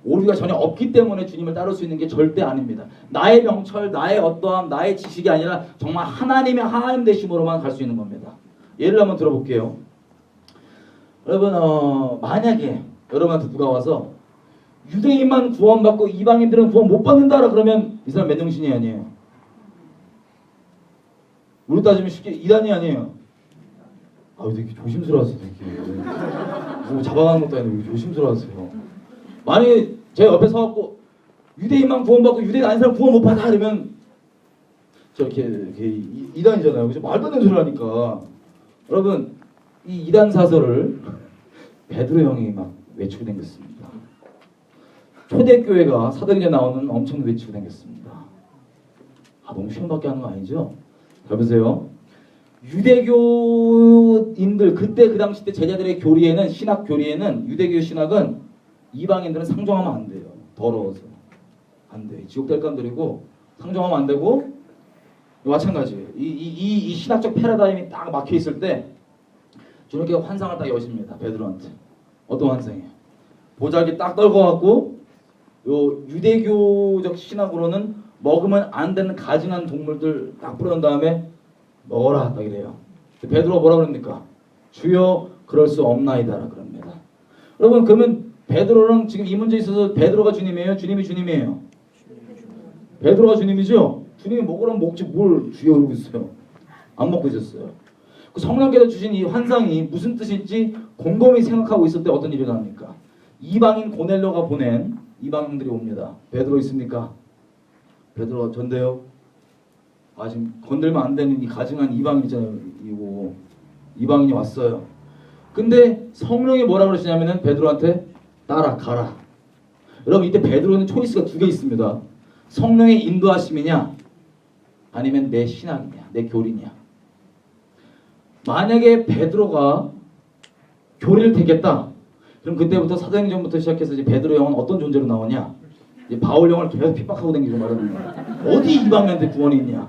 오류가 전혀 없기 때문에 주님을 따를 수 있는 게 절대 아닙니다. 나의 명철, 나의 어떠함, 나의 지식이 아니라 정말 하나님의 하나님 되심으로만 갈 수 있는 겁니다. 예를 한번 들어볼게요. 여러분 만약에 여러분한테 누가 와서 유대인만 구원받고 이방인들은 구원 못 받는다라 그러면 이 사람 맨정신이 아니에요. 우리 따지면 쉽게 이단이 아니에요. 왜 이렇게 조심스러워하세요? 이렇게 잡아가는 것도 아니고 왜 조심스러워하세요? 만약에 제 옆에 서갖고 유대인만 구원받고 유대인 아닌 사람 구원 못 받아 이러면 저렇게 이단이잖아요. 그죠? 말도 안 되는 소리를 하니까. 여러분 이 이단 사설을 베드로 형이 막 외치고 다녔습니다. 초대교회가 사도행전에 나오는 엄청 외치고 다녔습니다. 너무 시험받게 하는 거 아니죠? 잘 보세요. 유대교인들 그때 그 당시 때 제자들의 교리에는 신학 교리에는 유대교 신학은 이방인들은 상종하면 안 돼요. 더러워서 안 돼. 지옥 될 감들이고 상종하면 안 되고 마찬가지예요. 이 신학적 패러다임이 딱 막혀 있을 때 주님께 환상을 딱 여십니다. 베드로한테. 어떤 환상이에요? 보자기 딱 떨궈갖고 요 유대교적 신학으로는 먹으면 안 되는 가증한 동물들 딱 뿌려놓은 다음에 먹어라 딱 이래요. 베드로가 뭐라 그럽니까? 주여 그럴 수 없나이다라 그럽니다. 여러분 그러면 베드로는 지금 이 문제에 있어서 베드로가 주님이에요? 주님이 주님이에요? 베드로가 주님이죠? 주님이 먹으라면 먹지 뭘 주여 그러고 있어요. 안 먹고 있었어요. 그 성령께서 주신 이 환상이 무슨 뜻일지 곰곰이 생각하고 있을 때 어떤 일이 일어납니까? 이방인 고넬료가 보낸 이방인들이 옵니다. 베드로 있습니까? 베드로 전데요. 아 지금 건들면 안 되는 이 가증한 이방인 있잖아요. 이거 이방인이 왔어요. 근데 성령이 뭐라 그러시냐면은 베드로한테 따라가라. 여러분 이때 베드로는 초이스가 두 개 있습니다. 성령의 인도하심이냐 아니면 내 신앙이냐 내 교리냐. 만약에 베드로가 교리를 택했다. 그럼 그때부터 사도행전부터 시작해서 이제 베드로 형은 어떤 존재로 나오냐? 이제 바울 형을 계속 핍박하고 다니고 말하는 거야. 어디 이방인한테 구원이 있냐?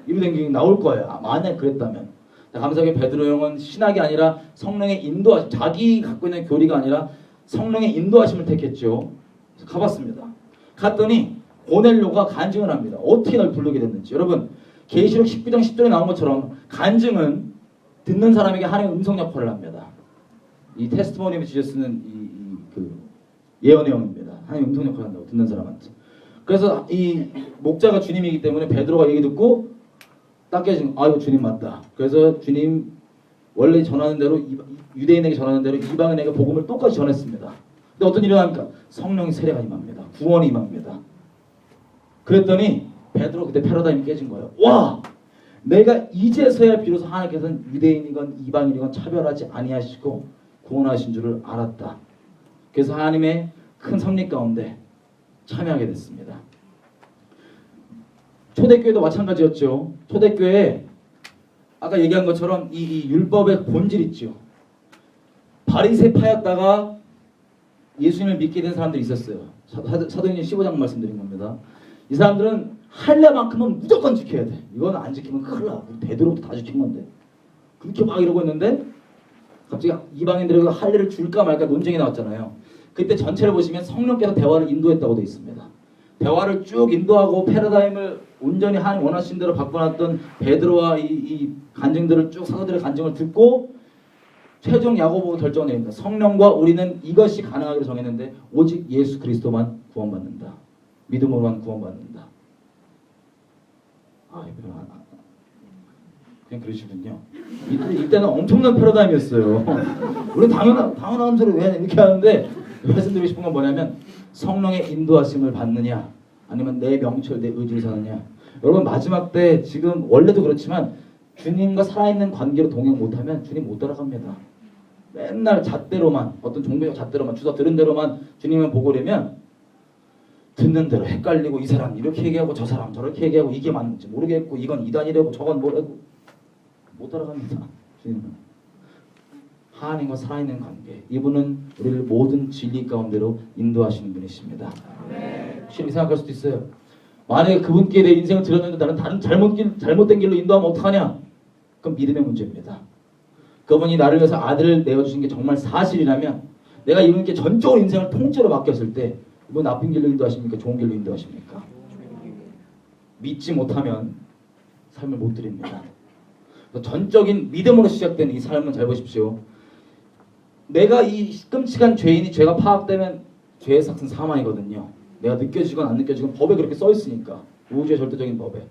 이로 댕기기 나올 거야. 만약 그랬다면. 감사하게 베드로 형은 신학이 아니라 성령의 인도하심, 자기 갖고 있는 교리가 아니라 성령의 인도하심을 택했죠. 그래서 가봤습니다. 갔더니 고넬료가 간증을 합니다. 어떻게 날 부르게 됐는지. 여러분 계시록 19장 10절에 나온 것처럼 간증은 듣는 사람에게 하나님의 음성 역할을 합니다. 이 테스트모니에 지어쓰는 그 예언 내용입니다. 하나님 음성 역할을 한다고 듣는 사람한테. 그래서 이 목자가 주님이기 때문에 베드로가 얘기 듣고 딱 깨진 이거 주님 맞다. 그래서 주님 원래 전하는 대로 유대인에게 전하는 대로 이방인에게 복음을 똑같이 전했습니다. 근데 어떤 일이 일어납니까? 성령의 세례가 임합니다. 구원이 임합니다. 그랬더니 베드로 그때 패러다임이 깨진 거예요. 와! 내가 이제서야 비로소 하나님께서는 유대인이건 이방인이건 차별하지 아니하시고 구원하신 줄을 알았다. 그래서 하나님의 큰 섭리 가운데 참여하게 됐습니다. 초대교회도 마찬가지였죠. 초대교회에 아까 얘기한 것처럼 이 율법의 본질 있죠. 바리새파였다가 예수님을 믿게 된 사람들이 있었어요. 사도행전 15장 말씀드린 겁니다. 이 사람들은 할례만큼은 무조건 지켜야 돼. 이건 안 지키면 큰일 나. 대대로부터 다 지킨 건데. 그렇게 막 이러고 있는데 갑자기 이방인들에게 할례를 줄까 말까 논쟁이 나왔잖아요. 그때 전체를 보시면 성령께서 대화를 인도했다고 되어 있습니다. 대화를 쭉 인도하고 패러다임을 온전히 하나님 원하신 대로 바꿔놨던 베드로와 이 간증들을 쭉 사도들의 간증을 듣고 최종 야고보가 결정을 내립니다. 성령과 우리는 이것이 가능하기로 정했는데 오직 예수 그리스도만 구원받는다. 믿음으로만 구원받는다. 그냥 그러시군요. 이때는 엄청난 패러다임이었어요. 우리 당연한 소리 왜 이렇게 하는데 말씀드리고 싶은 건 뭐냐면 성령의 인도하심을 받느냐 아니면 내 명철 내 의지를 사느냐. 여러분 마지막 때 지금 원래도 그렇지만 주님과 살아있는 관계로 동행 못하면 주님 못 따라갑니다. 맨날 잣대로만 어떤 종교적 잣대로만 주사 들은 대로만 주님을 보고 그러면 듣는 대로 헷갈리고 이 사람 이렇게 얘기하고 저 사람 저렇게 얘기하고 이게 맞는지 모르겠고 이건 이단이라고 저건 뭐라고 못 따라갑니다. 주님은 하나님과 살아있는 관계, 이분은 우리를 모든 진리 가운데로 인도하시는 분이십니다. 혹시 생각할 수도 있어요. 만약에 그분께 내 인생을 드렸는데 나는 다른 잘못된 길로 인도하면 어떡하냐? 그건 믿음의 문제입니다. 그분이 나를 위해서 아들을 내어주신 게 정말 사실이라면 내가 이분께 전적으로 인생을 통째로 맡겼을 때 이분 나쁜 길로 인도하십니까? 좋은 길로 인도하십니까? 믿지 못하면 삶을 못 드립니다. 전적인 믿음으로 시작된 이 삶은 잘 보십시오. 내가 이 끔찍한 죄인이 죄가 파악되면 죄의 삭은 사망이거든요. 내가 느껴지건 안 느껴지건 법에 그렇게 써 있으니까. 우주의 절대적인 법에.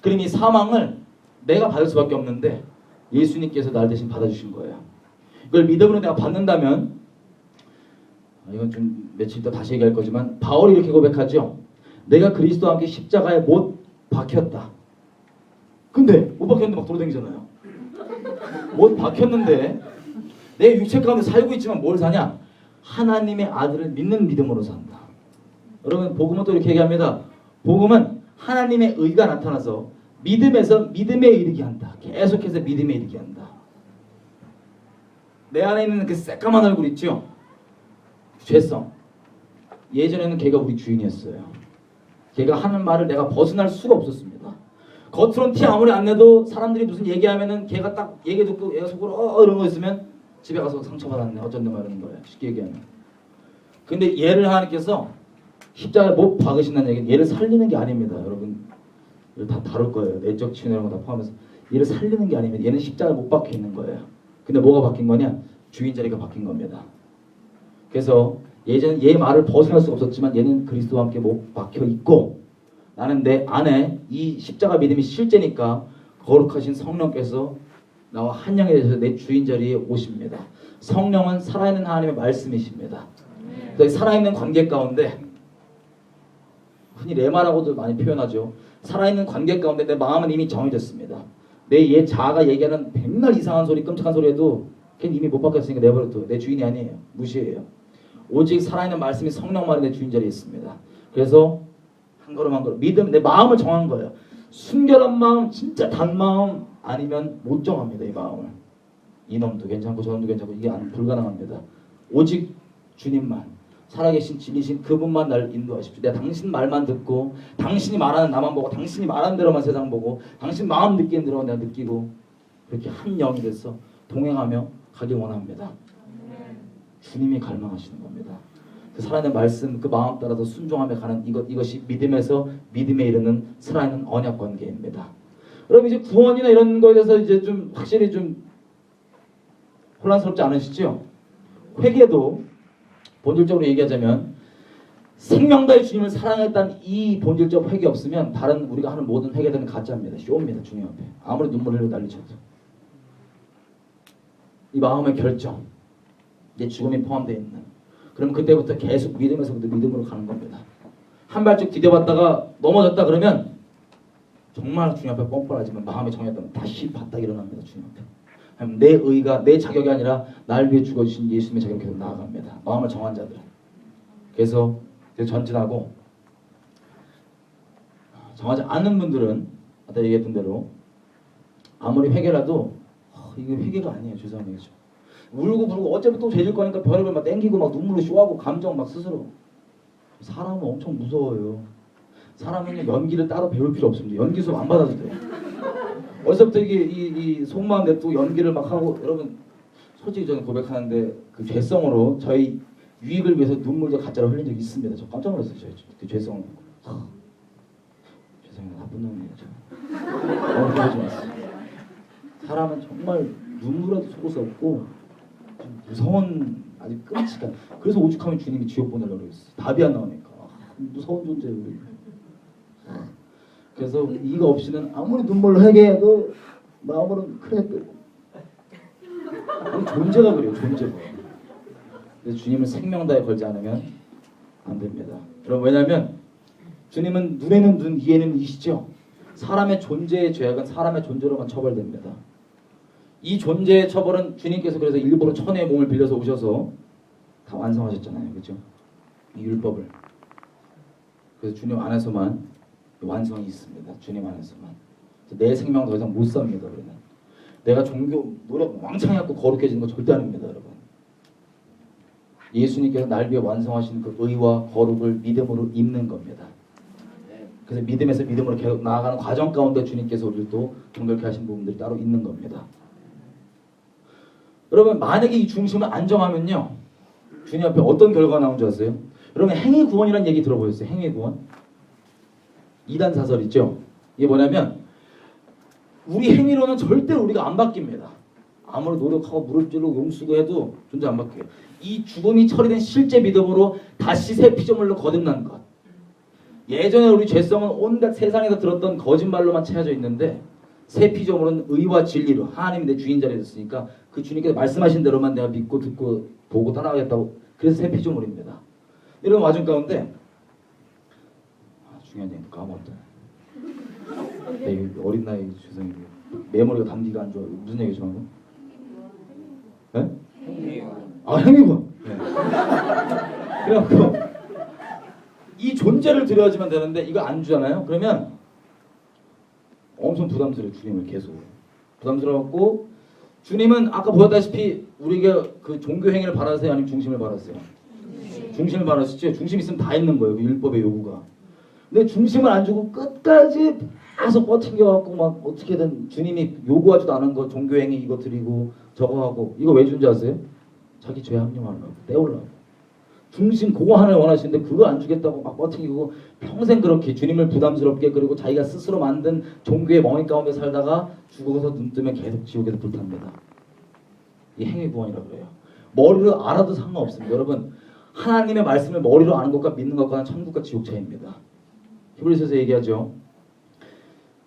그럼 이 사망을 내가 받을 수밖에 없는데 예수님께서 나를 대신 받아주신 거예요. 이걸 믿음으로 내가 받는다면 이건 좀 며칠 있다 다시 얘기할 거지만 바울이 이렇게 고백하죠. 내가 그리스도와 함께 십자가에 못 박혔다. 근데 못 박혔는데 막 돌아다니잖아요. 못 박혔는데 내 육체 가운데 살고 있지만 뭘 사냐? 하나님의 아들을 믿는 믿음으로 산다. 여러분 복음은 또 이렇게 얘기합니다. 복음은 하나님의 의가 나타나서 믿음에서 믿음에 이르게 한다. 계속해서 믿음에 이르게 한다. 내 안에 있는 그 새까만 얼굴 있죠? 죄성. 예전에는 걔가 우리 주인이었어요. 걔가 하는 말을 내가 벗어날 수가 없었습니다. 겉으로는 티 아무리 안 내도 사람들이 무슨 얘기하면은 걔가 딱 얘기 듣고 얘가 속으로 이런 거 있으면 집에 가서 상처받았네 어쩐데 말하는 거예요. 쉽게 얘기하면. 근데 얘를 하나님께서 십자가에 못 박으신다는 얘기는 얘를 살리는 게 아닙니다. 여러분 이걸 다 다룰 거예요. 내적 치유 이런 거 다 포함해서 얘를 살리는 게 아니면 얘는 십자가에 못 박혀 있는 거예요. 근데 뭐가 바뀐 거냐? 주인 자리가 바뀐 겁니다. 그래서 예전에 얘 말을 벗어날 수가 없었지만 얘는 그리스도와 함께 못 박혀 있고 나는 내 안에 이 십자가 믿음이 실제니까 거룩하신 성령께서 나와 한영이 되셔서 내 주인 자리에 오십니다. 성령은 살아있는 하나님의 말씀이십니다. 그래서 살아있는 관계 가운데 흔히 레마라고도 많이 표현하죠. 살아있는 관계 가운데 내 마음은 이미 정해졌습니다. 내 옛 자아가 얘기하는 백날 이상한 소리 끔찍한 소리 해도 걔는 이미 못 바뀌었으니까 내버려둬. 내 주인이 아니에요. 무시해요. 오직 살아있는 말씀이 성령만이 내 주인 자리에 있습니다. 그래서 한 걸음 한 걸음 믿음 내 마음을 정한 거예요. 순결한 마음 진짜 단 마음 아니면 못 정합니다. 이 마음을. 이놈도 괜찮고 저놈도 괜찮고 이게 불가능합니다. 오직 주님만 살아계신 진리신 그분만 날 인도하십시오. 내가 당신 말만 듣고 당신이 말하는 나만 보고 당신이 말하는 대로만 세상 보고 당신 마음 느끼는 대로 내가 느끼고 그렇게 한 영이 돼서 동행하며 가길 원합니다. 주님이 갈망하시는 겁니다. 그 살아있는 말씀 그 마음 따라서 순종하며 가는 이것이 믿음에서 믿음에 이르는 살아있는 언약 관계입니다. 그럼 이제 구원이나 이런 거에 대해서 이제 좀 확실히 좀 혼란스럽지 않으시죠? 회개도 본질적으로 얘기하자면 생명다의 주님을 사랑했다는 이 본질적 회개 없으면 다른 우리가 하는 모든 회개들은 가짜입니다. 쇼입니다. 주님 앞에. 아무리 눈물 흘리고 난리쳐도. 이 마음의 결정. 내 죽음이 포함되어 있는. 그럼 그때부터 계속 믿음에서부터 믿음으로 가는 겁니다. 한 발짝 디뎌봤다가 넘어졌다 그러면 정말 주님 앞에 뻔뻔하지만 마음에 정했다면 다시 바닥 일어납니다. 주님 앞에. 내 의가 내 자격이 아니라 날 위해 죽어주신 예수님의 자격으로 계속 나아갑니다. 마음을 정한 자들. 그래서 전진하고 정하지 않는 분들은 아까 얘기했던 대로 아무리 회개라도 이게 회개가 아니에요. 죄송해요. 울고 불고 어차피 또 죄질 거니까 별의별 막 땡기고 막 눈물로 쇼하고 감정 막 스스로. 사람은 엄청 무서워요. 사람은 연기를 따로 배울 필요 없습니다. 연기 수업 안 받아도 돼요. 어디서부터 이 속마음 냅두고 연기를 막 하고 여러분 솔직히 저는 고백하는데 그 죄성으로 저희 유익을 위해서 눈물도 가짜로 흘린 적이 있습니다. 저 깜짝 놀랐어요. 그 죄성으로. 죄송해요. 나쁜 놈이에요. 저. 그러지 마세요. 사람은 정말 눈물에도 속을 수 없고 좀 무서운 아주 끔찍한 그래서 오죽하면 주님이 지옥 보내려고 그랬어요. 답이 안 나오니까. 무서운 존재예요. 우리. 그래서 이거 없이는 아무리 눈물로 회개해도 마음으로는 그래 존재가 그래요. 존재가. 그래서 주님을 생명 다해 걸지 않으면 안 됩니다. 여러분 왜냐하면 주님은 눈에는 눈, 이에는 이시죠. 사람의 존재의 죄악은 사람의 존재로만 처벌됩니다. 이 존재의 처벌은 주님께서 그래서 일부러 천의 몸을 빌려서 오셔서 다 완성하셨잖아요. 그렇죠? 이 율법을. 그래서 주님 안에서만 완성이 있습니다. 주님 안에서만. 내 생명 더 이상 못 삽니다. 우리는. 내가 종교 노력 왕창 해갖고 거룩해지는 거 절대 아닙니다. 여러분. 예수님께서 날 위해 완성하신 그 의와 거룩을 믿음으로 입는 겁니다. 그래서 믿음에서 믿음으로 계속 나아가는 과정 가운데 주님께서 우리를 또 정결케 하신 부분들이 따로 있는 겁니다. 여러분 만약에 이 중심을 안 정하면요. 주님 앞에 어떤 결과가 나온 줄 아세요? 여러분 행위 구원이라는 얘기 들어보셨어요? 행위 구원? 이단 사설 있죠? 이게 뭐냐면 우리 행위로는 절대로 우리가 안 바뀝니다. 아무리 노력하고 무릎 꿇고 용수고 해도 존재 안 바뀌어요. 이 죽음이 처리된 실제 믿음으로 다시 새 피조물로 거듭난 것. 예전에 우리 죄성은 온갖 세상에서 들었던 거짓말로만 채워져 있는데 새 피조물은 의와 진리로 하나님이 내 주인 자리에 있으니까 그 주님께서 말씀하신 대로만 내가 믿고 듣고 보고 따라가겠다고. 그래서 새 피조물입니다. 이런 와중 가운데 중요한 얘기 까먹었다. 어린 나이 죄송해요. 메모리가 담기가 안 좋아요. 무슨 얘기죠 방금? 네? 행위군. 네. 그래갖고 이 존재를 드려야지만 되는데 이거 안 주잖아요. 그러면 엄청 부담스러워요. 주님을 계속 부담스러웠고 주님은 아까 보였다시피 우리가 그 종교 행위를 바라세요? 아니면 중심을 바라세요? 중심을 바라시죠. 중심 있으면 다 있는 거예요. 그 율법의 요구가. 근데 중심을 안 주고 끝까지 계속 버팅겨갖고 막 어떻게든 주님이 요구하지도 않은 거 종교행위 이거 드리고 저거 하고 이거 왜 준지 아세요? 자기 죄 합리화하려고 떼우려고 중심 그거 하나를 원하시는데 그거 안 주겠다고 막 버팅기고 평생 그렇게 주님을 부담스럽게 그리고 자기가 스스로 만든 종교의 멍에 가운데 살다가 죽어서 눈 뜨면 계속 지옥에서 불탑니다. 이 행위구원이라고 그래요. 머리로 알아도 상관없습니다. 여러분 하나님의 말씀을 머리로 아는 것과 믿는 것과는 천국과 지옥 차이입니다. 히브리서에서 얘기하죠.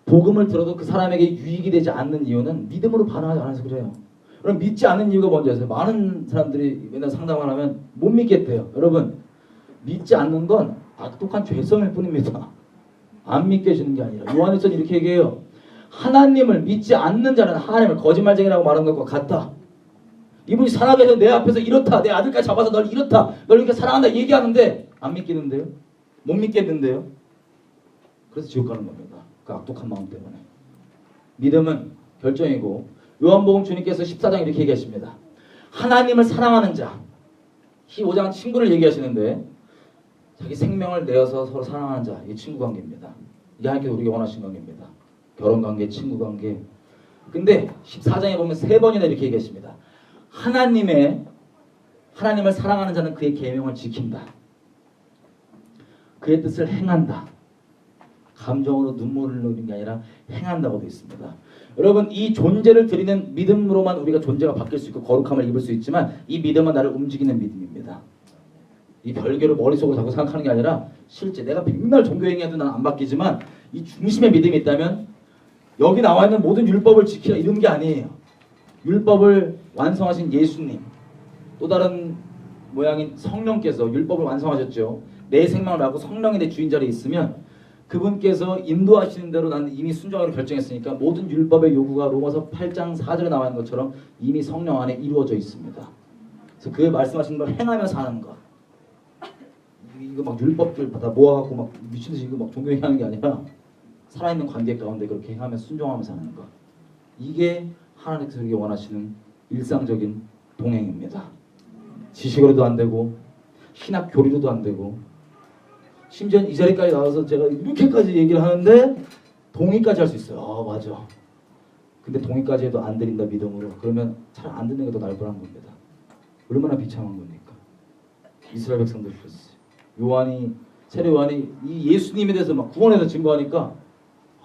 복음을 들어도 그 사람에게 유익이 되지 않는 이유는 믿음으로 반응하지 않아서 그래요. 그럼 믿지 않는 이유가 뭔지 아세요? 많은 사람들이 맨날 상담을 하면 못 믿겠대요. 여러분 믿지 않는 건 악독한 죄성일 뿐입니다. 안 믿게 해주는 게 아니라 요한일서는 이렇게 얘기해요. 하나님을 믿지 않는 자는 하나님을 거짓말쟁이라고 말하는 것과 같다. 이분이 살아계셔서 내 앞에서 이렇다. 내 아들까지 잡아서 널 이렇다. 널 이렇게 사랑한다 얘기하는데 안 믿겠는데요? 못 믿겠는데요? 그래서 지옥 가는 겁니다. 그 악독한 마음 때문에. 믿음은 결정이고 요한복음 주님께서 14장 이렇게 얘기하십니다. 하나님을 사랑하는 자 15장 친구를 얘기하시는데 자기 생명을 내어서 서로 사랑하는 자 이게 친구 관계입니다. 이게 하나님께서 우리가 원하시는 관계입니다. 결혼 관계, 친구 관계. 근데 14장에 보면 3번이나 이렇게 얘기하십니다. 하나님을 사랑하는 자는 그의 계명을 지킨다. 그의 뜻을 행한다. 감정으로 눈물을 흘리는 게 아니라 행한다고 되어 있습니다. 여러분 이 존재를 드리는 믿음으로만 우리가 존재가 바뀔 수 있고 거룩함을 입을 수 있지만 이 믿음은 나를 움직이는 믿음입니다. 이 별개로 머릿속으로 자꾸 생각하는 게 아니라 실제 내가 백날 종교행위해도 난 안 바뀌지만 이 중심의 믿음이 있다면 여기 나와 있는 모든 율법을 지키라 이런 게 아니에요. 율법을 완성하신 예수님 또 다른 모양인 성령께서 율법을 완성하셨죠. 내 생명을 갖고 성령이 내 주인 자리에 있으면 그분께서 인도하시는 대로 나는 이미 순종하기로 결정했으니까 모든 율법의 요구가 로마서 8장 4절에 나와 있는 것처럼 이미 성령 안에 이루어져 있습니다. 그래서 그 말씀하신 걸 행하면서 하는 것. 이거 막 율법들 다 모아갖고 막 미친듯이 이거 막 종교행위 하는 게 아니라 살아있는 관계 가운데 그렇게 행하면서 순종하면서 하는 것. 이게 하나님께서 우리에게 원하시는 일상적인 동행입니다. 지식으로도 안 되고 신학 교리로도 안 되고 심지어 이 자리까지 나와서 제가 이렇게까지 얘기를 하는데 동의까지 할 수 있어요. 아 맞아. 근데 동의까지 해도 안 드린다 믿음으로 그러면 잘 안 듣는 게 더 나을 뻔한 겁니다. 얼마나 비참한 겁니까? 이스라엘 백성들 보셨어요. 세례 요한이 이 예수님에 대해서 막 구원해서 증거하니까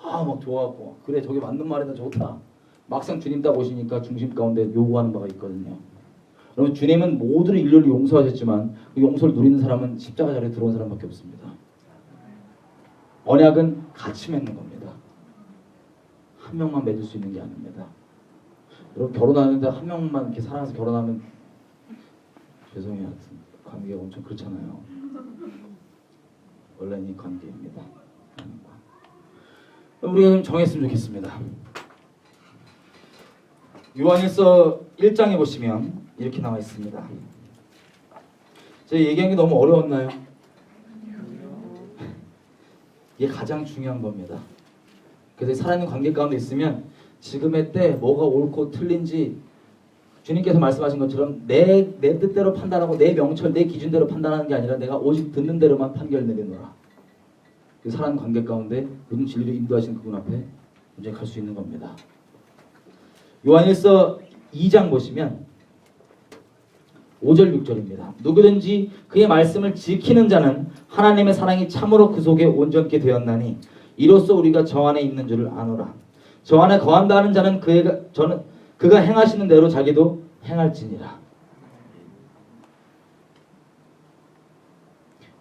막 좋아하고 그래 저게 맞는 말이다 좋다. 막상 주님 딱 오시니까 중심 가운데 요구하는 바가 있거든요. 여러분 주님은 모든 인류를 용서하셨지만 그 용서를 누리는 사람은 십자가 자리에 들어온 사람밖에 없습니다. 언약은 같이 맺는 겁니다. 한 명만 맺을 수 있는 게 아닙니다. 여러분 결혼하는데 한 명만 이렇게 사랑해서 결혼하면 죄송해요. 관계가 엄청 그렇잖아요. 원래는 이 관계입니다. 우리가 좀 정했으면 좋겠습니다. 요한일서 1장에 보시면 이렇게 나와 있습니다. 제가 얘기한 게 너무 어려웠나요? 이게 가장 중요한 겁니다. 그래서 살아있는 관계 가운데 있으면 지금의 때 뭐가 옳고 틀린지 주님께서 말씀하신 것처럼 내 뜻대로 판단하고 내 명철, 내 기준대로 판단하는 게 아니라 내가 오직 듣는 대로만 판결 내리노라. 그 살아있는 관계 가운데 모든 진리를 인도하시는 그분 앞에 이제 갈 수 있는 겁니다. 요한일서 2장 보시면 5절 6절입니다. 누구든지 그의 말씀을 지키는 자는 하나님의 사랑이 참으로 그 속에 온전케 되었나니 이로써 우리가 저 안에 있는 줄을 아노라. 저 안에 거한다 하는 자는 그가 행하시는 대로 자기도 행할지니라.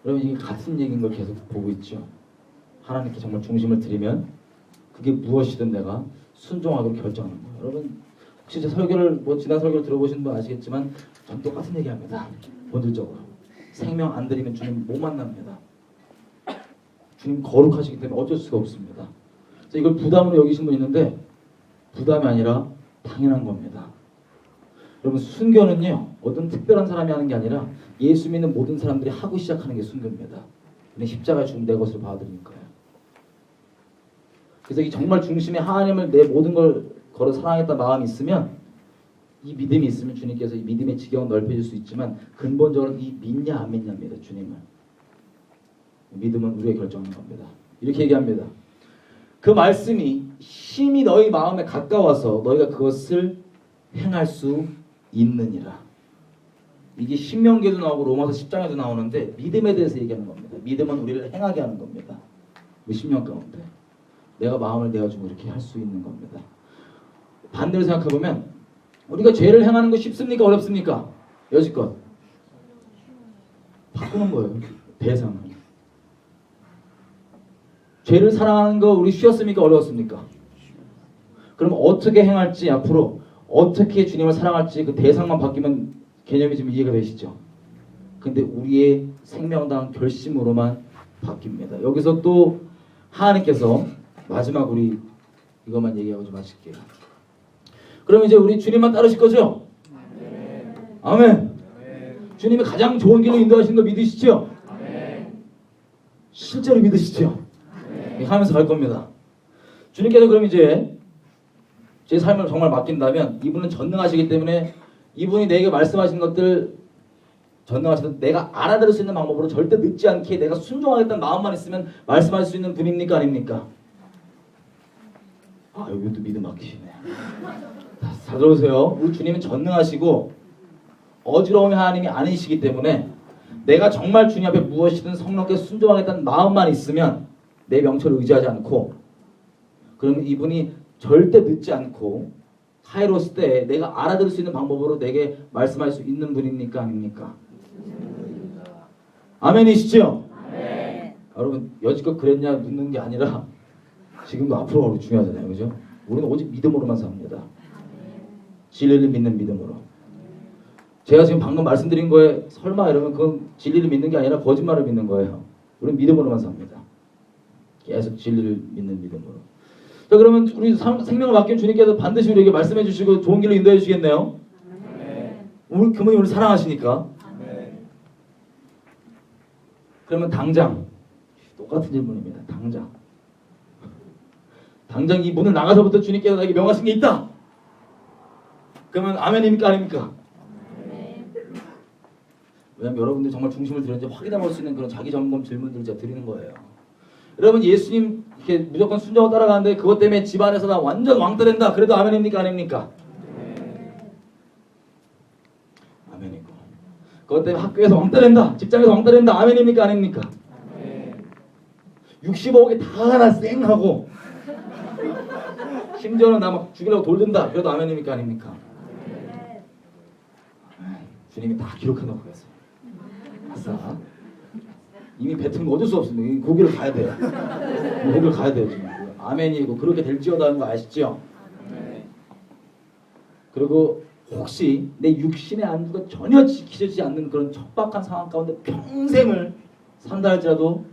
여러분 이게 같은 얘기인 걸 계속 보고 있죠. 하나님께 정말 중심을 드리면 그게 무엇이든 내가 순종하기로 결정하는 거예요. 여러분 혹시 제 설교를 지난 설교를 들어보신 분 아시겠지만 전 똑같은 얘기합니다. 본질적으로 생명 안 드리면 주님 못 만납니다. 주님 거룩하시기 때문에 어쩔 수가 없습니다. 그래서 이걸 부담으로 여기신 분 있는데 부담이 아니라 당연한 겁니다. 여러분 순교는요 어떤 특별한 사람이 하는 게 아니라 예수 믿는 모든 사람들이 하고 시작하는 게 순교입니다. 근데 십자가에 죽은 내 것을 봐드리니까요. 그래서 이 정말 중심에 하나님을 내 모든 걸 걸어 사랑했던 마음이 있으면 이 믿음이 있으면 주님께서 이 믿음의 지경을 넓혀줄 수 있지만 근본적으로 이 믿냐 안 믿냐입니다. 주님을 믿음은 우리가 결정하는 겁니다. 이렇게 얘기합니다. 그 말씀이 심히 너희 마음에 가까워서 너희가 그것을 행할 수 있느니라. 이게 신명기에도 나오고 로마서 10장에도 나오는데 믿음에 대해서 얘기하는 겁니다. 믿음은 우리를 행하게 하는 겁니다. 우리 10년 가운데 내가 마음을 내어주고 이렇게 할 수 있는 겁니다. 반대로 생각해보면 우리가 죄를 행하는 거 쉽습니까? 어렵습니까? 여지껏 바꾸는 거예요. 대상을. 죄를 사랑하는 거 우리 쉬웠습니까? 어려웠습니까? 그럼 어떻게 행할지, 앞으로 어떻게 주님을 사랑할지 그 대상만 바뀌면 개념이 좀 이해가 되시죠? 근데 우리의 생명당 결심으로만 바뀝니다. 여기서 또 하나님께서 마지막 우리 이것만 얘기하고 좀 마칠게요. 그럼 이제 우리 주님만 따르실 거죠? 아멘. 주님이 가장 좋은 길로 인도하시는 거 믿으시죠? 실제로 믿으시죠? 하면서 갈 겁니다. 주님께서 그럼 이제 제 삶을 정말 맡긴다면 이분은 전능하시기 때문에 이분이 내게 말씀하신 것들 전능하셔서 내가 알아들을 수 있는 방법으로 절대 늦지 않게 내가 순종하겠다는 마음만 있으면 말씀할 수 있는 분입니까? 아닙니까? 아, 여기도 믿음 맡기시네. 다 들어오세요. 우리 주님은 전능하시고 어지러운 하나님이 아니시기 때문에 내가 정말 주님 앞에 무엇이든 성령께 순종하겠다는 마음만 있으면 내 명철을 의지하지 않고, 그러면 이분이 절대 늦지 않고 카이로스 때 내가 알아들을 수 있는 방법으로 내게 말씀할 수 있는 분입니까? 아닙니까? 아멘이시죠? 아멘. 여러분 여지껏 그랬냐 묻는 게 아니라 지금도 앞으로 중요하잖아요. 그죠? 우리는 오직 믿음으로만 삽니다. 진리를 믿는 믿음으로. 제가 지금 방금 말씀드린 거에 설마 이러면 그건 진리를 믿는 게 아니라 거짓말을 믿는 거예요. 우리는 믿음으로만 삽니다. 계속 진리를 믿는 믿음으로. 자, 그러면 우리 생명을 맡긴 주님께서 반드시 우리에게 말씀해 주시고 좋은 길로 인도해 주시겠네요. 우리 그분이 우리를 사랑하시니까. 그러면 당장 똑같은 질문입니다. 당장 이 문을 나가서부터 주님께서 나에게 명하신 게 있다. 그러면 아멘입니까? 아닙니까? 왜냐면 여러분들이 정말 중심을 들었는지 확인해 볼 수 있는 그런 자기 점검 질문들을 제가 드리는 거예요. 여러분 예수님 이렇게 무조건 순종을 따라가는데 그것 때문에 집안에서 나 완전 왕따 된다. 그래도 아멘입니까? 아닙니까? 아멘이고. 그것 때문에 학교에서 왕따 된다. 직장에서 왕따 된다. 아멘입니까? 아닙니까? 65억에 다 하나 쌩하고 심지어는 나 막 죽이려고 돌든다. 그래도 아멘입니까? 아닙니까? 주님이 다 기록해놓고 계세요. 아싸. 이미 뱉은 거 어쩔 수 없습니다. 거기를 가야 돼요. 거기를 가야 돼요. 지금. 아멘이고 그렇게 될지어다 하는 거 아시죠? 그리고 혹시 내 육신의 안주가 전혀 지켜지지 않는 그런 척박한 상황 가운데 평생을 산다 할지라도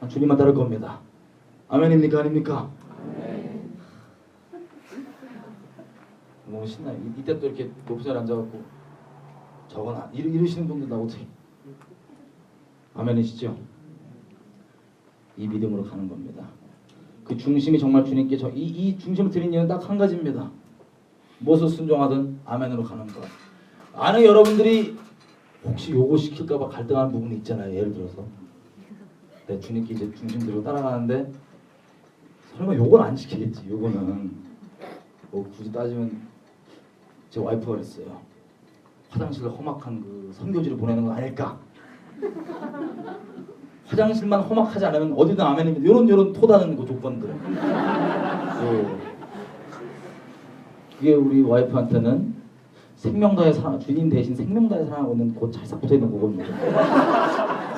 주님만 따를 겁니다. 아멘입니까? 아닙니까? 너무 신나요. 이때 또 이렇게 높은 자리에 앉아갖고 저거나 이러시는 분들 나 어떻게 아멘이시죠? 이 믿음으로 가는 겁니다. 그 중심이 정말 주님께 이 중심을 드린 이유는 딱 한 가지입니다. 무엇을 순종하든 아멘으로 가는 것. 안에 여러분들이 혹시 요거 시킬까봐 갈등하는 부분이 있잖아요. 예를 들어서 내 주님께 이제 중심 들고 따라가는데 설마 요건 안 시키겠지. 요거는 뭐 굳이 따지면 제 와이프가 그랬어요. 화장실에 험악한 그 선교지를 보내는 건 아닐까? 화장실만 험악하지 않으면 어디든 아멘입니다. 요런 토다는 그 조건들. 그게 우리 와이프한테는 생명 다해 주님 대신 생명 다해 사랑하고 있는 곧 찰싹 붙어 있는 그겁니다.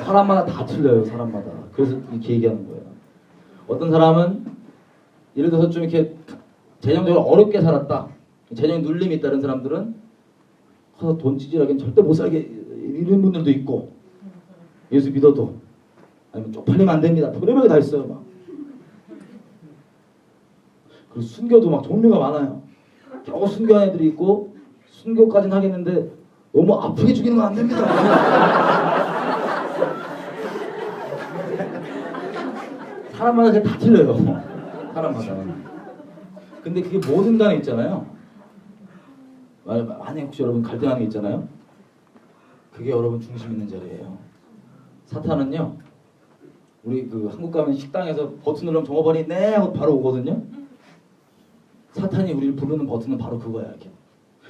사람마다 다 틀려요. 사람마다. 그래서 이렇게 얘기하는 거예요. 어떤 사람은 예를 들어서 좀 이렇게 재정적으로 어렵게 살았다. 재정에 눌림이 있다는 사람들은 커서 돈 찌질하게 절대 못 살게 이런 분들도 있고, 예수 믿어도 아니면 쪽팔리면 안 됩니다. 별의별 게 다 있어요. 막. 그리고 순교도 막 종류가 많아요. 겨우 순교한 애들이 있고 순교까지는 하겠는데 너무 아프게 죽이는 건 안 됩니다. 사람마다 그게 다 틀려요. 사람마다. 근데 그게 모든 간에 있잖아요. 만약 혹시 여러분 갈등하는 게 있잖아요. 그게 여러분 중심 있는 자리예요. 사탄은요 우리 그 한국 가면 식당에서 버튼 누르면 종업원이 네 하고 바로 오거든요. 사탄이 우리를 부르는 버튼은 바로 그거야. 이렇게.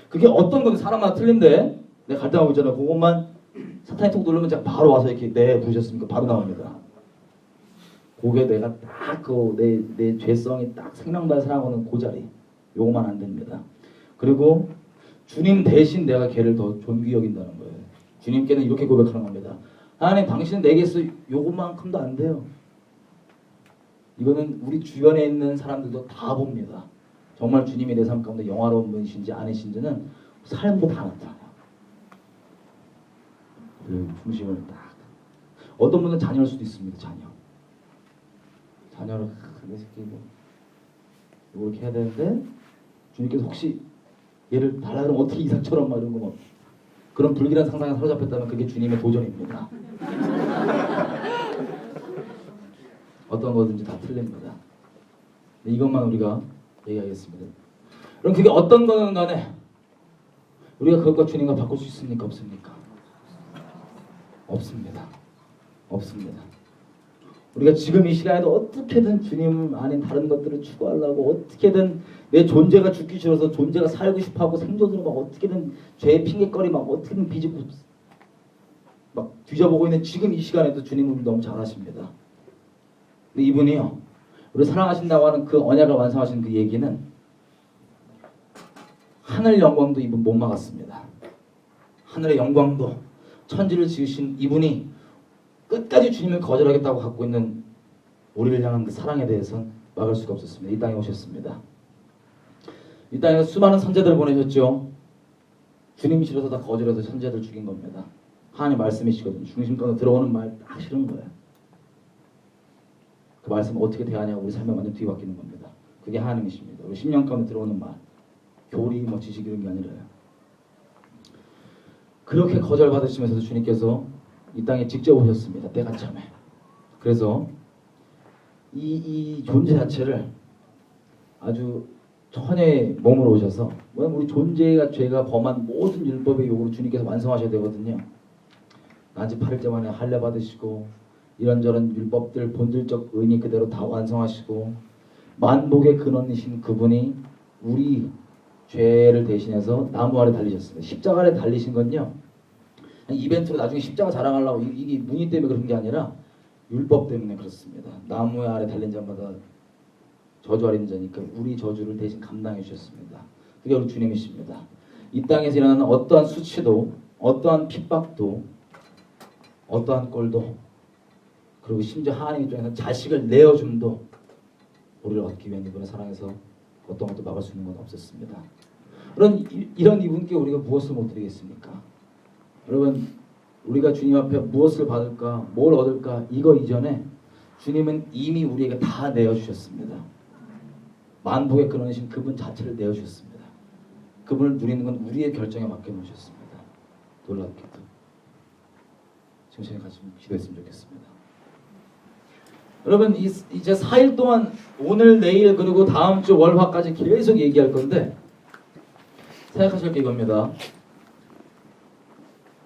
그게 어떤 건데 사람마다 틀린데 내가 갈등하고 있잖아. 그것만 사탄이 톡 누르면 제가 바로 와서 이렇게 네 부르셨습니까? 바로 나옵니다. 그게 내가 딱 그 내 죄성이 딱 생명받아 사랑하는 그 자리. 요거만 안 됩니다. 그리고 주님 대신 내가 걔를 더 존귀 여긴다는 거예요. 주님께는 이렇게 고백하는 겁니다. 하나님 당신은 내게서 요것만큼도 안 돼요. 이거는 우리 주변에 있는 사람들도 다 봅니다. 정말 주님이 내 삶 가운데 영화로운 분이신지 아니신지는 삶도 다 나타나요. 그 중심을 딱. 어떤 분은 자녀일 수도 있습니다. 자녀를 내 새끼 이거 이렇게 해야 되는데 주님께서 혹시 얘를 달라 그러면 어떻게 이삭처럼 막 이런 거 막 그런 불길한 상상에 사로잡혔다면 그게 주님의 도전입니다. 어떤 거든지 다 틀립니다. 이것만 우리가 얘기하겠습니다. 그럼 그게 어떤 거는 간에 우리가 그것과 주님과 바꿀 수 있습니까? 없습니까? 없습니다. 우리가 지금 이 시간에도 어떻게든 주님 아닌 다른 것들을 추구하려고 어떻게든 내 존재가 죽기 싫어서 존재가 살고 싶어하고 생존으로 막 어떻게든 죄의 핑계거리 막 어떻게든 비집고 막 뒤져보고 있는 지금 이 시간에도 주님은 너무 잘하십니다. 근데 이분이요, 우리 사랑하신다고 하는 그 언약을 완성하신 그 얘기는 하늘 영광도 이분 못 막았습니다. 하늘의 영광도 천지를 지으신 이분이 끝까지 주님을 거절하겠다고 갖고 있는 우리를 향한 그 사랑에 대해서는 막을 수가 없었습니다. 이 땅에 오셨습니다. 이 땅에 수많은 선제들을 보내셨죠. 주님이 싫어서 다 거절해서 선제들 죽인 겁니다. 하나님 말씀이시거든요. 중심 가운데 들어오는 말 딱 싫은 거예요. 그 말씀 어떻게 대하냐고 우리 삶에 완전 뒤바뀌는 겁니다. 그게 하나님이십니다. 우리 10년 가운데 들어오는 말, 교리, 뭐 지식 이런 게 아니라요. 그렇게 거절받으시면서도 주님께서 이 땅에 직접 오셨습니다. 때가 참에. 그래서 이 존재 자체를 아주 천의 몸으로 오셔서 우리 존재가 죄가 범한 모든 율법의 요구를 주님께서 완성하셔야 되거든요. 난지 8일째 만에 할례 받으시고 이런저런 율법들 본질적 의미 그대로 다 완성하시고 만복의 근원이신 그분이 우리 죄를 대신해서 나무 아래 달리셨습니다. 십자가 아래 달리신 건요, 이벤트로 나중에 십자가 자랑하려고 이게 문의 때문에 그런 게 아니라 율법 때문에 그렇습니다. 나무 아래 달린 자마다 저주 아린 자니까 우리 저주를 대신 감당해 주셨습니다. 그게 우리 주님이십니다. 이 땅에서 일어나는 어떠한 수치도, 어떠한 핍박도, 어떠한 꼴도, 그리고 심지어 하나님 입장에서 자식을 내어줌도 우리를 얻기 위한 이분의 사랑에서 어떤 것도 막을 수 있는 건 없었습니다. 이런 이분께 우리가 무엇을 못 드리겠습니까? 여러분, 우리가 주님 앞에 무엇을 받을까, 뭘 얻을까, 이거 이전에 주님은 이미 우리에게 다 내어주셨습니다. 만복의 근원이신 그분 자체를 내어주셨습니다. 그분을 누리는 건 우리의 결정에 맡겨놓으셨습니다. 놀랍게도. 정신이 같이 기도했으면 좋겠습니다. 여러분, 이제 4일 동안 오늘, 내일, 그리고 다음 주 월화까지 계속 얘기할 건데 생각하실 게 이겁니다.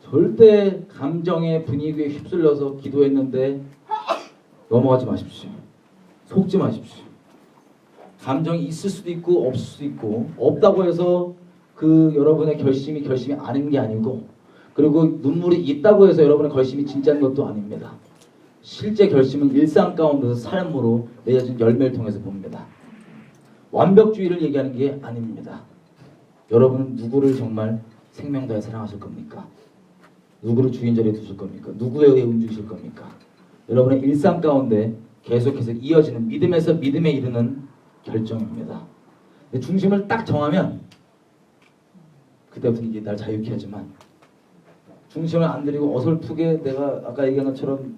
절대 감정의 분위기에 휩쓸려서 기도했는데 넘어가지 마십시오. 속지 마십시오. 감정이 있을 수도 있고 없을 수도 있고, 없다고 해서 그 여러분의 결심이 아닌 게 아니고, 그리고 눈물이 있다고 해서 여러분의 결심이 진짜인 것도 아닙니다. 실제 결심은 일상 가운데서 삶으로 맺어진 열매를 통해서 봅니다. 완벽주의를 얘기하는 게 아닙니다. 여러분은 누구를 정말 생명 다해 사랑하실 겁니까? 누구를 주인 자리에 두실 겁니까? 누구에 의해 움직이실 겁니까? 여러분의 일상 가운데 계속해서 이어지는 믿음에서 믿음에 이르는 결정입니다. 중심을 딱 정하면 그때부터 이게 날 자유케 하지만, 중심을 안 들이고 어설프게 내가 아까 얘기한 것처럼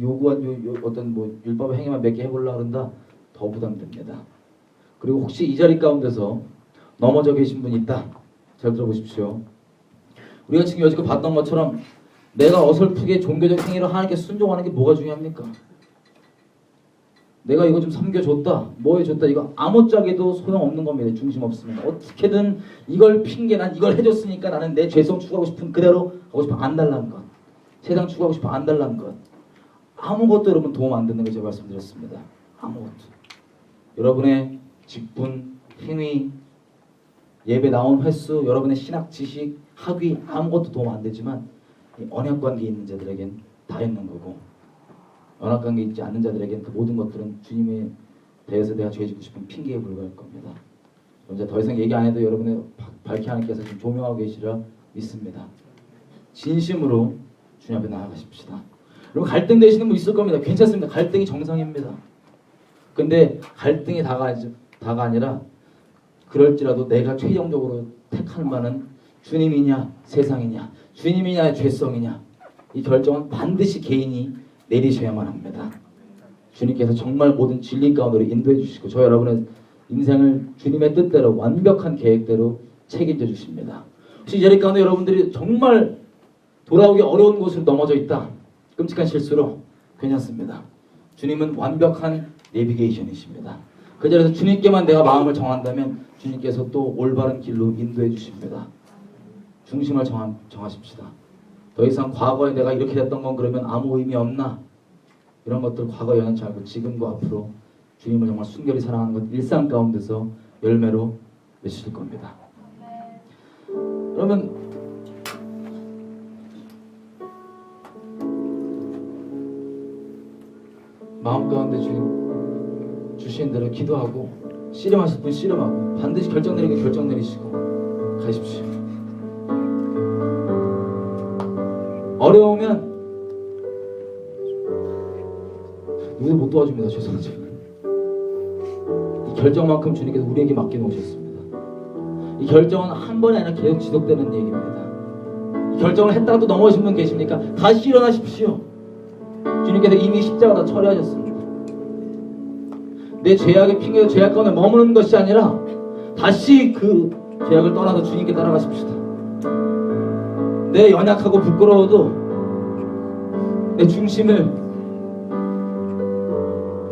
요구한 어떤 뭐 율법의 행위만 몇 개 해보려고 그런다, 더 부담됩니다. 그리고 혹시 이 자리 가운데서 넘어져 계신 분 있다, 잘 들어보십시오. 우리가 지금 여지껏 봤던 것처럼 내가 어설프게 종교적 행위로 하나님께 순종하는 게 뭐가 중요합니까? 내가 이거 좀 섬겨줬다, 뭐 해줬다, 이거 아무짝에도 소용없는 겁니다. 중심 없으면 어떻게든 이걸 핑계, 난 이걸 해줬으니까 나는 내 죄성 추구하고 싶은 그대로 하고 싶어 안 달라는 것, 세상 추구하고 싶어 안 달라는 것, 아무것도 여러분 도움 안 되는 거 제가 말씀드렸습니다. 아무것도. 여러분의 직분, 행위, 예배 나온 횟수, 여러분의 신학 지식, 학위 아무것도 도움 안 되지만 이 언약 관계 있는 자들에겐 다 있는 거고, 언약 관계 있지 않는 자들에겐 그 모든 것들은 주님에 대해서 내가 죄짓고 싶은 핑계에 불과할 겁니다. 이제 더 이상 얘기 안 해도 여러분의 밝히 하나님께서 지금 조명하고 계시리라 믿습니다. 진심으로 주님 앞에 나아가십시다. 여러분 갈등 되시는 분 있을 겁니다. 괜찮습니다. 갈등이 정상입니다. 근데 갈등이 다가 아니라 그럴지라도 내가 최종적으로 택할 바는 주님이냐 세상이냐, 주님이냐 죄성이냐, 이 결정은 반드시 개인이 내리셔야만 합니다. 주님께서 정말 모든 진리 가운데로 인도해 주시고 저 여러분의 인생을 주님의 뜻대로 완벽한 계획대로 책임져 주십니다. 혹시 이 자리 가운데 여러분들이 정말 돌아오기 어려운 곳으로 넘어져 있다, 끔찍한 실수로, 괜찮습니다. 주님은 완벽한 내비게이션이십니다. 그 자리에서 주님께만 내가 마음을 정한다면 주님께서 또 올바른 길로 인도해 주십니다. 중심을 정하십시다. 더 이상 과거에 내가 이렇게 됐던 건 그러면 아무 의미 없나, 이런 것들 과거 연연치 않고 지금과 앞으로 주님을 정말 순결히 사랑하는 것 일상 가운데서 열매로 맺으실 겁니다. 그러면 마음 가운데 주님 주신 대로 기도하고, 씨름하실 분 씨름하고, 반드시 결정 내리고 결정 내리시고 가십시오. 어려우면 누구도 못 도와줍니다. 죄송하지만 이 결정만큼 주님께서 우리에게 맡겨놓으셨습니다. 이 결정은 한 번이 아니라 계속 지속되는 얘기입니다. 이 결정을 했다가도 넘어지신 분 계십니까? 다시 일어나십시오. 주님께서 이미 십자가 다 처리하셨습니다. 내 죄악의 핑계로 죄악 가운데 머무는 것이 아니라 다시 그 죄악을 떠나서 주님께 따라가십시다. 내 연약하고 부끄러워도 내 중심을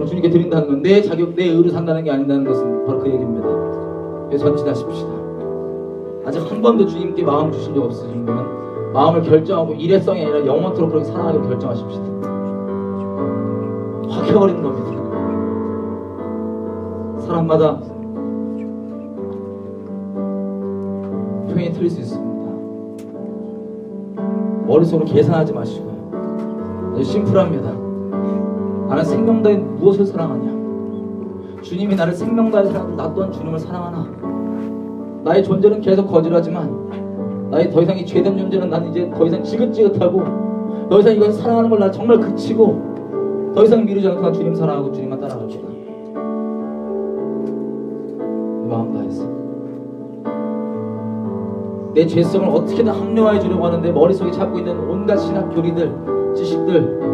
주님께 드린다는 건 내 자격, 내 의로 산다는 게 아니라는 것은 바로 그 얘기입니다. 그래서 전진하십시다. 아직 한 번도 주님께 마음 주신 적 없으신 분은 마음을 결정하고 일회성이 아니라 영원토록 그렇게 사랑하기로 결정하십시다. 확 해버리는 겁니다. 사람마다 표현이 틀릴 수 있습니다. 머릿속으로 계산하지 마시고 아주 심플합니다. 나는 생명 다해 무엇을 사랑하냐? 주님이 나를 생명 다해 사랑하고 나 또한 주님을 사랑하나? 나의 존재는 계속 거절하지만 나의 더 이상 이 죄된 존재는 난 이제 더 이상 지긋지긋하고 더 이상 이것을 사랑하는 걸 나 정말 그치고 더 이상 미루지 않고 나 주님 사랑하고 주님만 따라갈 거다. 내 마음 다해서 내 죄성을 어떻게든 합리화해 주려고 하는데 머릿속에 찾고 있는 온갖 신학 교리들, 지식들,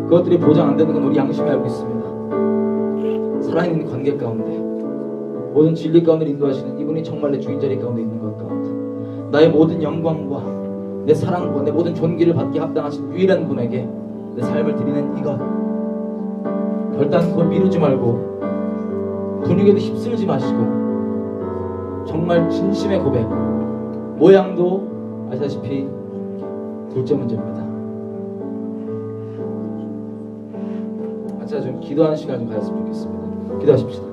그것들이 보장 안 되는 건 우리 양심이 알고 있습니다. 살아있는 관계 가운데 모든 진리 가운데 인도하시는 이분이 정말 내 주인 자리 가운데 있는 것 가운데 나의 모든 영광과 내 사랑과 내 모든 존귀를 받기 합당하신 유일한 분에게 내 삶을 드리는 이것, 결단코 미루지 말고 분위기에도 휩쓸지 마시고 정말 진심의 고백. 모양도 아시다시피 둘째 문제입니다. 자, 좀 기도하는 시간 좀 가졌으면 좋겠습니다. 기도하십시다.